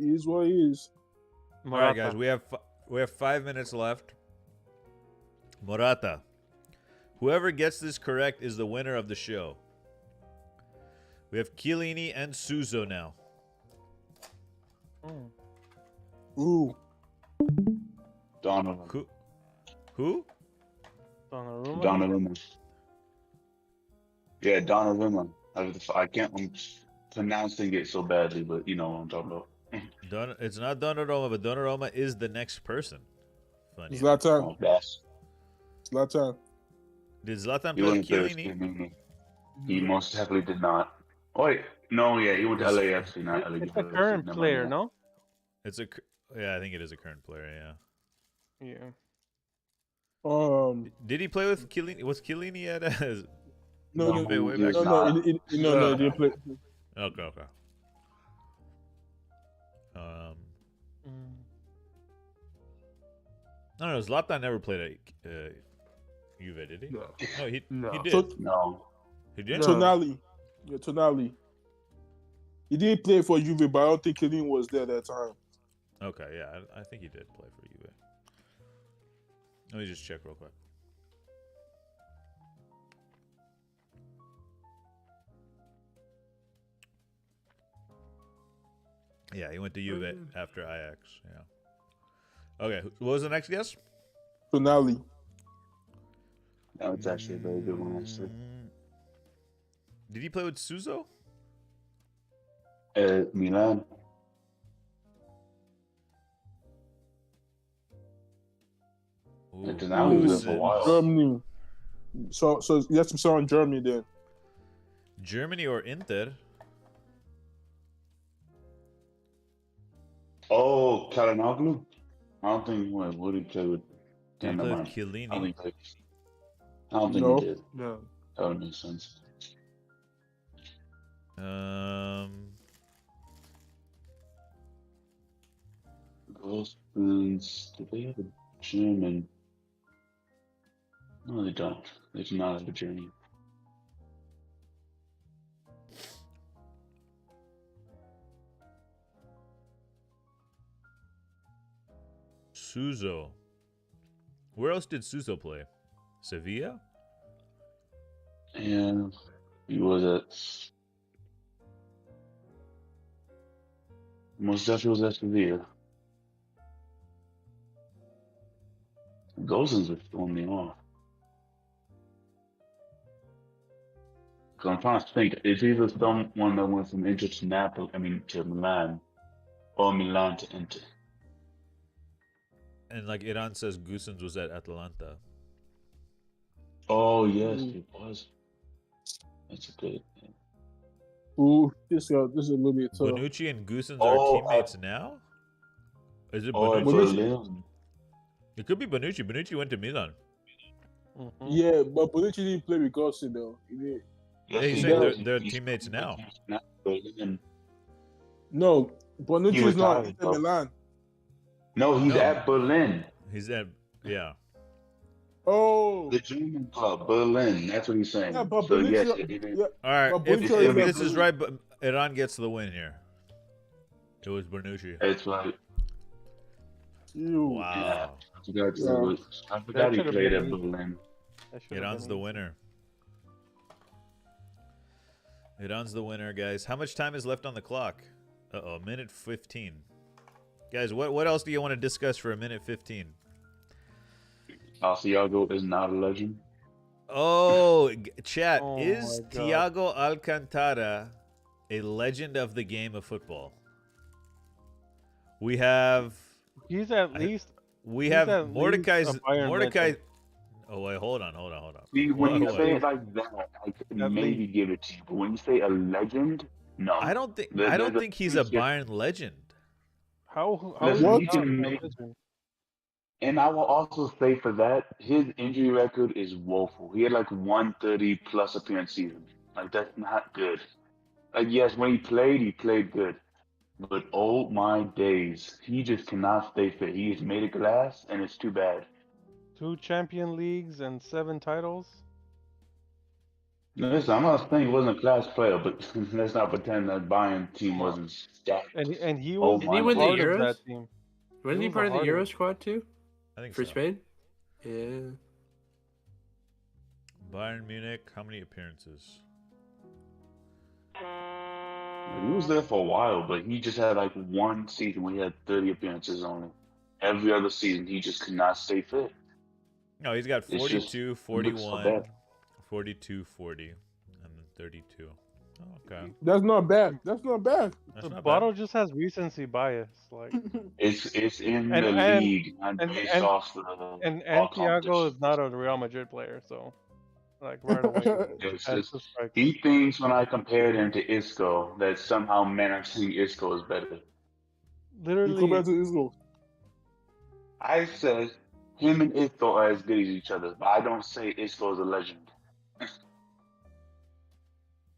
he is.
All right,
Morata.
guys. We have 5 minutes left. Morata. Whoever gets this correct is the winner of the show. We have Chiellini and Suso now.
Ooh.
Donovan.
Who?
Donnarumma.
Donovan. Yeah, Donovan. I can't. I'm pronouncing it so badly, but you know what I'm talking about.
It's not Donnarumma, but Donnarumma is the next person. Funny.
Zlatan.
Oh, that's
Zlatan.
Did Zlatan
he
play with
wouldn't play with
Chiellini?
Chiellini. He most definitely did not. Oh wait, no, yeah, he went to LAFC, not LA.
It's a current player, no?
Yeah, I think it is a current player. Yeah.
Yeah.
Did he play with Chiellini? Was Chiellini at?
No,
Way
he
back
was
no,
not.
he didn't play.
Okay. No, Zlatan never played at Juve, did he?
No.
No, he
No.
did.
No.
He did.
No.
Tonali. Yeah, Tonali. He did play for Juve, but I don't think Kylian was there that time.
Okay, yeah, I think he did play for Juve. Let me just check real quick. Yeah, he went to Juve after Ajax. Yeah. Okay, what was the next guess?
Tonali.
That was actually a very good one, actually.
Did he play with Suso?
Milan.
Ooh,
Tonali was there for a
Goosen.
while.
Germany. So yes, we saw in Germany then.
Germany or Inter?
Oh, Kalinoglu? I don't think what did he play with?
Did he
Damn,
play
never
with
mind.
Chiellini?
I don't think
No.
he did.
No.
That would make sense. Gosens, do they have a German? No, they don't. They do not have a German.
Suso. Where else did Suso play? Sevilla?
And he was at. Most definitely was at Sevilla. Gosens was throwing me off. 'Cause I'm trying to think. It's either someone that went from Inter to Napoli, to Milan, or Milan to Inter.
And like Iran says, Goosens was at Atalanta.
Oh yes, it was. That's a good.
Ooh, this is a little bit tough.
Bonucci and Goossens
Oh,
are teammates now? Is it
Oh, at
Bonucci?
Berlin.
It could be Bonucci. Bonucci went to Milan.
Mm-hmm.
Yeah, but Bonucci didn't play with Gossi though. He did.
Yeah,
Yes,
he's
he
saying
does.
they're
He's
teammates now.
Berlin.
No,
He
Bonucci is not
retired,
in
though.
Milan.
No, he's
No.
at Berlin.
He's at yeah.
Oh,
The German club, Berlin. That's what he's saying.
yeah, but
So
Bonucci,
yes, it is.
yeah,
All right,
but
if,
Bonucci
it's
if
is
him.
at
this is
Berlin.
right, but Iran gets the win here. It was Bonucci.
It's like,
Ew.
Wow.
I forgot he
should have
played
been
at
easy.
Berlin.
That should have
Iran's
been
the
easy.
winner. Iran's the winner, guys. How much time is left on the clock? Uh-oh, minute 15. Guys, what else do you want to discuss for a minute 15?
Santiago is not a legend.
Oh, chat.
Oh
Is
my God.
Thiago Alcantara a legend of the game of football? We have
He's at least.
we
He's
have
at least
Mordecai's
a Bayern
Mordecai.
legend.
Oh wait, hold on.
See, when you
What?
say it like that, I could
At
maybe
least.
give it to you. But when you say a legend, no.
I don't think
There's
think he's a
huge difference.
Bayern legend.
How
Listen,
is
What?
he
he
not
can
a
make,
legend?
and I will also say for that, his injury record is woeful. He had like 130 plus appearance season. Like that's not good. Like yes, when he played good. But oh my days, he just cannot stay fit. He is made of glass, and it's too bad.
2 Champion Leagues and 7 titles.
Listen, I'm not saying he wasn't a class player, but let's not pretend that Bayern team
Come on.
wasn't stacked.
And he
Oh
was
Didn't he
my
win the
part of
Euros?
that team.
Wasn't he
was
part
a
of the
heart
Euro
of it.
squad too
I think
for
so.
Spain? Yeah.
Bayern Munich, how many appearances?
He was there for a while, but he just had like one season where he had 30 appearances only. Every other season, he just could not stay fit.
No, he's got
It's just
42,
looks so
41,
bad.
42, 40, and then 32. Oh, okay.
That's not bad. That's not bad.
That's
The
not
bottle
bad.
just has recency bias. Like
It's in
And-
the
and-
league, not
and-
based
and-
off the
and
all
Thiago
competition.
is not a Real Madrid player, so like right away.
It's
That's
just
the strike.
he thinks when I compared him to Isco that somehow managing Isco is better.
You
Literally,
come back to Israel.
I said him and Isco are as good as each other, but I don't say Isco is a legend.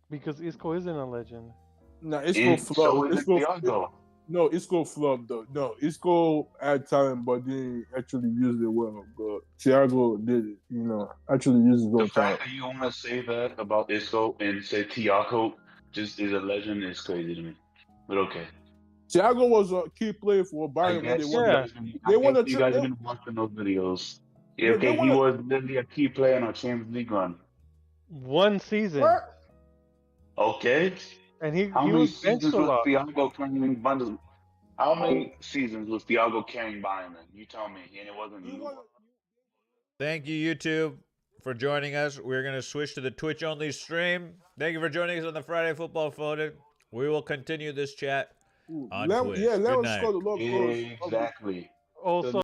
because Isco isn't a legend.
Nah, Isco
And so
flopped.
is
Isco,
Thiago.
no, Isco flopped though. No, Isco had talent, but didn't actually use it well. But Thiago did it. Actually used his
The
own
fact
talent.
that you want to say that about Isco and say Thiago just is a legend is crazy to me. But okay.
Thiago was a key player for
I
Bayern when they
guess
won.
Yeah.
They won
you
the
guys have
they,
been watching those videos.
they
Okay, he
won
was literally a key player in our Champions League run.
One season,
what?
and
Okay. How
he
many
was benched
seasons
a
was
lot.
Thiago carrying Bundesliga? How many seasons was Thiago carrying Bayern? You tell me, and it wasn't
He
you.
won-
Thank you, YouTube, for joining us. We're going to switch to the Twitch only stream. Thank you for joining us on the Friday Football Phone-In. We will continue this chat on Twitch.
Yeah,
Good
Leon
night.
scored a lot of goals.
Exactly.
Also,